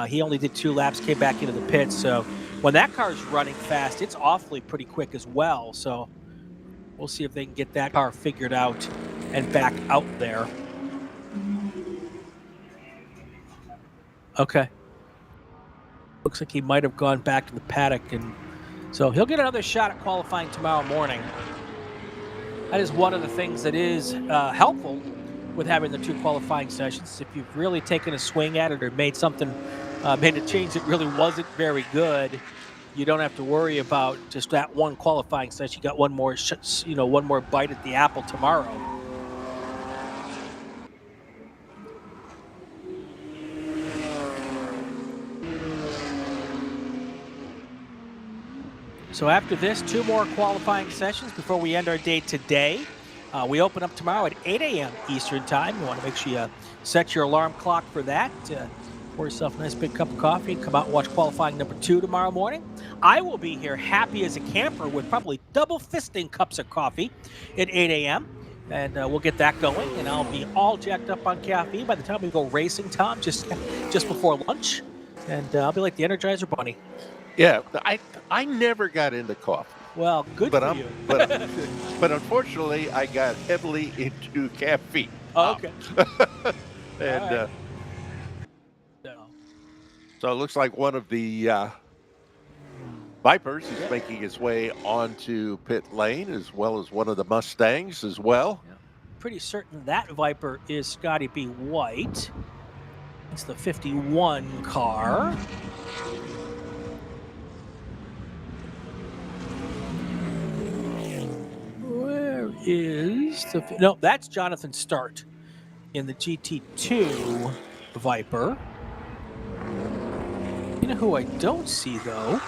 He only did 2 laps, came back into the pits. So when that car is running fast, it's awfully pretty quick as well. So we'll see if they can get that car figured out and back out there. Okay. Looks like he might have gone back to the paddock, and so he'll get another shot at qualifying tomorrow morning. That is one of the things that is helpful with having the 2 qualifying sessions. If you've really taken a swing at it or made a change that really wasn't very good, you don't have to worry about just that one qualifying session. You got one more, one more bite at the apple tomorrow. So after this, 2 more qualifying sessions before we end our day today. We open up tomorrow at 8 a.m. Eastern Time. You want to make sure you set your alarm clock for that. Pour yourself a nice big cup of coffee and come out and watch qualifying number 2 tomorrow morning. I will be here happy as a camper with probably double fisting cups of coffee at 8 a.m. And we'll get that going. And I'll be all jacked up on caffeine by the time we go racing, Tom, just before lunch. And I'll be like the Energizer Bunny. Yeah, I never got into coffee. Well, good for you. but unfortunately, I got heavily into caffeine. Oh, okay. And so it looks like one of the Vipers is making its way onto pit lane, as well as one of the Mustangs as well. Yeah. Pretty certain that Viper is Scotty B. White. It's the 51 car. Where is the... No, that's Jonathan Start in the GT2 Viper. You know who I don't see, though?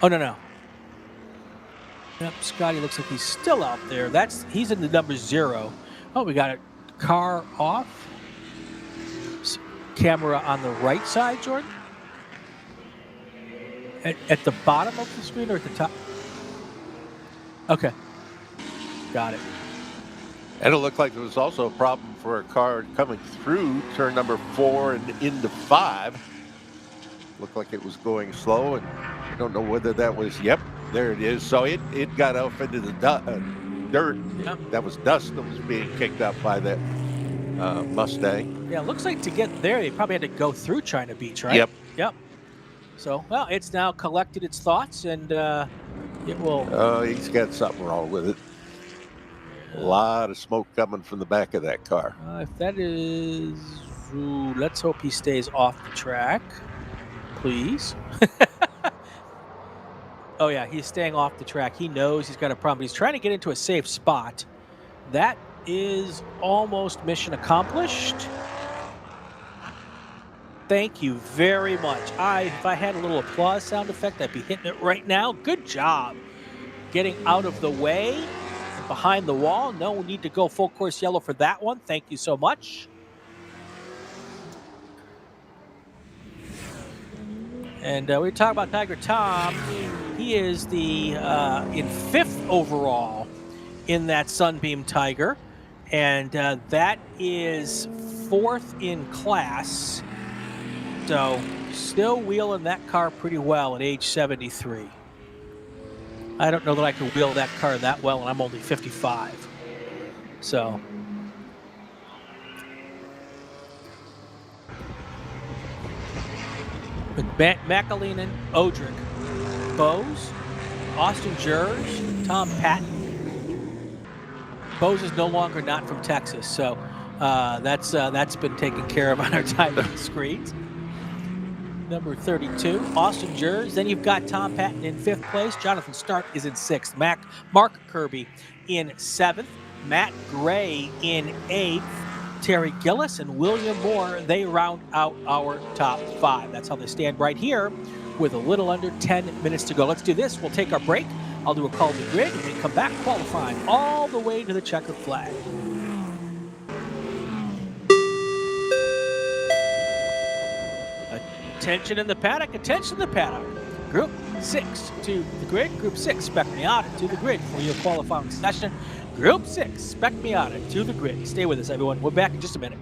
Oh, no. Yep, Scotty looks like he's still out there. He's in the number 0. Oh, we got a car off. Camera on the right side, Jordan? At the bottom of the screen or at the top? Okay. Got it. And it looked like there was also a problem for a car coming through turn number 4 and into 5. Looked like it was going slow, and I don't know whether that was, yep, there it is. So it got off into the dirt. Yep. That was dust that was being kicked up by that Mustang. Yeah, it looks like to get there, they probably had to go through China Beach, right? Yep. So, well, it's now collected its thoughts, and it will... Oh, he's got something wrong with it. A lot of smoke coming from the back of that car. If that is... Ooh, let's hope he stays off the track. Please. Oh, yeah, he's staying off the track. He knows he's got a problem. He's trying to get into a safe spot. That is almost mission accomplished. Thank you very much. If I had a little applause sound effect, I'd be hitting it right now. Good job getting out of the way, behind the wall. No need to go full course yellow for that one. Thank you so much. And we talk about Tiger Tom. He is the in 5th overall in that Sunbeam Tiger, and that is 4th in class. So still wheeling that car pretty well at age 73. I don't know that I can wheel that car that well, and I'm only 55. So. With McAleenan, Odrick, Bose, Austin Jers, Tom Patton. Bose is no longer not from Texas, so that's been taken care of on our time on the screens. Number 32, Austin Jers. Then you've got Tom Patton in 5th place. Jonathan Stark is in 6th. Mark Kirby in 7th. Matt Gray in 8th. Terry Gillis and William Moore, they round out our top 5. That's how they stand right here with a little under 10 minutes to go. Let's do this. We'll take our break. I'll do a call to the grid, and we come back qualifying all the way to the checkered flag. Attention in the paddock, attention in the paddock. Group 6 to the grid. Group 6, Spec Miata to the grid for your qualifying session. Group 6, Spec Miata to the grid. Stay with us, everyone. We're back in just a minute.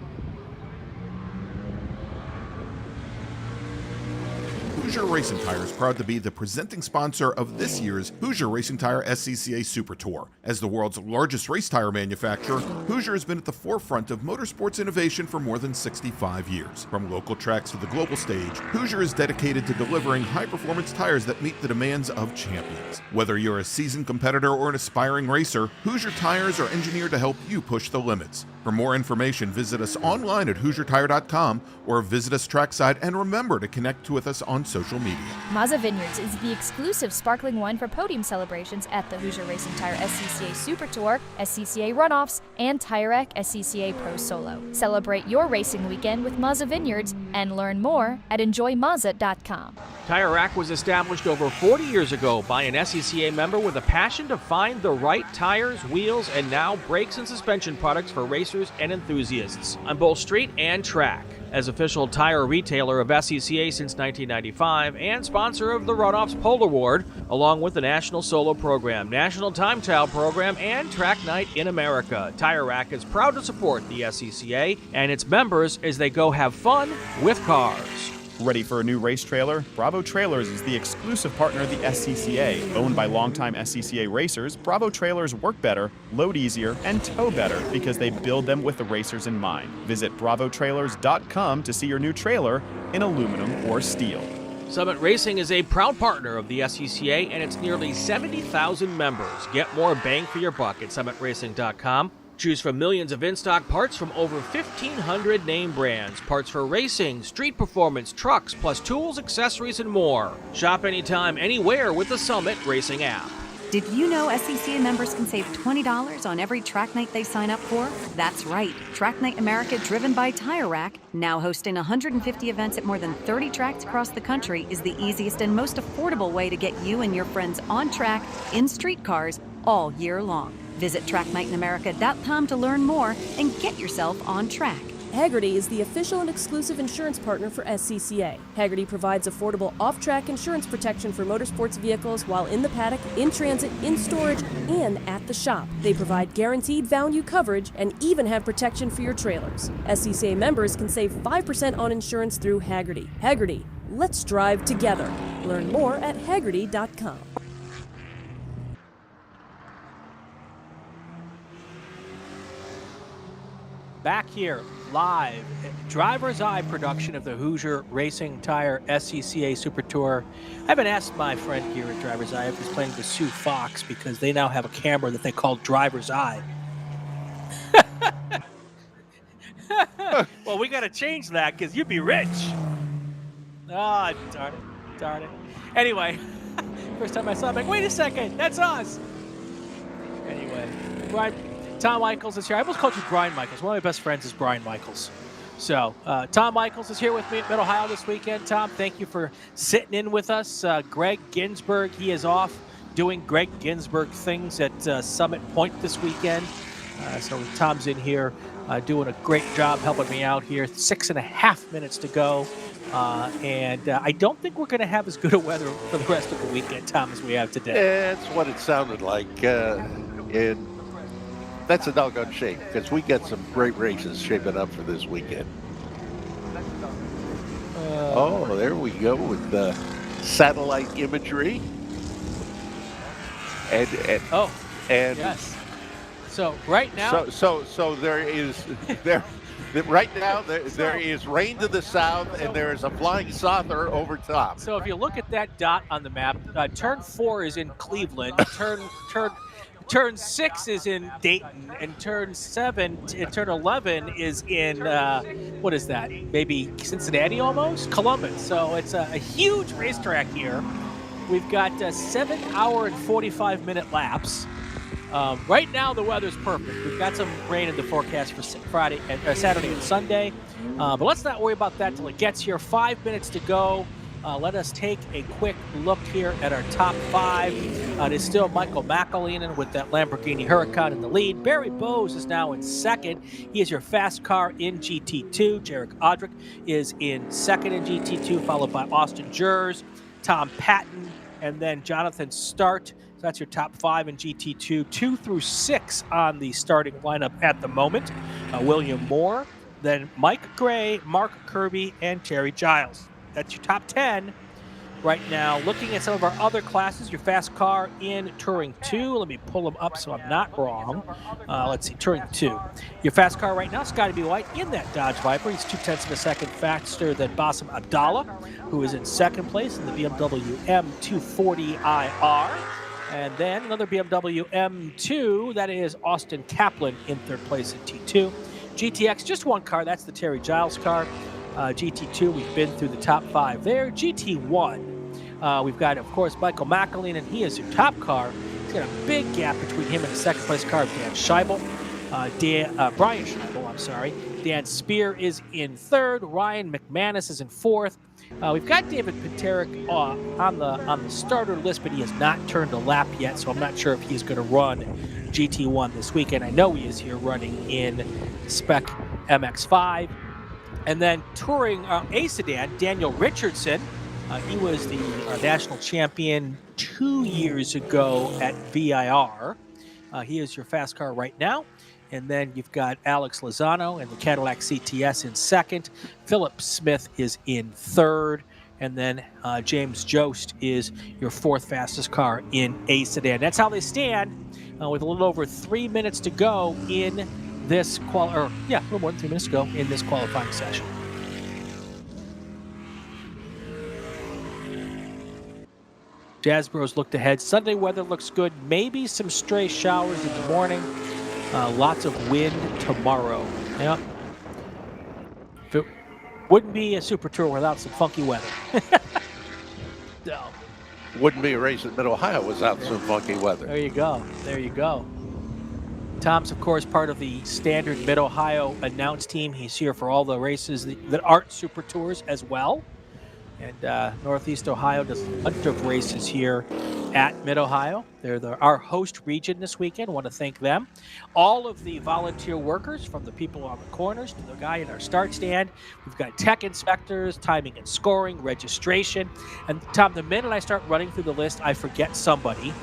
Hoosier Racing Tire is proud to be the presenting sponsor of this year's Hoosier Racing Tire SCCA Super Tour. As the world's largest race tire manufacturer, Hoosier has been at the forefront of motorsports innovation for more than 65 years. From local tracks to the global stage, Hoosier is dedicated to delivering high-performance tires that meet the demands of champions. Whether you're a seasoned competitor or an aspiring racer, Hoosier tires are engineered to help you push the limits. For more information, visit us online at HoosierTire.com or visit us trackside, and remember to connect with us on social media. Mazza Vineyards is the exclusive sparkling wine for podium celebrations at the Hoosier Racing Tire SCCA Super Tour, SCCA Runoffs, and Tire Rack SCCA Pro Solo. Celebrate your racing weekend with Mazza Vineyards and learn more at enjoymazza.com. Tire Rack was established over 40 years ago by an SCCA member with a passion to find the right tires, wheels, and now brakes and suspension products for racers and enthusiasts on both street and track. As official tire retailer of SCCA since 1995 and sponsor of the Runoffs Pole Award, along with the National Solo Program, National Time Trial Program, and Track Night in America, Tire Rack is proud to support the SCCA and its members as they go have fun with cars. Ready for a new race trailer? Bravo Trailers is the exclusive partner of the SCCA. Owned by longtime SCCA racers, Bravo Trailers work better, load easier, and tow better because they build them with the racers in mind. Visit bravotrailers.com to see your new trailer in aluminum or steel. Summit Racing is a proud partner of the SCCA and its nearly 70,000 members. Get more bang for your buck at summitracing.com. Choose from millions of in-stock parts from over 1,500 name brands. Parts for racing, street performance, trucks, plus tools, accessories, and more. Shop anytime, anywhere with the Summit Racing app. Did you know SCCA members can save $20 on every track night they sign up for? That's right. Track Night America, driven by Tire Rack, now hosting 150 events at more than 30 tracks across the country, is the easiest and most affordable way to get you and your friends on track in street cars all year long. Visit tracknightinamerica.com to learn more and get yourself on track. Hagerty is the official and exclusive insurance partner for SCCA. Hagerty provides affordable off-track insurance protection for motorsports vehicles while in the paddock, in transit, in storage, and at the shop. They provide guaranteed value coverage and even have protection for your trailers. SCCA members can save 5% on insurance through Hagerty. Hagerty, let's drive together. Learn more at Hagerty.com. Back here, live, DriversEye production of the Hoosier Racing Tire SCCA Super Tour. I haven't asked my friend here at DriversEye if he's planning to sue Fox because they now have a camera that they call DriversEye. Well, we got to change that because you'd be rich. Ah, darn it. Anyway, first time I saw it, I'm like, wait a second, that's us. Anyway, Tom Michaels is here. I almost called you Brian Michaels. One of my best friends is Brian Michaels. So Tom Michaels is here with me at Mid-Ohio this weekend. Tom, thank you for sitting in with us. Greg Ginsburg, he is off doing Greg Ginsburg things at Summit Point this weekend. So Tom's in here doing a great job helping me out here. 6.5 minutes to go. And I don't think we're going to have as good a weather for the rest of the weekend, Tom, as we have today. That's what it sounded like. And that's a doggone shame because we got some great races shaping up for this weekend. Oh, there we go with the satellite imagery. And yes. So right now, so there is right now there is rain to the south and there is a flying saucer over top. So if you look at that dot on the map, turn 4 is in Cleveland. Turn 6 is in Dayton, and turn 11 is in, what is that, maybe Cincinnati almost? Columbus. So it's a huge racetrack here. We've got 7 hour and 45 minute laps. Right now, the weather's perfect. We've got some rain in the forecast for Friday and Saturday and Sunday, but let's not worry about that till it gets here. 5 minutes to go. Let us take a quick look here at our top 5. It is still Michael McAleenan with that Lamborghini Huracan in the lead. Barry Bowes is now in second. He is your fast car in GT2. Jarek Odrick is in second in GT2, followed by Austin Jers, Tom Patton, and then Jonathan Start. That's your top 5 in GT2, 2 through 6 on the starting lineup at the moment. William Moore, then Mike Gray, Mark Kirby, and Terry Giles. That's your top 10 right now. Looking at some of our other classes, your fast car in Touring 2. Let me pull them up so I'm not wrong. Let's see, Touring 2. Your fast car right now, Scotty B. White in that Dodge Viper. He's 0.2 of a second faster than Bassem Abdallah, who is in second place in the BMW M240IR. And then another BMW M2, that is Austin Kaplan in third place in T2. GTX, just one car, that's the Terry Giles car. GT2, we've been through the top 5 there. GT1, we've got, of course, Michael McAleen, and he is your top car. He's got a big gap between him and the second place car, Dan Scheibel. Brian Scheibel, I'm sorry. Dan Spear is in third. Ryan McManus is in fourth. We've got David Paterick on the starter list, but he has not turned a lap yet, so I'm not sure if he's going to run GT1 this weekend. I know he is here running in Spec MX-5. And then touring A sedan, Daniel Richardson. He was the national champion 2 years ago at VIR. He is your fast car right now. And then you've got Alex Lozano and the Cadillac CTS in second. Philip Smith is in third. And then James Jost is your fourth fastest car in A sedan. That's how they stand with a little over 3 minutes to go in this a little more than 3 minutes to go in this qualifying session. Jazz Bros looked ahead. Sunday weather looks good. Maybe some stray showers in the morning. Lots of wind tomorrow. Yep. It wouldn't be a Super Tour without some funky weather. No. Wouldn't be a race at Mid-Ohio without some funky weather. There you go. There you go. Tom's, of course, part of the standard Mid-Ohio announce team. He's here for all the races that aren't Super Tours as well. And Northeast Ohio does a bunch of races here at Mid-Ohio. They're our host region this weekend. I want to thank them. All of the volunteer workers, from the people on the corners to the guy in our start stand. We've got tech inspectors, timing and scoring, registration. And Tom, the minute I start running through the list, I forget somebody.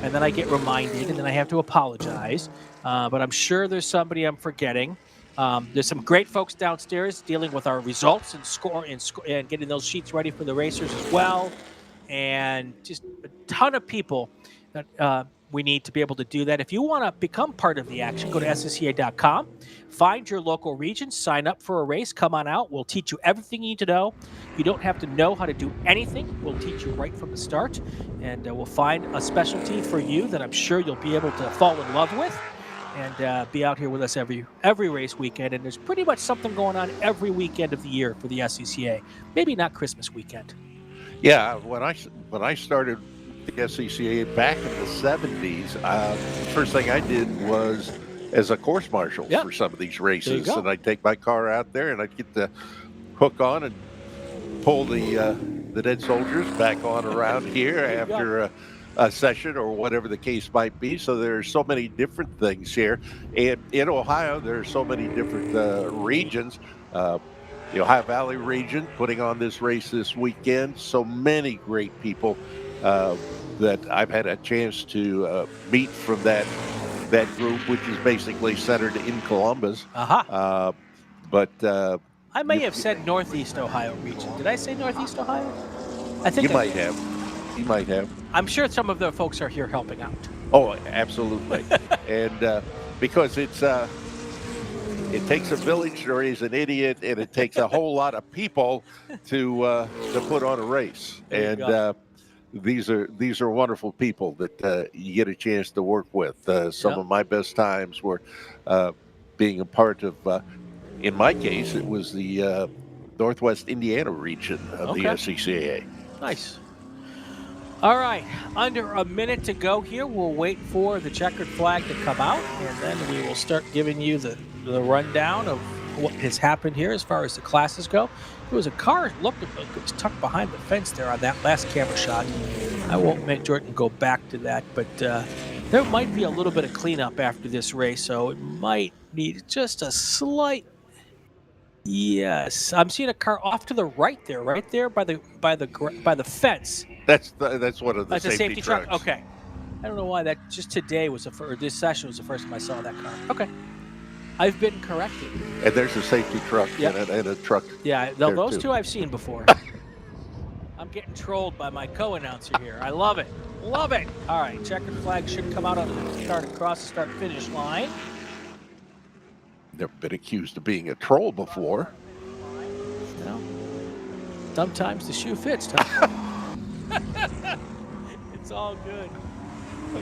And then I get reminded, and then I have to apologize. But I'm sure there's somebody I'm forgetting. There's some great folks downstairs dealing with our results and score and getting those sheets ready for the racers as well. And just a ton of people that we need to be able to do that. If you want to become part of the action, go to SCCA.com, find your local region, sign up for a race, come on out. We'll teach you everything you need to know. You don't have to know how to do anything. We'll teach you right from the start. And we'll find a specialty for you that I'm sure you'll be able to fall in love with. And be out here with us every race weekend. And there's pretty much something going on every weekend of the year for the SCCA. Maybe not Christmas weekend. Yeah, when I started the SCCA back in the 70s, the first thing I did was as a course marshal for some of these races. And I'd take my car out there and I'd get the hook on and pull the dead soldiers back on around here after a session or whatever the case might be. So there's so many different things here. And in Ohio, there's so many different regions. The Ohio Valley region putting on this race this weekend. So many great people that I've had a chance to meet from that group, which is basically centered in Columbus. But I may have said Northeast Ohio region. Did I say Northeast Ohio? I think you might have. You might have. I'm sure some of the folks are here helping out. Oh, absolutely. And because it takes a village to raise an idiot, and it takes a whole lot of people to put on a race. And these are wonderful people that you get a chance to work with. Some of my best times were being a part of. In my case, it was the Northwest Indiana region of the SCCA. Nice. All right, under a minute to go here. We'll wait for the checkered flag to come out, and then we will start giving you the rundown of what has happened here as far as the classes go. There was a car, looked like it was tucked behind the fence there on that last camera shot. I won't make Jordan go back to that, but there might be a little bit of cleanup after this race, so it might need just a slight. Yes, I'm seeing a car off to the right there by the fence. That's one of the That's a safety truck. trucks. Okay, I don't know why that just today was this session was the first time I saw that car. Okay, I've been corrected. And there's a safety truck and a truck. Yeah, there those too. two I've seen before. I'm getting trolled by my co-announcer here. I love it. Love it. All right, checkered flag should come out on the start-finish line. Never been accused of being a troll before. Well, sometimes the shoe fits, Tom. It's all good.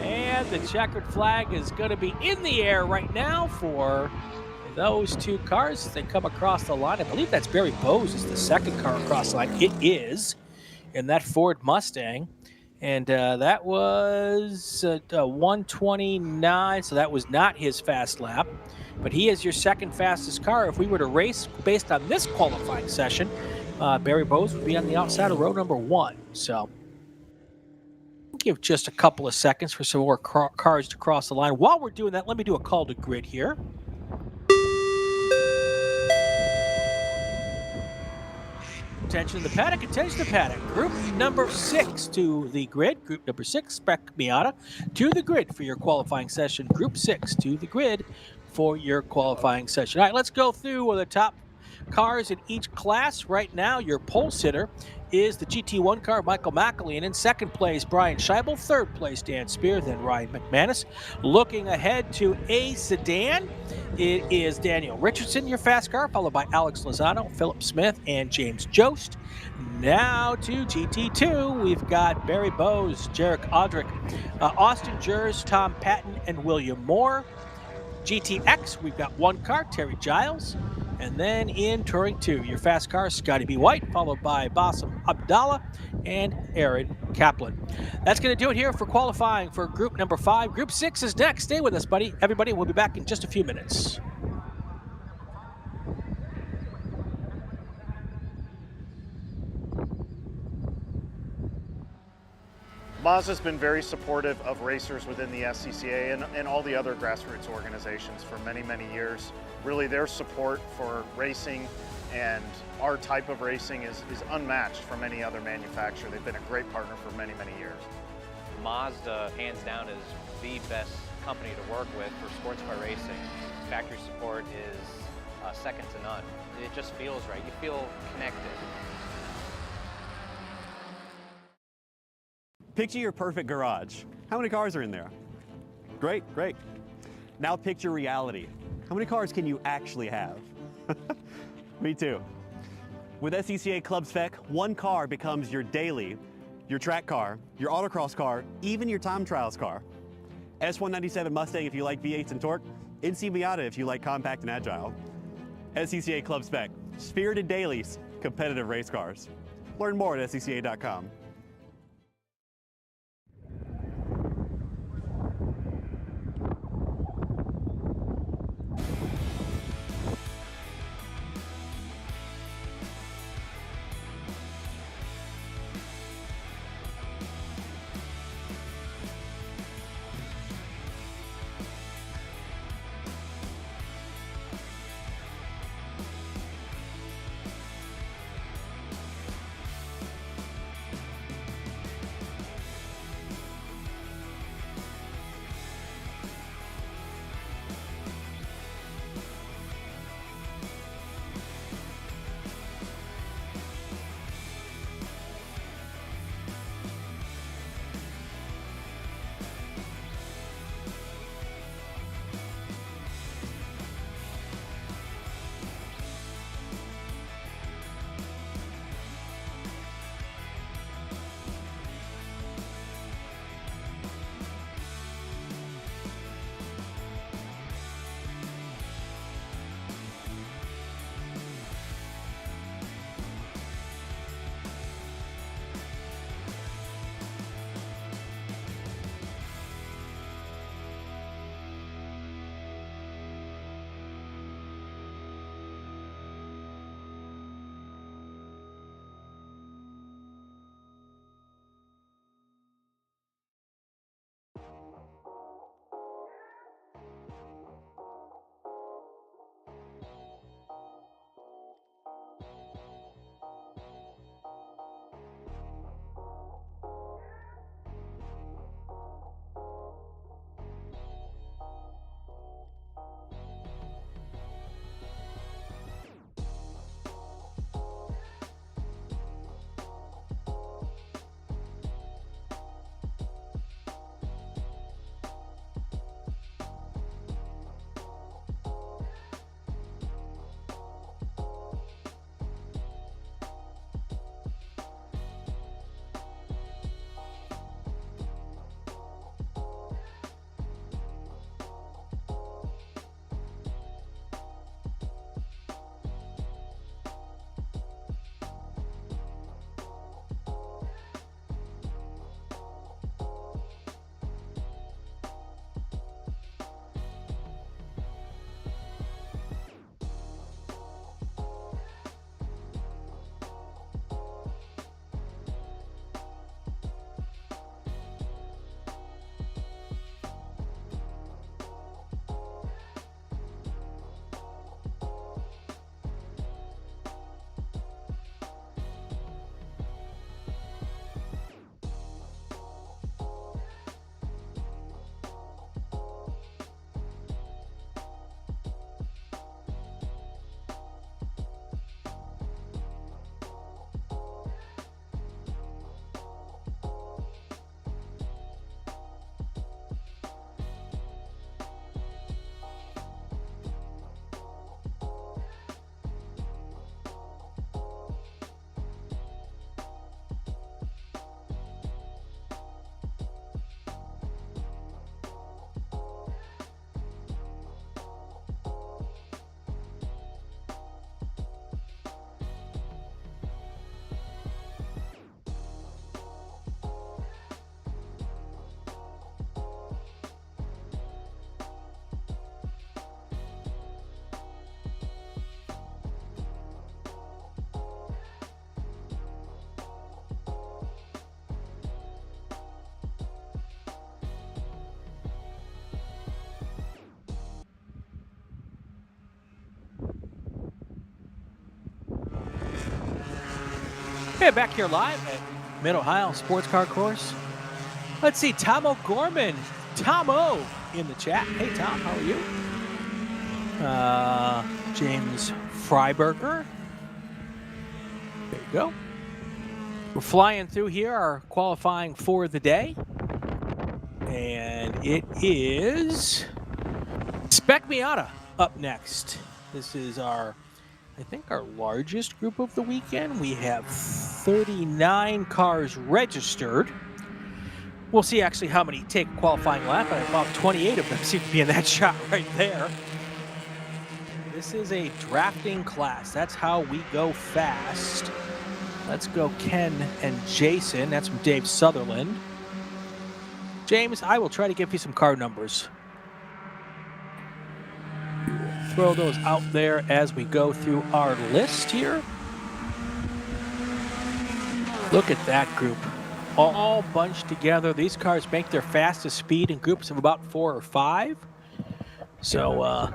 And the checkered flag is going to be in the air right now for those two cars as they come across the line. I believe that's Barry Bowes is the second car across the line. It is in that Ford Mustang. And that was 129, so that was not his fast lap. But he is your second fastest car. If we were to race based on this qualifying session, Barry Bowes would be on the outside of row number 1. So give just a couple of seconds for some more cars to cross the line. While we're doing that, let me do a call to grid here. Attention to the paddock, attention to the paddock. Group number 6 to the grid. Group number 6, Spec Miata, to the grid for your qualifying session. Group 6 to the grid for your qualifying session. All right, let's go through the top cars in each class. Right now, your pole sitter is the GT1 car, Michael McAleen. In second place, Brian Scheibel. Third place, Dan Spear, then Ryan McManus. Looking ahead to A sedan, it is Daniel Richardson, your fast car, followed by Alex Lozano, Philip Smith, and James Jost. Now to GT2, we've got Barry Bowes, Jarek Audrick, Austin Jers, Tom Patton, and William Moore. GTX, we've got one car, Terry Giles. And then in Touring 2, your fast car, Scotty B. White, followed by Bassam Abdallah and Aaron Kaplan. That's going to do it here for qualifying for group number 5. Group 6 is next. Stay with us, everybody. We'll be back in just a few minutes. Mazda's been very supportive of racers within the SCCA and all the other grassroots organizations for many, many years. Really, their support for racing and our type of racing is unmatched from any other manufacturer. They've been a great partner for many, many years. Mazda, hands down, is the best company to work with for sports car racing. Factory support is second to none. It just feels right. You feel connected. Picture your perfect garage. How many cars are in there? Great, great. Now picture reality. How many cars can you actually have? Me too. With SCCA Club Spec, one car becomes your daily, your track car, your autocross car, even your time trials car. S197 Mustang if you like V8s and torque, NC Miata if you like compact and agile. SCCA Club Spec, spirited dailies, competitive race cars. Learn more at scca.com. Yeah, back here live at Mid-Ohio Sports Car Course. Let's see, Tom O'Gorman. Tom-O in the chat. Hey, Tom, how are you? James Freiberger. There you go. We're flying through here, our qualifying for the day. And it is Spec Miata up next. This is I think our largest group of the weekend. We have 39 cars registered. We'll see actually how many take a qualifying lap, and about 28 of them seem to be in that shot right there. This is a drafting class. That's how we go fast. Let's go Ken and Jason. That's from Dave Sutherland. James, I will try to give you some car numbers. Throw those out there as we go through our list here. Look at that group. All bunched together. These cars make their fastest speed in groups of about 4 or 5. So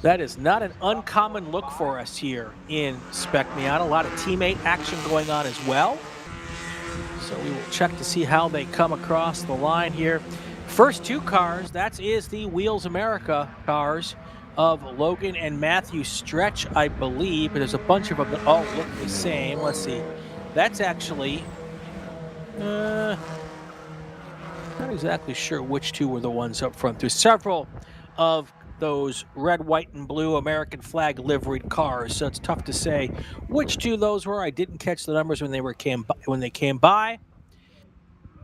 that is not an uncommon look for us here in Spec Miata. A lot of teammate action going on as well. So we will check to see how they come across the line here. First 2 cars, that is the Wheels America cars of Logan and Matthew Stretch, I believe. But there's a bunch of them that all look the same. Let's see. That's actually... not exactly sure which 2 were the ones up front. There's several of those red, white, and blue American flag liveried cars, so it's tough to say which 2 those were. I didn't catch the numbers when they came by.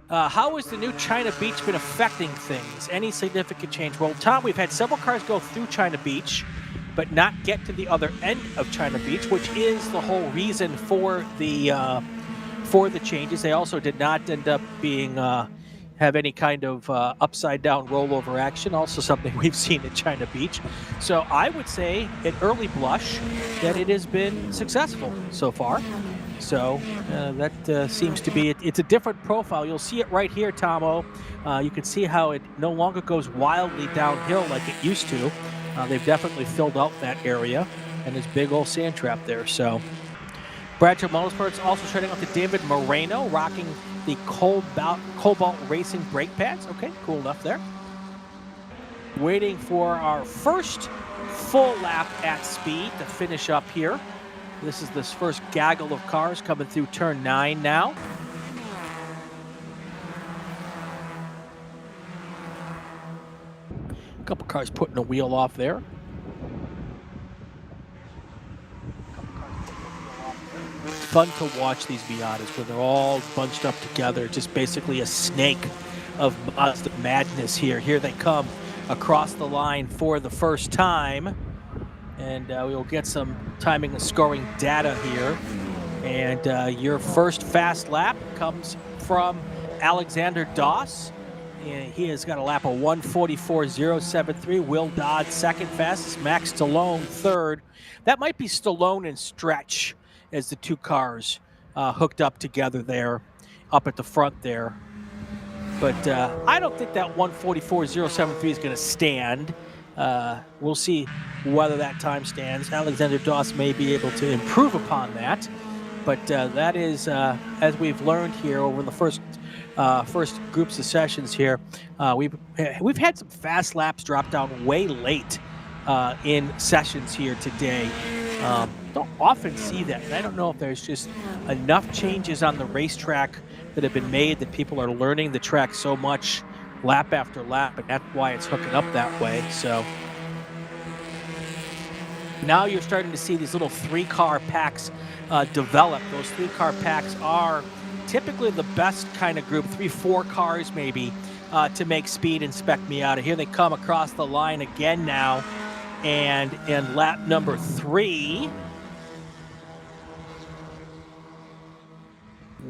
How has the new China Beach been affecting things? Any significant change? Well, Tom, we've had several cars go through China Beach, but not get to the other end of China Beach, which is the whole reason for the changes. They also did not end up being have any kind of upside down rollover action, also something we've seen at China Beach. So I would say at early blush that it has been successful so far. So that seems to be, it's a different profile. You'll see it right here, Tomo. You can see how it no longer goes wildly downhill like it used to. They've definitely filled out that area, and there's big old sand trap there. So Bradshaw Motorsports also shutting out to David Moreno, rocking the Cobalt Racing brake pads. Okay, cool enough there. Waiting for our first full lap at speed to finish up here. This is this first gaggle of cars coming through turn 9 now. A couple cars putting a wheel off there. Fun to watch these Miatas where they're all bunched up together. Just basically a snake of Mazda madness here. Here they come across the line for the first time. And we will get some timing and scoring data here. And your first fast lap comes from Alexander Doss. And he has got a lap of 1:44.073. Will Dodd second fastest. Max Stallone third. That might be Stallone and Stretch as the 2 cars hooked up together there, up at the front there. But I don't think that 1:44.073 is going to stand. We'll see whether that time stands. Alexander Doss may be able to improve upon that. But that is, as we've learned here over the first groups of sessions here, we've had some fast laps drop down way late in sessions here today. Don't often see that, and I don't know if there's just enough changes on the racetrack that have been made that people are learning the track so much lap after lap, and that's why it's hooking up that way. So now you're starting to see these little 3-car packs develop. Those 3-car packs are typically the best kind of group, 3-4 cars maybe, to make speed in Spec Miata. Here they come across the line again now, and in lap number 3,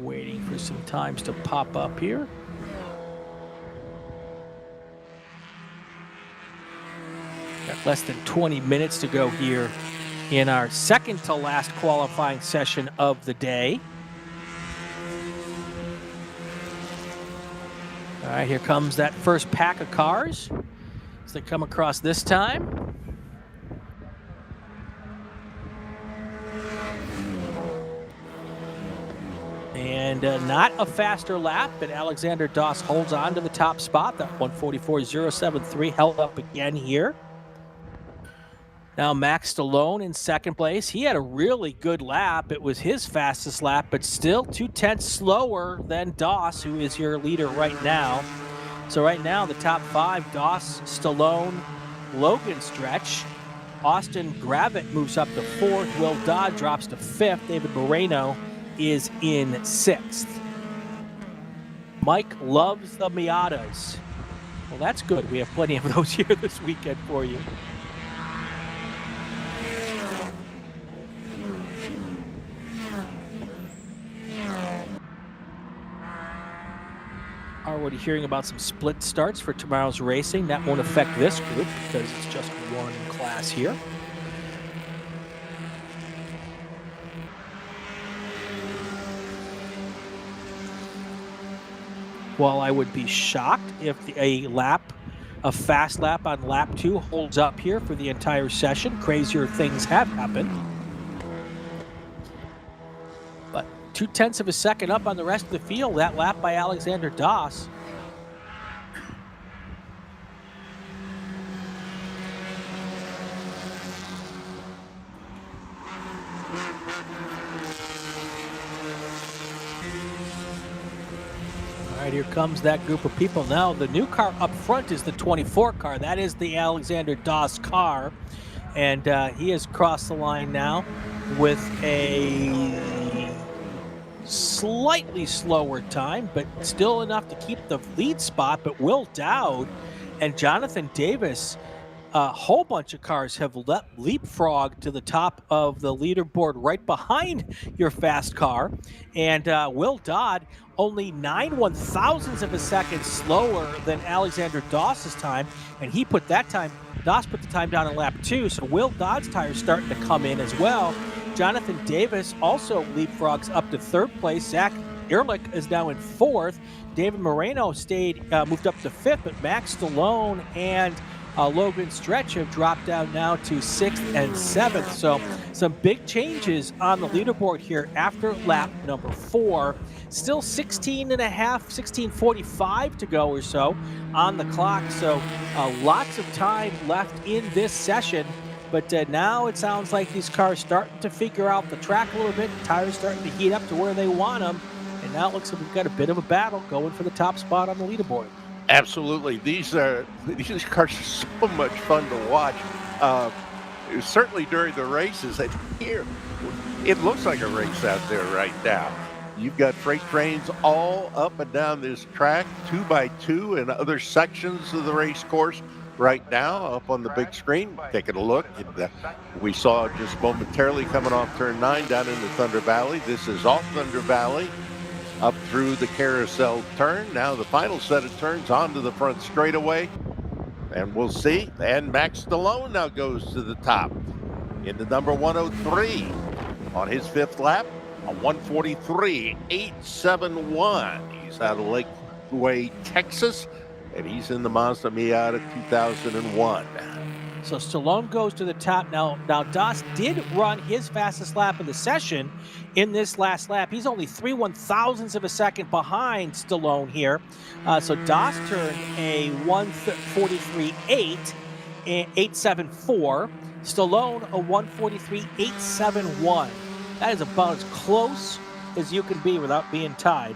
waiting for some times to pop up here. Got less than 20 minutes to go here in our second to last qualifying session of the day. All right, here comes that first pack of cars as they come across this time. And not a faster lap, but Alexander Doss holds on to the top spot. That 144.073 held up again here. Now Max Stallone in second place. He had a really good lap. It was his fastest lap, but still 2/10 slower than Doss, who is your leader right now. So right now, the top 5, Doss, Stallone, Logan Stretch. Austin Gravett moves up to 4th. Will Dodd drops to 5th. David Moreno is in 6th. Mike loves the Miatas. Well, that's good. We have plenty of those here this weekend for you. Already hearing about some split starts for tomorrow's racing. That won't affect this group because it's just one class here. While I would be shocked if a fast lap on lap 2 holds up here for the entire session. Crazier things have happened. But 0.2 of a second up on the rest of the field, that lap by Alexander Doss. All right, here comes that group of people. Now, the new car up front is the 24 car. That is the Alexander Doss car. And he has crossed the line now with a slightly slower time, but still enough to keep the lead spot. But Will Dowd and Jonathan Davis, a whole bunch of cars have leapfrogged to the top of the leaderboard right behind your fast car. And Will Dodd only 9/1000ths of a second slower than Alexander Doss's time. And he put that time, Doss put the time down in lap 2. So Will Dodd's tire's starting to come in as well. Jonathan Davis also leapfrogs up to 3rd place. Zach Ehrlich is now in 4th. David Moreno moved up to 5th, but Max Stallone and Logan Stretch have dropped down now to 6th and 7th. So some big changes on the leaderboard here after lap number 4. Still 16:45 to go or so on the clock. So lots of time left in this session. But now it sounds like these cars starting to figure out the track a little bit. The tires starting to heat up to where they want them. And now it looks like we've got a bit of a battle going for the top spot on the leaderboard. Absolutely. These cars are so much fun to watch. Certainly during the races. And here, it looks like a race out there right now. You've got freight trains all up and down this track, 2x2 and other sections of the race course right now up on the big screen. Taking a look. We saw just momentarily coming off turn 9 down into Thunder Valley. This is off Thunder Valley, up through the carousel turn. Now the final set of turns onto the front straightaway. And we'll see. And Max Stallone now goes to the top into number 103 on his 5th lap, a 143.871. He's out of Lakeway, Texas, and he's in the Mazda Miata 2001. So Stallone goes to the top. Now Doss did run his fastest lap of the session in this last lap. He's only 3/1000ths of a second behind Stallone here. So Doss turned a 143.874. Stallone a 143.871. That is about as close as you can be without being tied.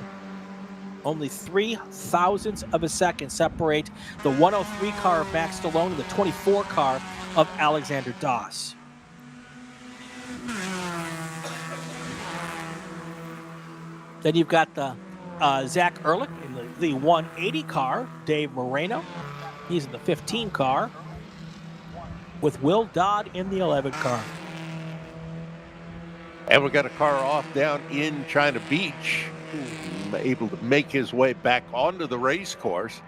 Only 0.003 of a second separate the 103 car of Max Stallone and the 24 car of Alexander Doss. Then you've got the Zach Ehrlich in the 180 car, Dave Moreno. He's in the 15 car with Will Dodd in the 11 car. And we've got a car off down in China Beach, able to make his way back onto the race course.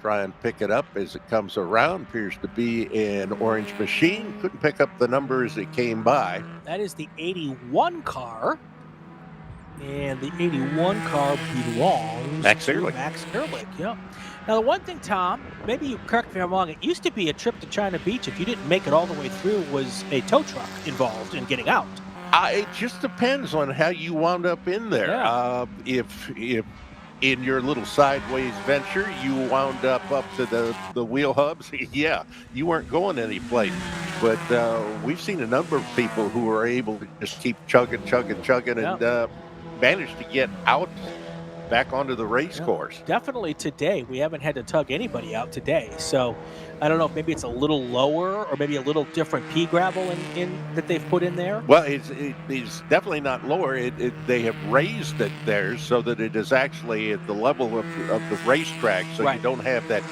Try and pick it up as it comes around. Appears to be an orange machine. Couldn't pick up the number as it came by. That is the 81 car. And the 81 car belongs Max to Ehrlich. Max Ehrlich, yeah. Now, the one thing, Tom, maybe you correct me if I'm wrong, it used to be a trip to China Beach, if you didn't make it all the way through, was a tow truck involved in getting out. It just depends on how you wound up in there. Yeah. If in your little sideways venture you wound up to the wheel hubs, yeah, you weren't going any place. But we've seen a number of people who are able to just keep chugging, and manage to get out back onto the race course. Definitely today. We haven't had to tug anybody out today. So I don't know if maybe it's a little lower or maybe a little different pea gravel in that they've put in there. Well, it's definitely not lower. They have raised it there so that it is actually at the level of the racetrack, so you don't have that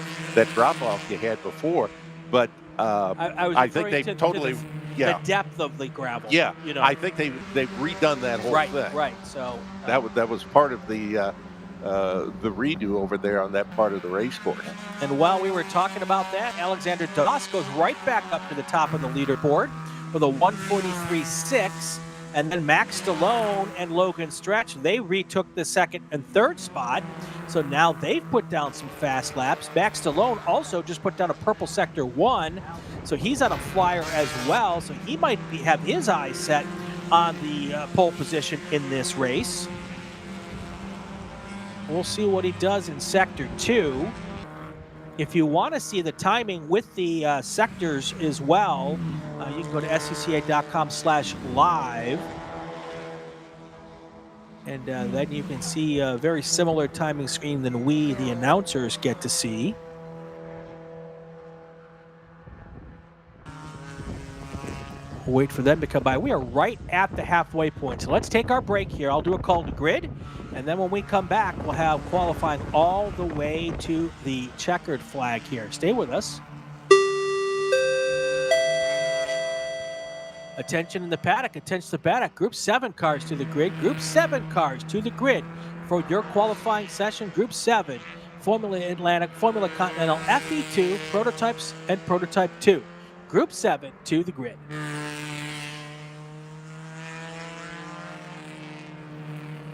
drop off you had before. But I think they've totally the depth of the gravel. Yeah, you know. I think they've redone that whole thing. Right. So that was part of the redo over there on that part of the race course. And while we were talking about that, Alexander Doss goes right back up to the top of the leaderboard with a 1:43.6. And then Max Stallone and Logan Stretch, they retook the second and third spot. So now they've put down some fast laps. Max Stallone also just put down a purple sector 1. So he's on a flyer as well. So he might have his eyes set on the pole position in this race. We'll see what he does in sector 2. If you want to see the timing with the sectors as well, you can go to scca.com/live. And then you can see a very similar timing screen than we, the announcers, get to see. We'll wait for them to come by. We are right at the halfway point. So let's take our break here. I'll do a call to grid. And then when we come back, we'll have qualifying all the way to the checkered flag here. Stay with us. Attention in the paddock. Attention to the paddock. Group 7 cars to the grid. Group 7 cars to the grid for your qualifying session. Group 7, Formula Atlantic, Formula Continental, FE2, Prototypes, and Prototype 2. Group 7 to the grid.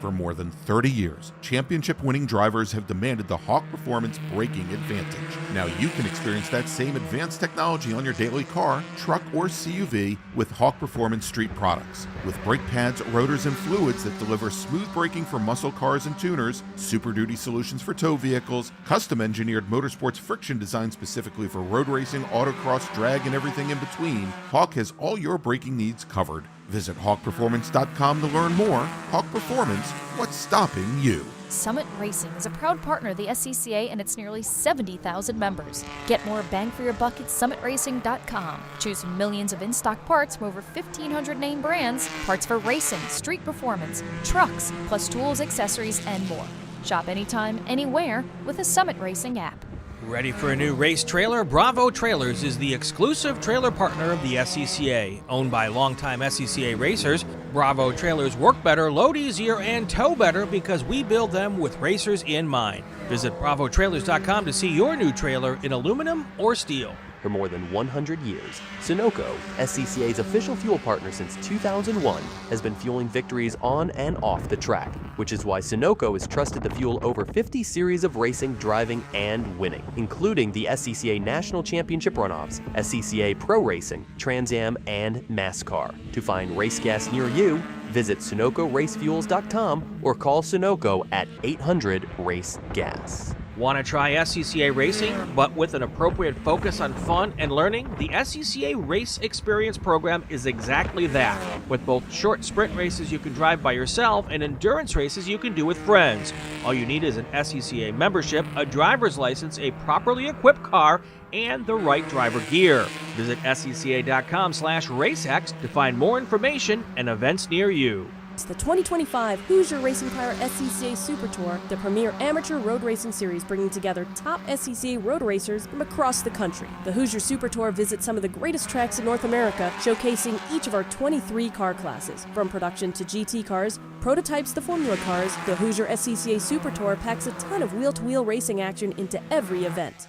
For more than 30 years, championship-winning drivers have demanded the Hawk Performance braking advantage. Now you can experience that same advanced technology on your daily car, truck, or CUV with Hawk Performance street products. With brake pads, rotors, and fluids that deliver smooth braking for muscle cars and tuners, Super Duty solutions for tow vehicles, custom-engineered motorsports friction designed specifically for road racing, autocross, drag, and everything in between, Hawk has all your braking needs covered. Visit hawkperformance.com to learn more. Hawk Performance, what's stopping you? Summit Racing is a proud partner of the SCCA and its nearly 70,000 members. Get more bang for your buck at summitracing.com. Choose from millions of in-stock parts from over 1,500 name brands, parts for racing, street performance, trucks, plus tools, accessories, and more. Shop anytime, anywhere with a Summit Racing app. Ready for a new race trailer? Bravo Trailers is the exclusive trailer partner of the SCCA. Owned by longtime SCCA racers, Bravo Trailers work better, load easier, and tow better because we build them with racers in mind. Visit bravotrailers.com to see your new trailer in aluminum or steel. For more than 100 years, Sunoco, SCCA's official fuel partner since 2001, has been fueling victories on and off the track, which is why Sunoco has trusted to fuel over 50 series of racing, driving, and winning, including the SCCA National Championship runoffs, SCCA Pro Racing, Trans Am, and NASCAR. To find race gas near you, visit SunocoRaceFuels.com or call Sunoco at 800-RACE-GAS. Want to try SCCA racing, but with an appropriate focus on fun and learning? The SCCA Race Experience program is exactly that. With both short sprint races you can drive by yourself and endurance races you can do with friends. All you need is an SCCA membership, a driver's license, a properly equipped car, and the right driver gear. Visit scca.com/racex to find more information and events near you. It's the 2025 Hoosier Racing Tire SCCA Super Tour, the premier amateur road racing series bringing together top SCCA road racers from across the country. The Hoosier Super Tour visits some of the greatest tracks in North America, showcasing each of our 23 car classes. From production to GT cars, prototypes to Formula cars, the Hoosier SCCA Super Tour packs a ton of wheel-to-wheel racing action into every event.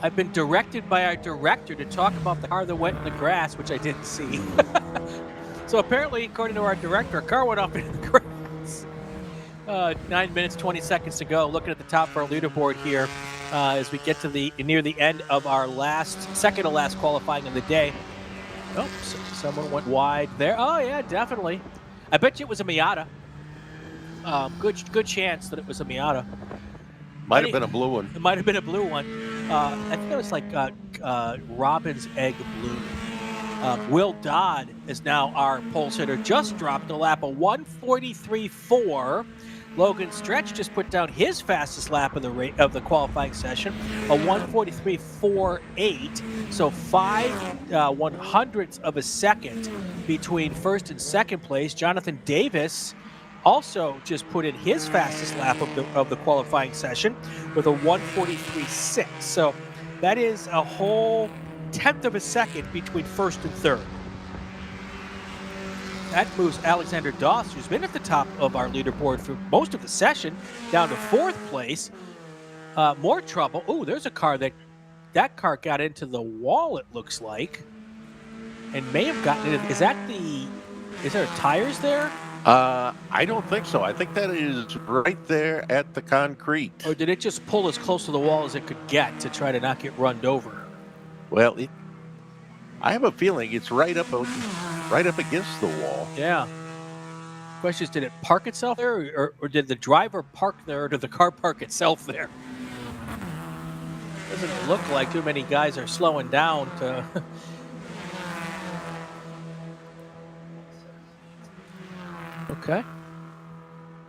I've been directed by our director to talk about the car that went in the grass, which I didn't see. So apparently, according to our director, a car went off in the grass. 9 minutes, 20 seconds to go. Looking at the top of our leaderboard here as we get to near the end of our second to last qualifying of the day. Oh, someone went wide there. Oh, yeah, definitely. I bet you it was a Miata. Good chance that it was a Miata. Might have been a blue one. It might have been a blue one. I think it was like Robin's Egg Blue. Will Dodd is now our pole sitter. Just dropped a lap of 1:43.4. Logan Stretch just put down his fastest lap of the qualifying session, a 1:43.48. So 5/100ths of a second between first and second place. Jonathan Davis also just put in his fastest lap of the qualifying session with a 1:43.6. So that is a whole tenth of a second between first and third. That moves Alexander Doss, who's been at the top of our leaderboard for most of the session, down to fourth place. More trouble. Oh, there's a car that car got into the wall, it looks like, and may have gotten it. Is there tires there? I don't think so. I think that is right there at the concrete. Or did it just pull as close to the wall as it could get to try to not get runned over? Well, I have a feeling it's right up against the wall. Yeah. Question is, did it park itself there, or did the driver park there, or did the car park itself there? Doesn't look like too many guys are slowing down to... Okay.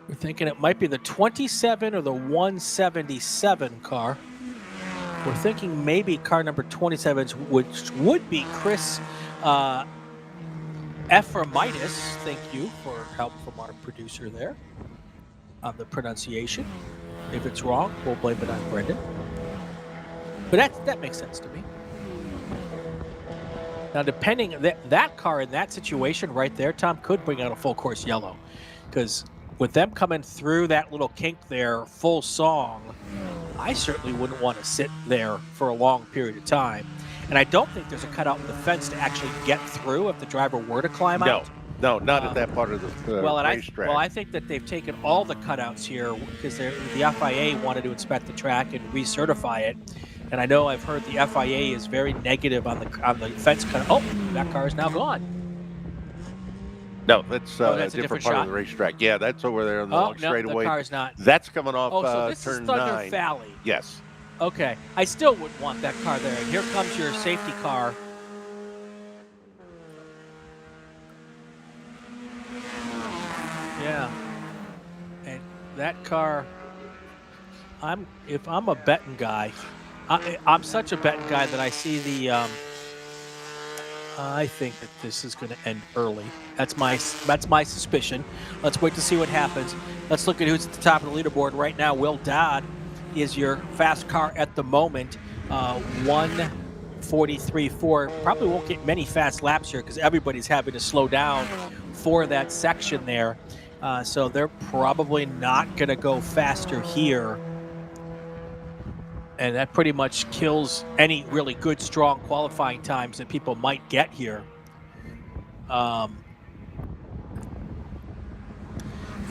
We're thinking it might be the 27 or the 177 car. We're thinking maybe car number 27, which would be Chris Ephraimitis. Thank you for help from our producer there on the pronunciation. If it's wrong, we'll blame it on Brendan. But that makes sense to me. Now, depending, that car in that situation right there, Tom, could bring out a full course yellow. Because with them coming through that little kink there, full song, I certainly wouldn't want to sit there for a long period of time. And I don't think there's a cutout in the fence to actually get through if the driver were to climb out. No, not at that part of the racetrack. I think that they've taken all the cutouts here because the FIA wanted to inspect the track and recertify it. And I know I've heard the FIA is very negative on the fence cutout. Oh, that car is now gone. No, that's a different part of the racetrack. Yeah, that's over there on the long straightaway. The car's not. That's coming off so this turn is Thunder 9. Valley. Yes. Okay. I still wouldn't want that car there. And here comes your safety car. Yeah. And that car, if I'm a betting guy, I'm such a betting guy that I see the I think that this is going to end early. That's my suspicion. Let's wait to see what happens. Let's look at who's at the top of the leaderboard right now. Will Dodd is your fast car at the moment. 1:43.4. Probably won't get many fast laps here because everybody's having to slow down for that section there. So they're probably not going to go faster here. And that pretty much kills any really good, strong qualifying times that people might get here. The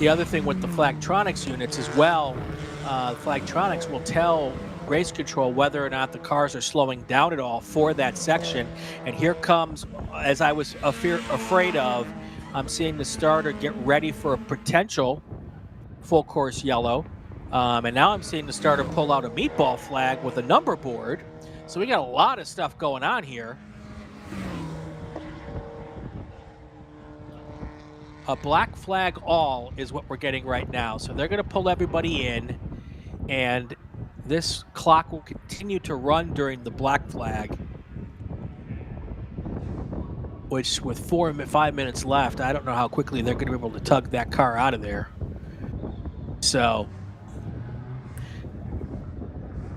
other thing with the Flagtronics units as well, Flagtronics will tell race control whether or not the cars are slowing down at all for that section. And here comes, as I was afraid of, I'm seeing the starter get ready for a potential full course yellow. And now I'm seeing the starter pull out a meatball flag with a number board. So we got a lot of stuff going on here. A black flag all is what we're getting right now. So they're going to pull everybody in. And this clock will continue to run during the black flag. Which with 4 and 5 minutes left, I don't know how quickly they're going to be able to tug that car out of there. So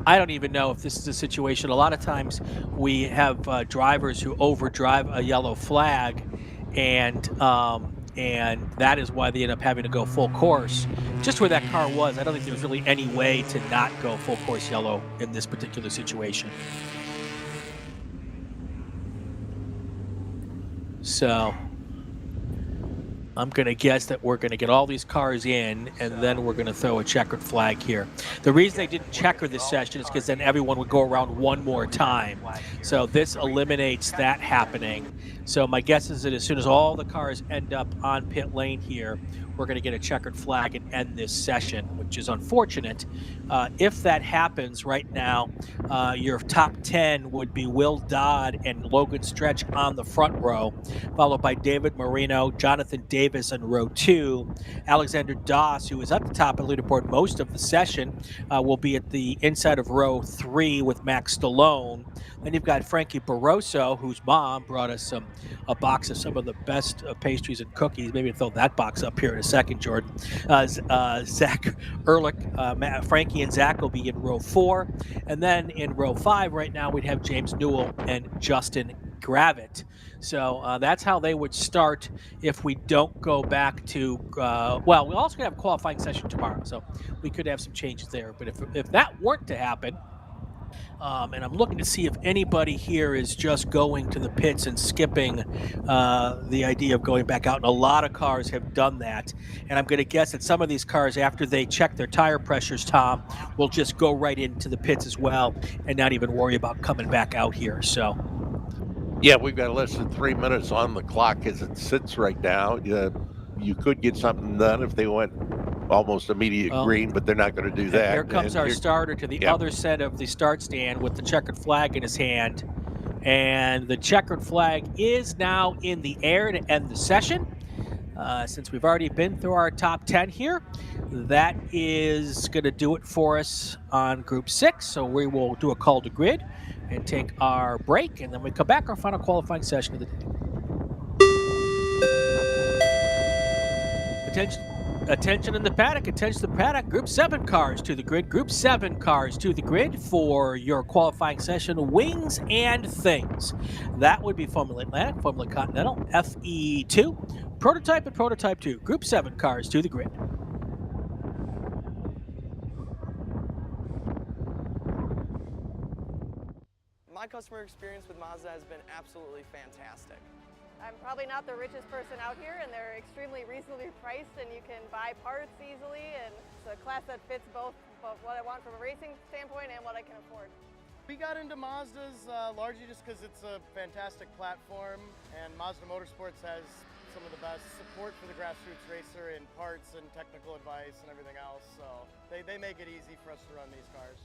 I don't even know if this is a situation. A lot of times we have drivers who overdrive a yellow flag, and and that is why they end up having to go full course. Just where that car was, I don't think there's really any way to not go full course yellow in this particular situation. So I'm going to guess that we're going to get all these cars in, and then we're going to throw a checkered flag here. The reason they didn't checker this session is because then everyone would go around one more time. So this eliminates that happening. So my guess is that as soon as all the cars end up on pit lane here, we're going to get a checkered flag and end this session, which is unfortunate. If that happens right now, your top 10 would be Will Dodd and Logan Stretch on the front row, followed by David Marino, Jonathan Davis in row 2. Alexander Doss, who is at the top of the leaderboard most of the session, will be at the inside of row 3 with Max Stallone. Then you've got Frankie Barroso, whose mom brought us a box of some of the best pastries and cookies. Maybe throw that box up here in a second, Jordan. Zach Ehrlich, Frankie and Zach will be in row 4. And then in row 5 right now, we'd have James Newell and Justin Gravitt. So that's how they would start if we don't go back to, well, we're also going to have a qualifying session tomorrow, so we could have some changes there. But if that weren't to happen, and I'm looking to see if anybody here is just going to the pits and skipping the idea of going back out. And a lot of cars have done that. And I'm going to guess that some of these cars, after they check their tire pressures, Tom, will just go right into the pits as well and not even worry about coming back out here. So, yeah, we've got less than 3 minutes on the clock as it sits right now. You could get something done if they went almost immediate green, but they're not going to do that. Here comes our starter to the other set of the start stand with the checkered flag in his hand. And the checkered flag is now in the air to end the session. Since we've already been through our top 10 here, that is going to do it for us on Group 6. So we will do a call to grid and take our break, and then we come back, our final qualifying session of the day. Attention in the paddock, attention to the paddock. Group 7 cars to the grid. Group 7 cars to the grid for your qualifying session, Wings and Things. That would be Formula Atlantic, Formula Continental, FE2, Prototype and Prototype 2. Group 7 cars to the grid. My customer experience with Mazda has been absolutely fantastic. I'm probably not the richest person out here, and they're extremely reasonably priced, and you can buy parts easily, and it's a class that fits both what I want from a racing standpoint and what I can afford. We got into Mazdas largely just because it's a fantastic platform, and Mazda Motorsports has some of the best support for the grassroots racer in parts and technical advice and everything else, so they make it easy for us to run these cars.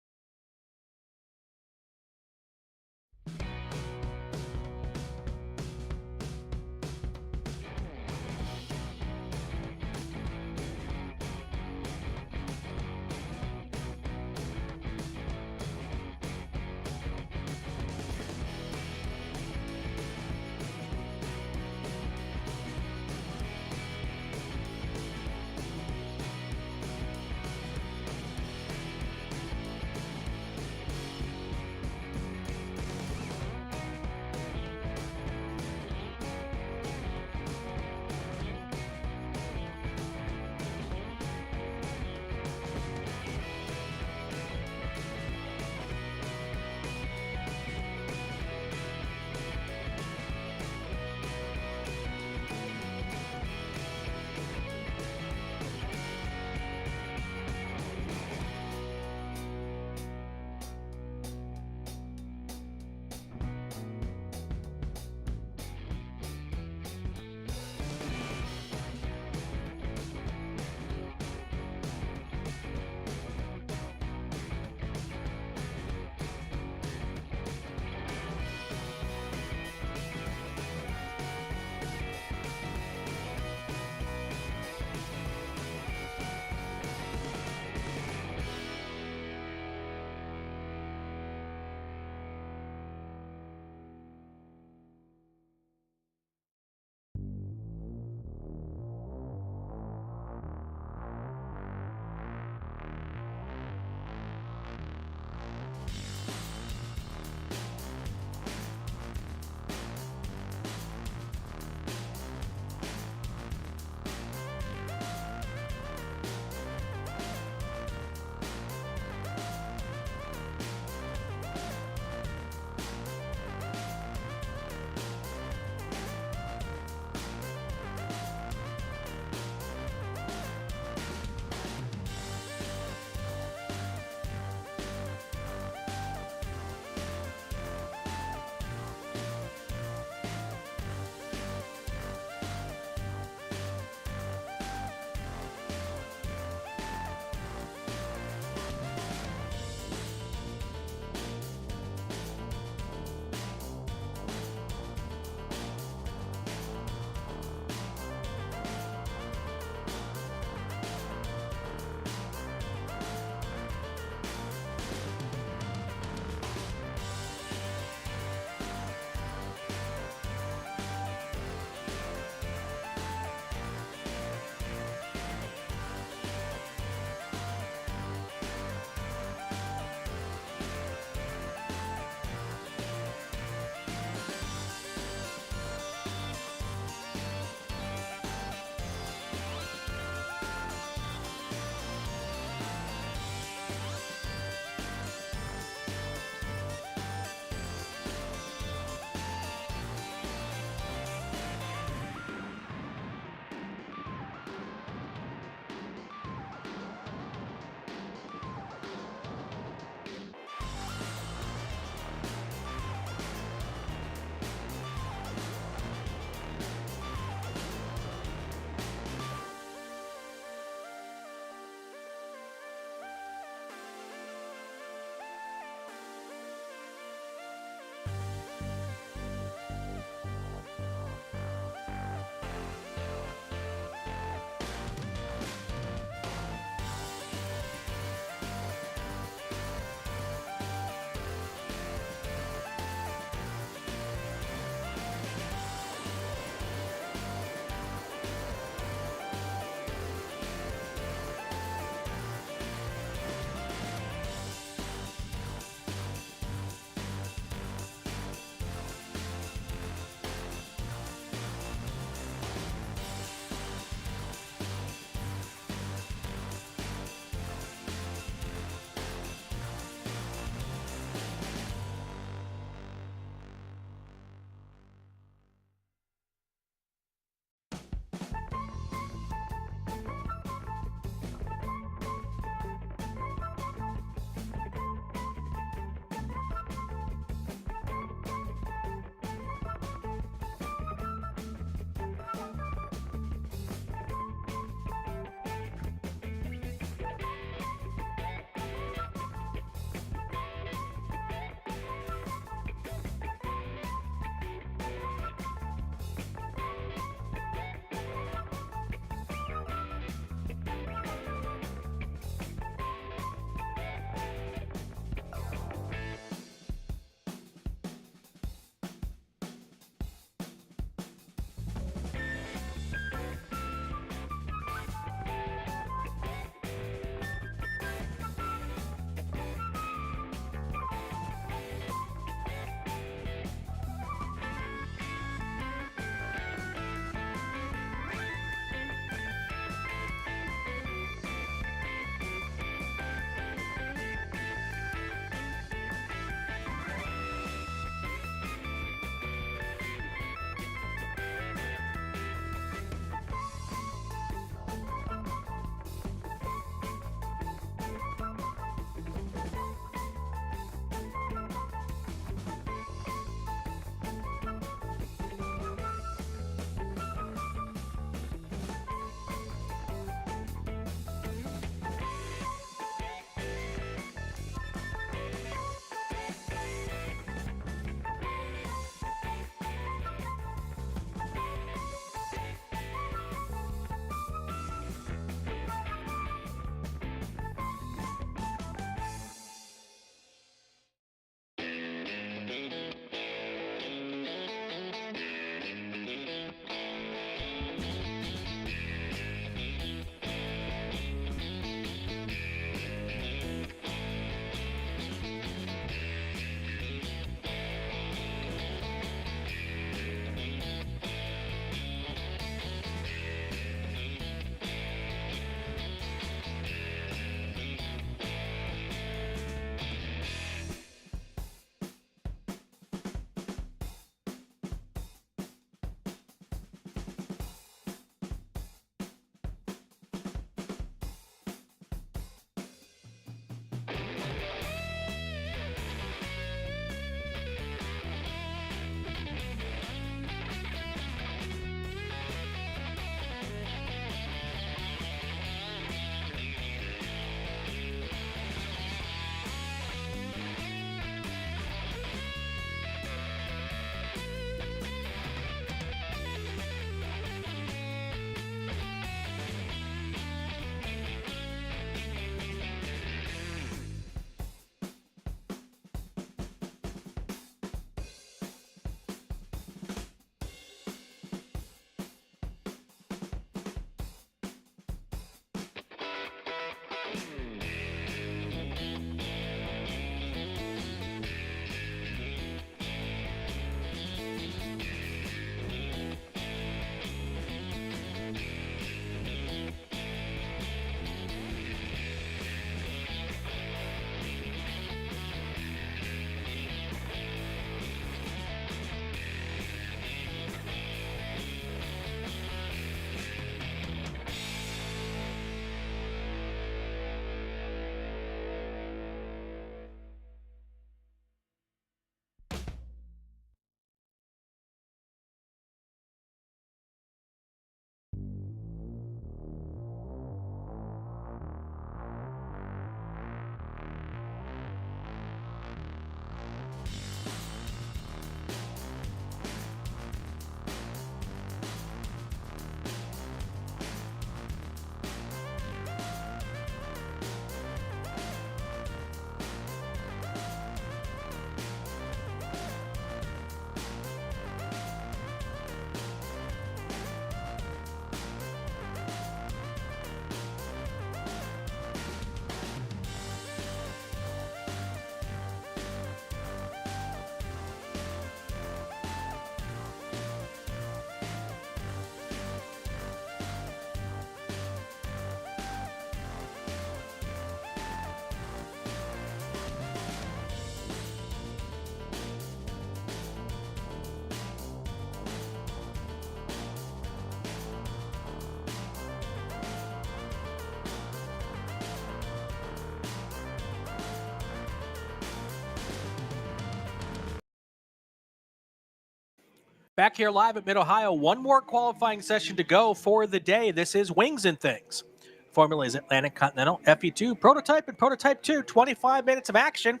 Back here live at Mid-Ohio. One more qualifying session to go for the day. This is Wings and Things. Formula is Atlantic Continental, FE2, Prototype, and Prototype 2. 25 minutes of action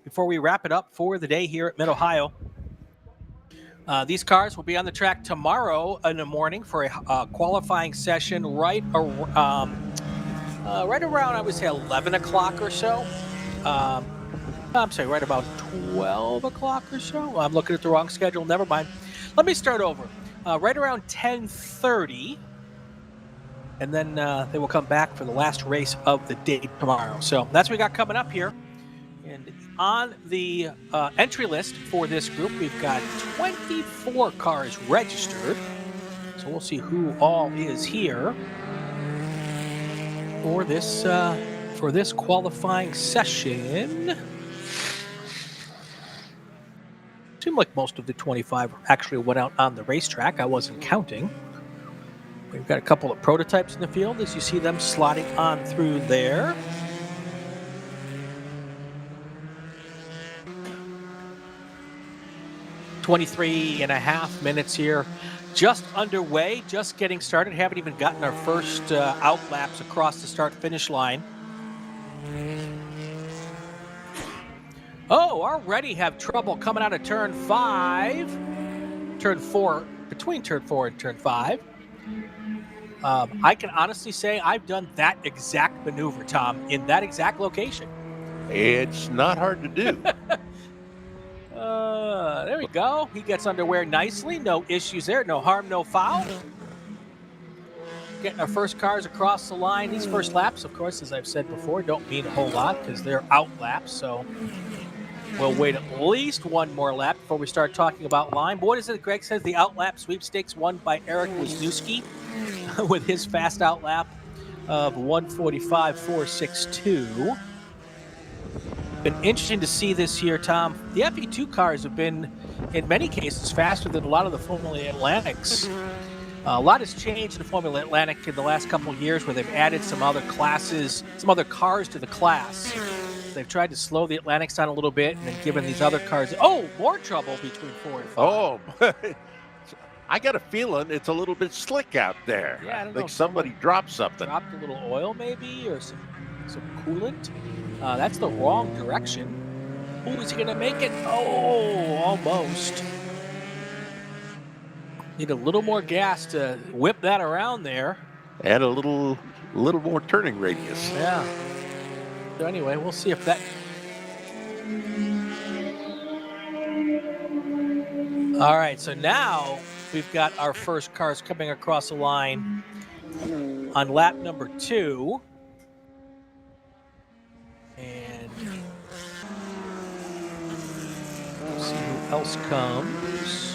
before we wrap it up for the day here at Mid-Ohio. These cars will be on the track tomorrow in the morning for a qualifying session right around, I would say, 11 o'clock or so. I'm sorry, right about 12 o'clock or so. I'm looking at the wrong schedule. Never mind. Let me start over. Right around 10:30. And then they will come back for the last race of the day tomorrow. So that's what we got coming up here. And on the entry list for this group, we've got 24 cars registered. So we'll see who all is here for this qualifying session. Seemed like most of the 25 actually went out on the racetrack. I wasn't counting. We've got a couple of prototypes in the field as you see them slotting on through there. .23.5 minutes here. Just underway, just getting started. Haven't even gotten our first out laps across the start-finish line. Oh, already have trouble coming out of turn 5. Turn 4, between turn 4 and turn 5. I can honestly say I've done that exact maneuver, Tom, in that exact location. It's not hard to do. There we go. He gets underway nicely. No issues there. No harm, no foul. Getting our first cars across the line. These first laps, of course, as I've said before, don't mean a whole lot because they're out laps. So we'll wait at least one more lap before we start talking about line. But what is it Greg says? The outlap sweepstakes won by Eric Wisniewski with his fast outlap of 1:45.462. Been interesting to see this year, Tom. The FE2 cars have been, in many cases, faster than a lot of the Formula Atlantics. A lot has changed in Formula Atlantic in the last couple of years where they've added some other classes, some other cars to the class. They've tried to slow the Atlantics down a little bit and then given these other cars, more trouble between 4 and 5. Oh, I got a feeling it's a little bit slick out there. Yeah, I don't think know. Somebody dropped something. Dropped a little oil maybe or some coolant. That's the wrong direction. Oh, is he going to make it? Oh, almost. Need a little more gas to whip that around there. And a little more turning radius. Yeah. So anyway, we'll see if that... All right, so now we've got our first cars coming across the line on lap number 2. And we'll see who else comes.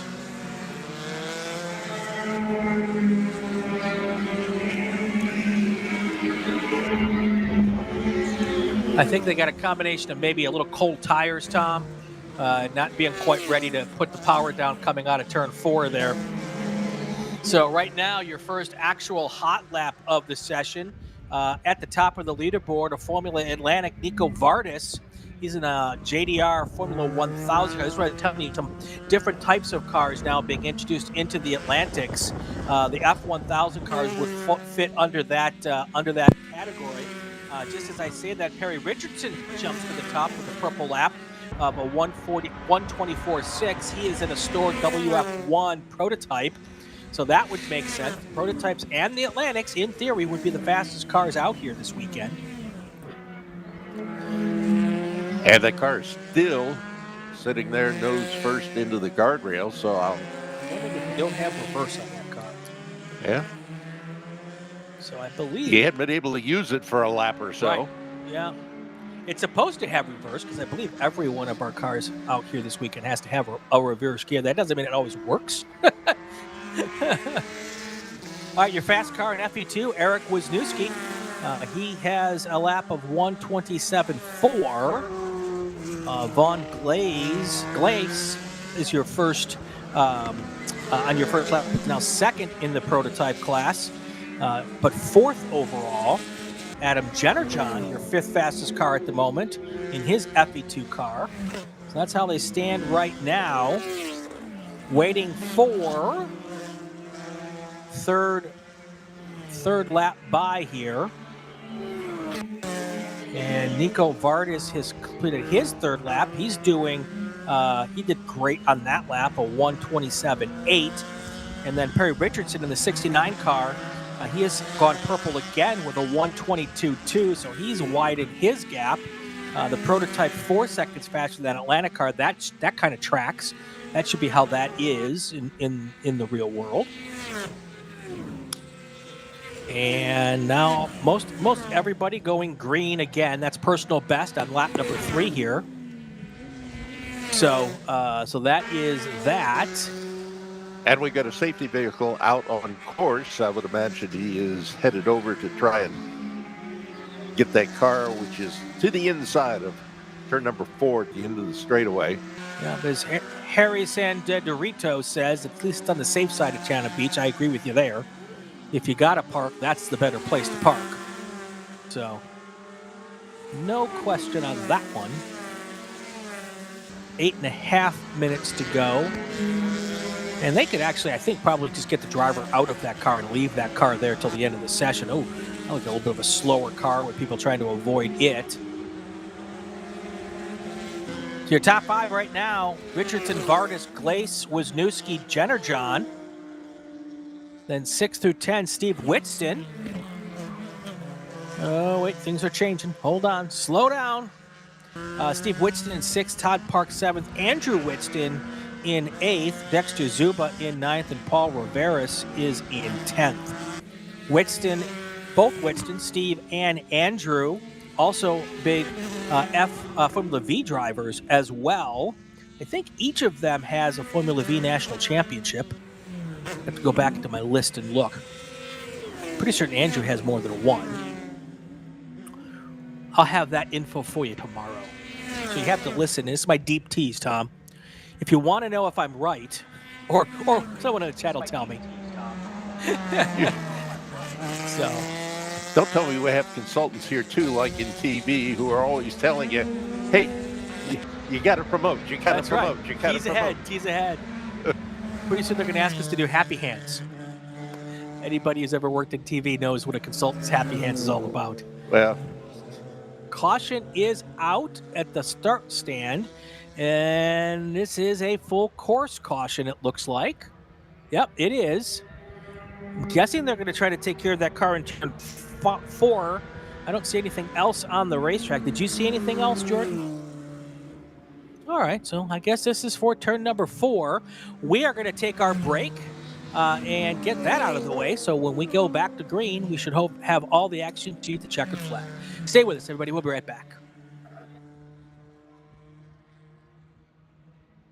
I think they got a combination of maybe a little cold tires, Tom, not being quite ready to put the power down coming out of turn 4 there. So right now, your first actual hot lap of the session. At the top of the leaderboard, a Formula Atlantic, Nico Vardis. He's in a JDR Formula 1000. I just want to tell you some different types of cars now being introduced into the Atlantics. The F1000 cars would fit under that category. Just as I say that, Perry Richardson jumps to the top with a purple lap of a 1:24.6. He is in a stored WF1 prototype. So that would make sense. The prototypes and the Atlantics, in theory, would be the fastest cars out here this weekend. And the car's still sitting there nose first into the guardrail, so I wonder if we don't have reverse on that car. Yeah. So I believe... He hadn't been able to use it for a lap or so. Right. Yeah. It's supposed to have reverse because I believe every one of our cars out here this weekend has to have a reverse gear. That doesn't mean it always works. All right, your fast car in FE2, Eric Wisniewski. He has a lap of 1:27.4. Vaughn Glaze is your first on your first lap. Now second in the prototype class, but fourth overall. Adam Jennerjohn, your fifth fastest car at the moment in his FE2 car. So that's how they stand right now. Waiting for third lap by here. And Nico Vardis has completed his third lap. He's doing, he did great on that lap, a 1:27.8. And then Perry Richardson in the 69 car, he has gone purple again with a 1:22.2, so he's widened his gap. The prototype 4 seconds faster than Atlanta car. That kind of tracks. That should be how that is in the real world. And now most everybody going green again. That's personal best on lap number 3 here. So that is that. And we got a safety vehicle out on course. I would imagine he is headed over to try and get that car, which is to the inside of turn number 4 at the end of the straightaway. Yeah, as Harry Sandorito says, at least on the safe side of Chana Beach. I agree with you there. If you got to park, that's the better place to park. So, no question on that one. 8.5 minutes to go. And they could actually, I think, probably just get the driver out of that car and leave that car there till the end of the session. Oh, I like a little bit of a slower car with people trying to avoid it. So your top 5 right now: Richardson, Vardis, Glace, Wisniewski, Jenner-John. Then 6 through 10, Steve Whitston. Oh, wait, things are changing. Hold on, slow down. Steve Whitston in 6th, Todd Park 7th, Andrew Whitston in 8th, Dexter Zuba in 9th, and Paul Riveras is in 10th. Whitston, both Whitston, Steve and Andrew, also big Formula V drivers as well. I think each of them has a Formula V national championship. I have to go back into my list and look. Pretty certain Andrew has more than one. I'll have that info for you tomorrow. So you have to listen. This is my deep tease, Tom. If you want to know if I'm right, or someone in the chat will tell me. So, don't tell me we have consultants here too, like in TV, who are always telling you, "Hey, you got to promote. You got to promote. You got to promote." Tease ahead. Pretty soon they're going to ask us to do happy hands. Anybody who's ever worked in TV knows what a consultant's happy hands is all about. Well, caution is out at the start stand, and this is a full course caution, it looks like. Yep, it is. I'm guessing they're going to try to take care of that car in turn 4. I don't see anything else on the racetrack. Did you see anything else, Jordan? All right, so I guess this is for turn number 4. We are going to take our break and get that out of the way. So when we go back to green, we should have all the action to the checkered flag. Stay with us, everybody. We'll be right back.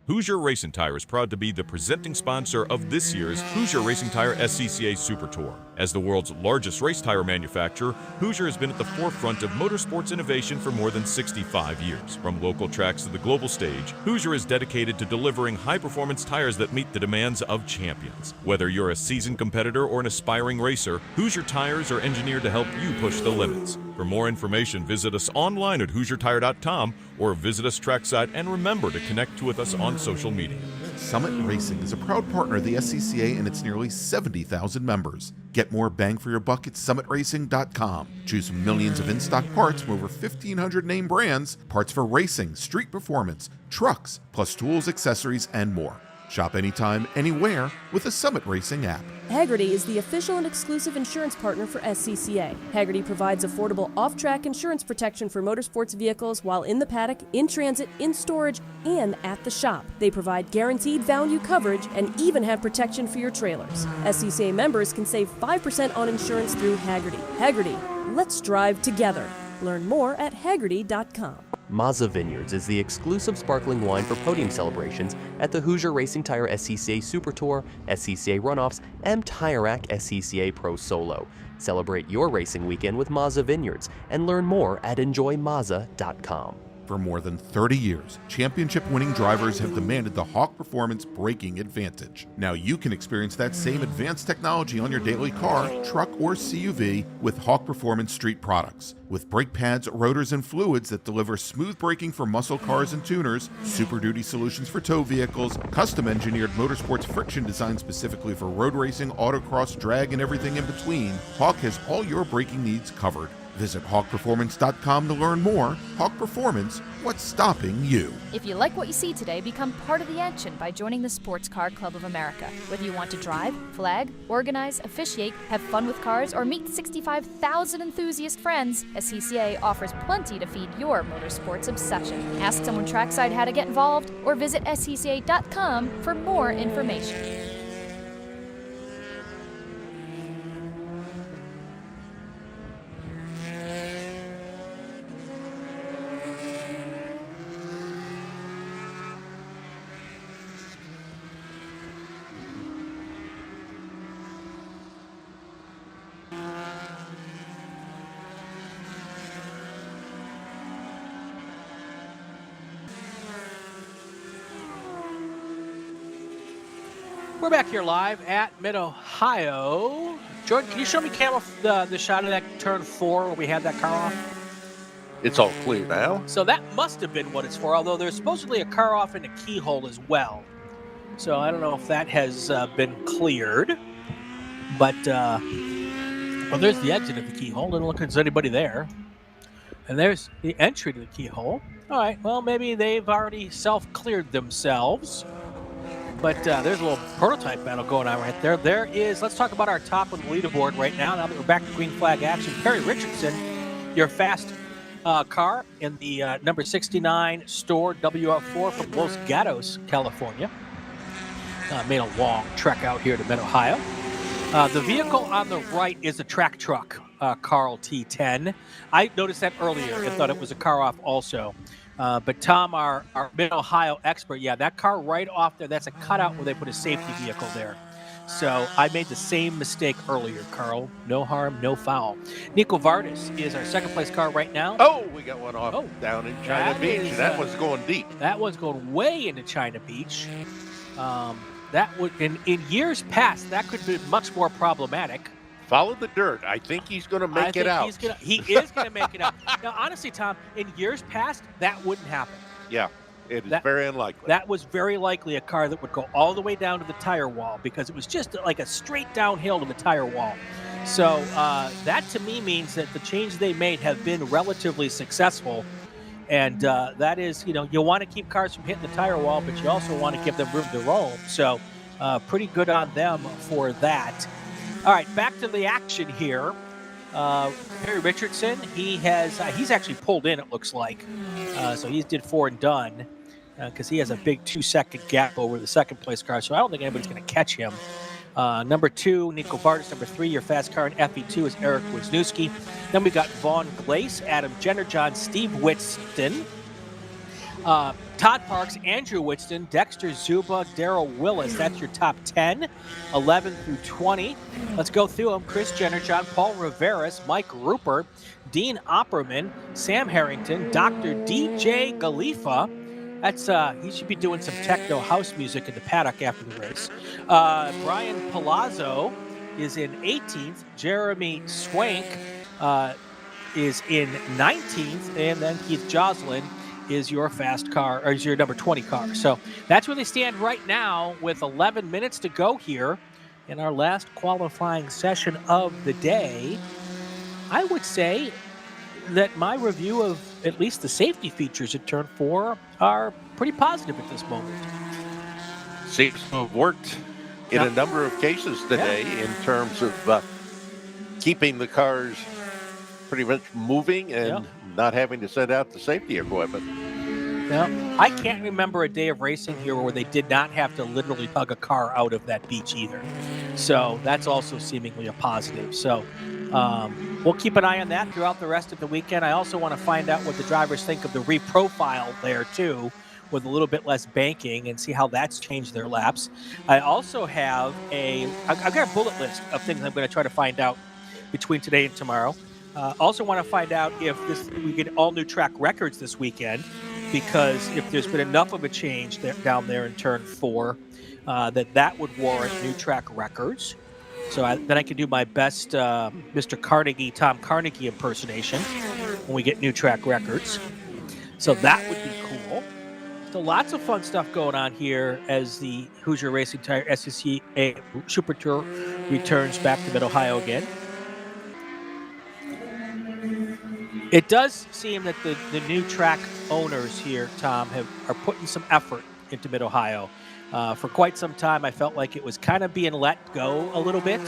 Hoosier Racing Tire is proud to be the presenting sponsor of this year's Hoosier Racing Tire SCCA Super Tour. As the world's largest race tire manufacturer, Hoosier has been at the forefront of motorsports innovation for more than 65 years. From local tracks to the global stage, Hoosier is dedicated to delivering high-performance tires that meet the demands of champions. Whether you're a seasoned competitor or an aspiring racer, Hoosier tires are engineered to help you push the limits. For more information, visit us online at HoosierTire.com or visit us trackside, and remember to connect with us on social media. Summit Racing is a proud partner of the SCCA and its nearly 70,000 members. Get more bang for your buck at summitracing.com. Choose from millions of in-stock parts from over 1,500 name brands, parts for racing, street performance, trucks, plus tools, accessories, and more. Shop anytime, anywhere with the Summit Racing app. Hagerty is the official and exclusive insurance partner for SCCA. Hagerty provides affordable off-track insurance protection for motorsports vehicles while in the paddock, in transit, in storage, and at the shop. They provide guaranteed value coverage and even have protection for your trailers. SCCA members can save 5% on insurance through Hagerty. Hagerty, let's drive together. Learn more at Hagerty.com. Mazza Vineyards is the exclusive sparkling wine for podium celebrations at the Hoosier Racing Tire SCCA Super Tour, SCCA Runoffs, and Tire Rack SCCA Pro Solo. Celebrate your racing weekend with Mazza Vineyards and learn more at enjoymazza.com. For more than 30 years, championship-winning drivers have demanded the Hawk Performance braking advantage. Now you can experience that same advanced technology on your daily car, truck, or CUV with Hawk Performance Street products. With brake pads, rotors, and fluids that deliver smooth braking for muscle cars and tuners, Super Duty solutions for tow vehicles, custom-engineered motorsports friction designed specifically for road racing, autocross, drag, and everything in between, Hawk has all your braking needs covered. Visit hawkperformance.com to learn more. Hawk Performance, what's stopping you? If you like what you see today, become part of the action by joining the Sports Car Club of America. Whether you want to drive, flag, organize, officiate, have fun with cars, or meet 65,000 enthusiast friends, SCCA offers plenty to feed your motorsports obsession. Ask someone trackside how to get involved, or visit scca.com for more information. We're back here live at Mid-Ohio. Jordan, can you show me the shot of that turn 4 where we had that car off? It's all clear now. So that must have been what it's for, although there's supposedly a car off in the keyhole as well. So I don't know if that has been cleared. But, well, there's the exit of the keyhole. Doesn't look like there's anybody there. And there's the entry to the keyhole. All right, well, maybe they've already self-cleared themselves. But there's a little prototype battle going on right there. There is, let's talk about our top of the leaderboard right now that we're back to green flag action. Perry Richardson, your fast car in the number 69 store WF4 from Los Gatos, California. Made a long trek out here to Mid-Ohio. The vehicle on the right is a track truck, Carl T10. I noticed that earlier and thought it was a car off also. But Tom, our Mid-Ohio expert, yeah, that car right off there, that's a cutout where they put a safety vehicle there. So I made the same mistake earlier, Carl. No harm, no foul. Nico Vardis is our second place car right now. Oh, we got one off down in China Beach. That one's going deep. That one's going way into China Beach. That would, in years past, that could be much more problematic. Follow the dirt. I think he's going to make it out. He is going to make it out. Now, honestly, Tom, in years past, that wouldn't happen. Yeah, it is very unlikely. That was very likely a car that would go all the way down to the tire wall because it was just like a straight downhill to the tire wall. So that to me means that the changes they made have been relatively successful. And that is, you want to keep cars from hitting the tire wall, but you also want to give them room to roam. So pretty good on them for that. All right, back to the action here. Perry Richardson, he's actually pulled in, it looks like. So he did 4 and done because he has a big 2-second gap over the second place car. So I don't think anybody's going to catch him. Number 2, Nico Vardis. Number 3, your fast car in FE2 is Eric Wisniewski. Then we got Vaughn Glace, Adam Jennerjohn, Steve Whitston, Todd Parks, Andrew Whitston, Dexter Zuba, Darrell Willis. That's your top 10, 11 through 20. Let's go through them. Chris Jennerjohn, Paul Riveras, Mike Rupert, Dean Opperman, Sam Harrington, Dr. DJ Galifa. That's he should be doing some techno house music in the paddock after the race. Brian Palazzo is in 18th. Jeremy Swank is in 19th, and then Keith Joslin is your fast car, or is your number 20 car. So that's where they stand right now with 11 minutes to go here in our last qualifying session of the day. I would say that my review of at least the safety features at turn 4 are pretty positive at this moment. Seems to have worked in a number of cases today in terms of keeping the cars pretty much moving and not having to send out the safety equipment. Now, I can't remember a day of racing here where they did not have to literally tug a car out of that beach either. So that's also seemingly a positive. So we'll keep an eye on that throughout the rest of the weekend. I also want to find out what the drivers think of the reprofile there too, with a little bit less banking, and see how that's changed their laps. I also have I've got a bullet list of things I'm going to try to find out between today and tomorrow. Also want to find out if we get all new track records this weekend, because if there's been enough of a change down there in turn 4, that would warrant new track records. So then I can do my best Mr. Carnegie, Tom Carnegie impersonation when we get new track records. So that would be cool. So lots of fun stuff going on here as the Hoosier Racing Tire SCCA Super Tour returns back to Mid-Ohio again. It does seem that the new track owners here, Tom, are putting some effort into Mid-Ohio. For quite some time, I felt like it was kind of being let go a little bit.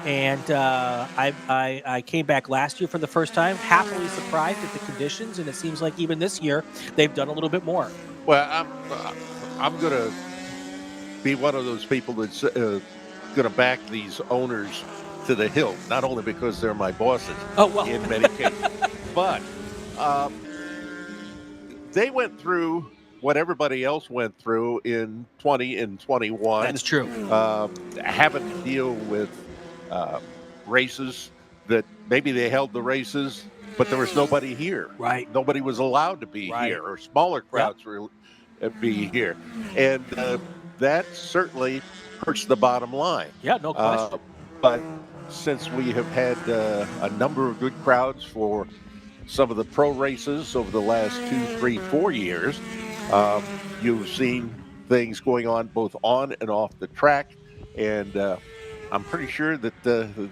And I came back last year for the first time, happily surprised at the conditions. And it seems like even this year, they've done a little bit more. Well, I'm going to be one of those people that's going to back these owners to the hilt, not only because they're my bosses in many cases, but they went through what everybody else went through in 20 and 21. That's true. Having to deal with races that maybe they held the races, but there was nobody here. Right. Nobody was allowed to be here, or smaller crowds were be here. And that certainly hurts the bottom line. Yeah, no question. But since we have had a number of good crowds for some of the pro races over the last 2, 3, 4 years, you've seen things going on both on and off the track. And I'm pretty sure that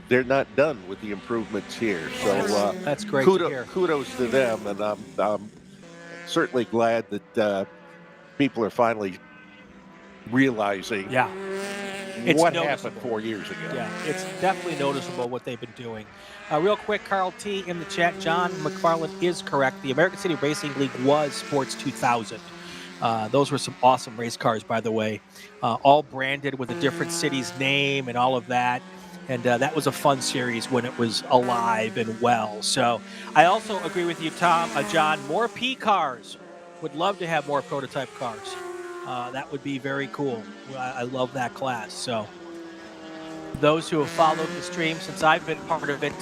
they're not done with the improvements here. So that's great to hear. Kudos to them. And I'm certainly glad that people are finally realizing what happened 4 years ago. Yeah, it's definitely noticeable what they've been doing. Real quick, Carl T. in the chat, John McFarland is correct. The American City Racing League was Sports 2000. Those were some awesome race cars, by the way, all branded with a different city's name and all of that. And that was a fun series when it was alive and well. So I also agree with you, John, more P cars. Would love to have more prototype cars. That would be very cool. I love that class. So those who have followed the stream since I've been part of it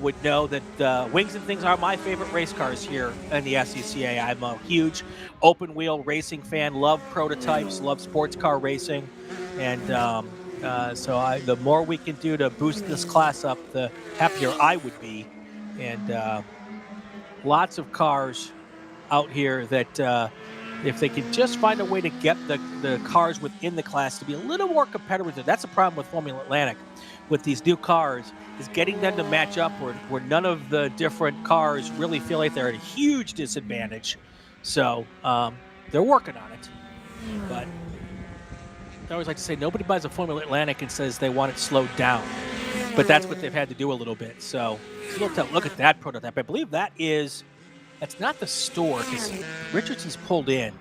would know that Wings and Things are my favorite race cars here in the SCCA. I'm a huge open wheel racing fan, love prototypes, love sports car racing. And so the more we can do to boost this class up, the happier I would be. And lots of cars out here that if they could just find a way to get the cars within the class to be a little more competitive. That's a problem with Formula Atlantic with these new cars, is getting them to match up where none of the different cars really feel like they're at a huge disadvantage. So they're working on it. But I always like to say nobody buys a Formula Atlantic and says they want it slowed down. But that's what they've had to do a little bit. So look at that prototype. I believe that's not the store, because Richardson's pulled in.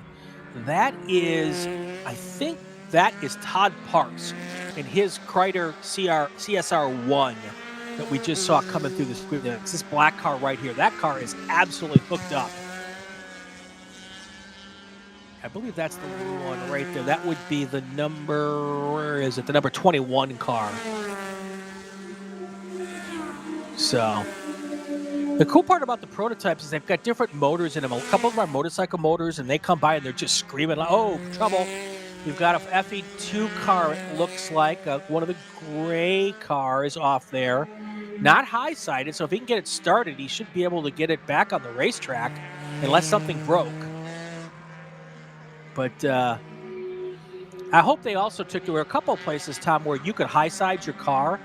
That is, I think that is Todd Parks in his Kreider CSR1 that we just saw coming through the screen. It's this black car right here. That car is absolutely hooked up. I believe that's the one right there. That would be the number, is it the number 21 car? So the cool part about the prototypes is they've got different motors in them. A couple of them are motorcycle motors, and they come by and they're just screaming like, oh, trouble. We've got a FE2 car, it looks like, one of the gray cars off there. Not high-sided, so if he can get it started, he should be able to get it back on the racetrack unless something broke. But I hope they also there were a couple of places, Tom, where you could high-side your car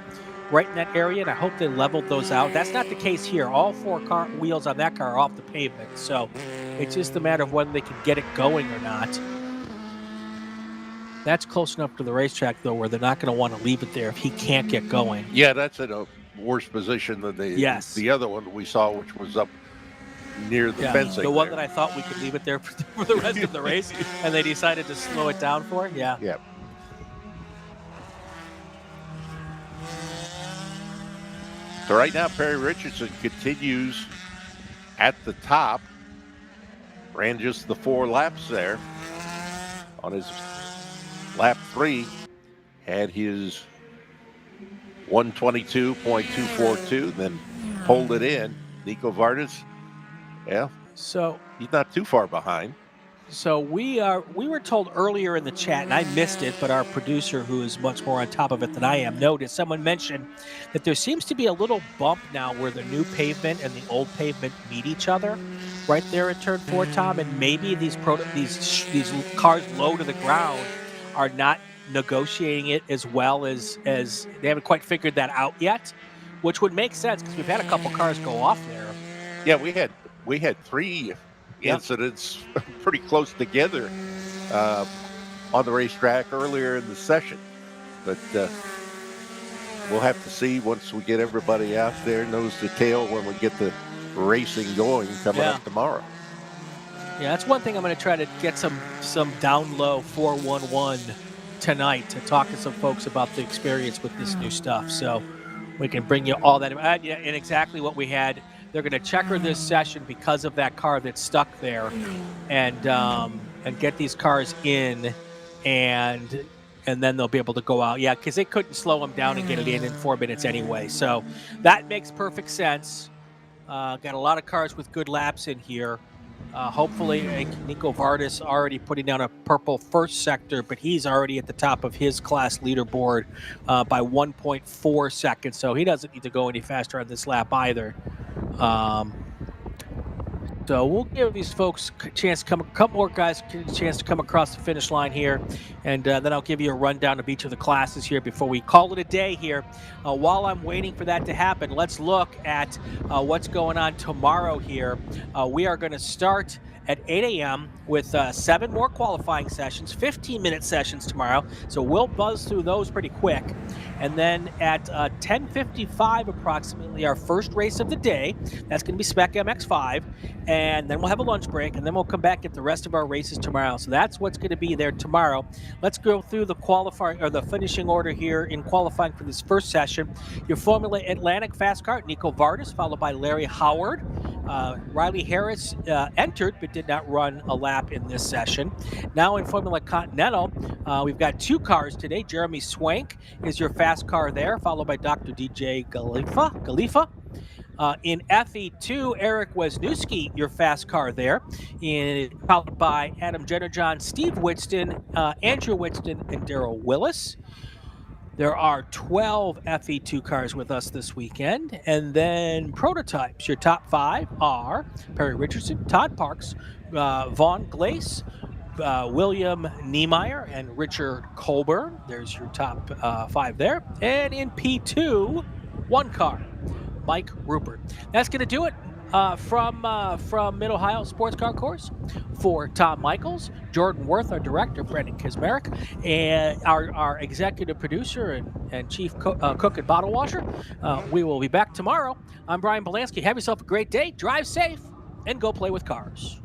right in that area, and I hope they leveled those out. That's not the case here. All four wheels on that car are off the pavement, so it's just a matter of whether they can get it going or not. That's close enough to the racetrack, though, where they're not going to want to leave it there if he can't get going. Yeah, that's in a worse position than the other one we saw, which was up near the fencing. The one that I thought we could leave it there for the rest of the race, and they decided to slow it down for it. Yeah. So right now, Perry Richardson continues at the top. Ran just the 4 laps there. On his lap 3, had his 122.242, then hold it in. Nico Vardas, yeah, So he's not too far behind. So we were told earlier in the chat, and I missed it, but our producer, who is much more on top of it than I am, noticed someone mentioned that there seems to be a little bump now where the new pavement and the old pavement meet each other, right there at turn 4, Tom. And maybe these cars low to the ground are not negotiating it as well as they haven't quite figured that out yet, which would make sense because we've had a couple cars go off there. Yeah, we had 3 incidents pretty close together on the racetrack earlier in the session, but we'll have to see once we get everybody out there nose to tail when we get the racing going coming up tomorrow. Yeah, that's one thing I'm going to try to get some down low 411 tonight to talk to some folks about the experience with this new stuff, so we can bring you all that and exactly what we had. They're going to checker this session because of that car that's stuck there, and get these cars in, and then they'll be able to go out. Yeah, because they couldn't slow them down and get it in 4 minutes anyway. So that makes perfect sense. Got a lot of cars with good laps in here. Hopefully, Nico Vardas already putting down a purple first sector, but he's already at the top of his class leaderboard by 1.4 seconds. So he doesn't need to go any faster on this lap either. So we'll give these folks a chance to couple more guys a chance to come across the finish line here, and then I'll give you a rundown of each of the classes here before we call it a day here. While I'm waiting for that to happen, let's look at what's going on tomorrow here. We are going to start at 8 a.m. with 7 more qualifying sessions, 15-minute sessions tomorrow. So we'll buzz through those pretty quick. And then at 10:55 approximately, our first race of the day. That's going to be Spec MX5. And then we'll have a lunch break, and then we'll come back at the rest of our races tomorrow. So that's what's going to be there tomorrow. Let's go through the qualifying or the finishing order here in qualifying for this first session. Your Formula Atlantic fast car, Nico Vardas, followed by Larry Howard. Riley Harris entered but did not run a lap in this session. Now in Formula Continental, we've got 2 cars today. Jeremy Swank is your fast car there, followed by Dr. DJ Galifa. In FE2, Eric Wisniewski, your fast car there, followed by Adam Jennerjohn, Steve Whitston, Andrew Whitston, and Daryl Willis. There are 12 FE2 cars with us this weekend. And then prototypes. Your top 5 are Perry Richardson, Todd Parks, Vaughn Glace, William Niemeyer, and Richard Colburn. There's your top 5 there. And in P2, 1 car, Mike Rupert. That's going to do it from Mid-Ohio Sports Car Course. For Tom Michaels, Jordan Worth, our director, Brendan Kismerick, and our executive producer and chief cook and bottle washer. We will be back tomorrow. I'm Brian Bielanski. Have yourself a great day. Drive safe and go play with cars.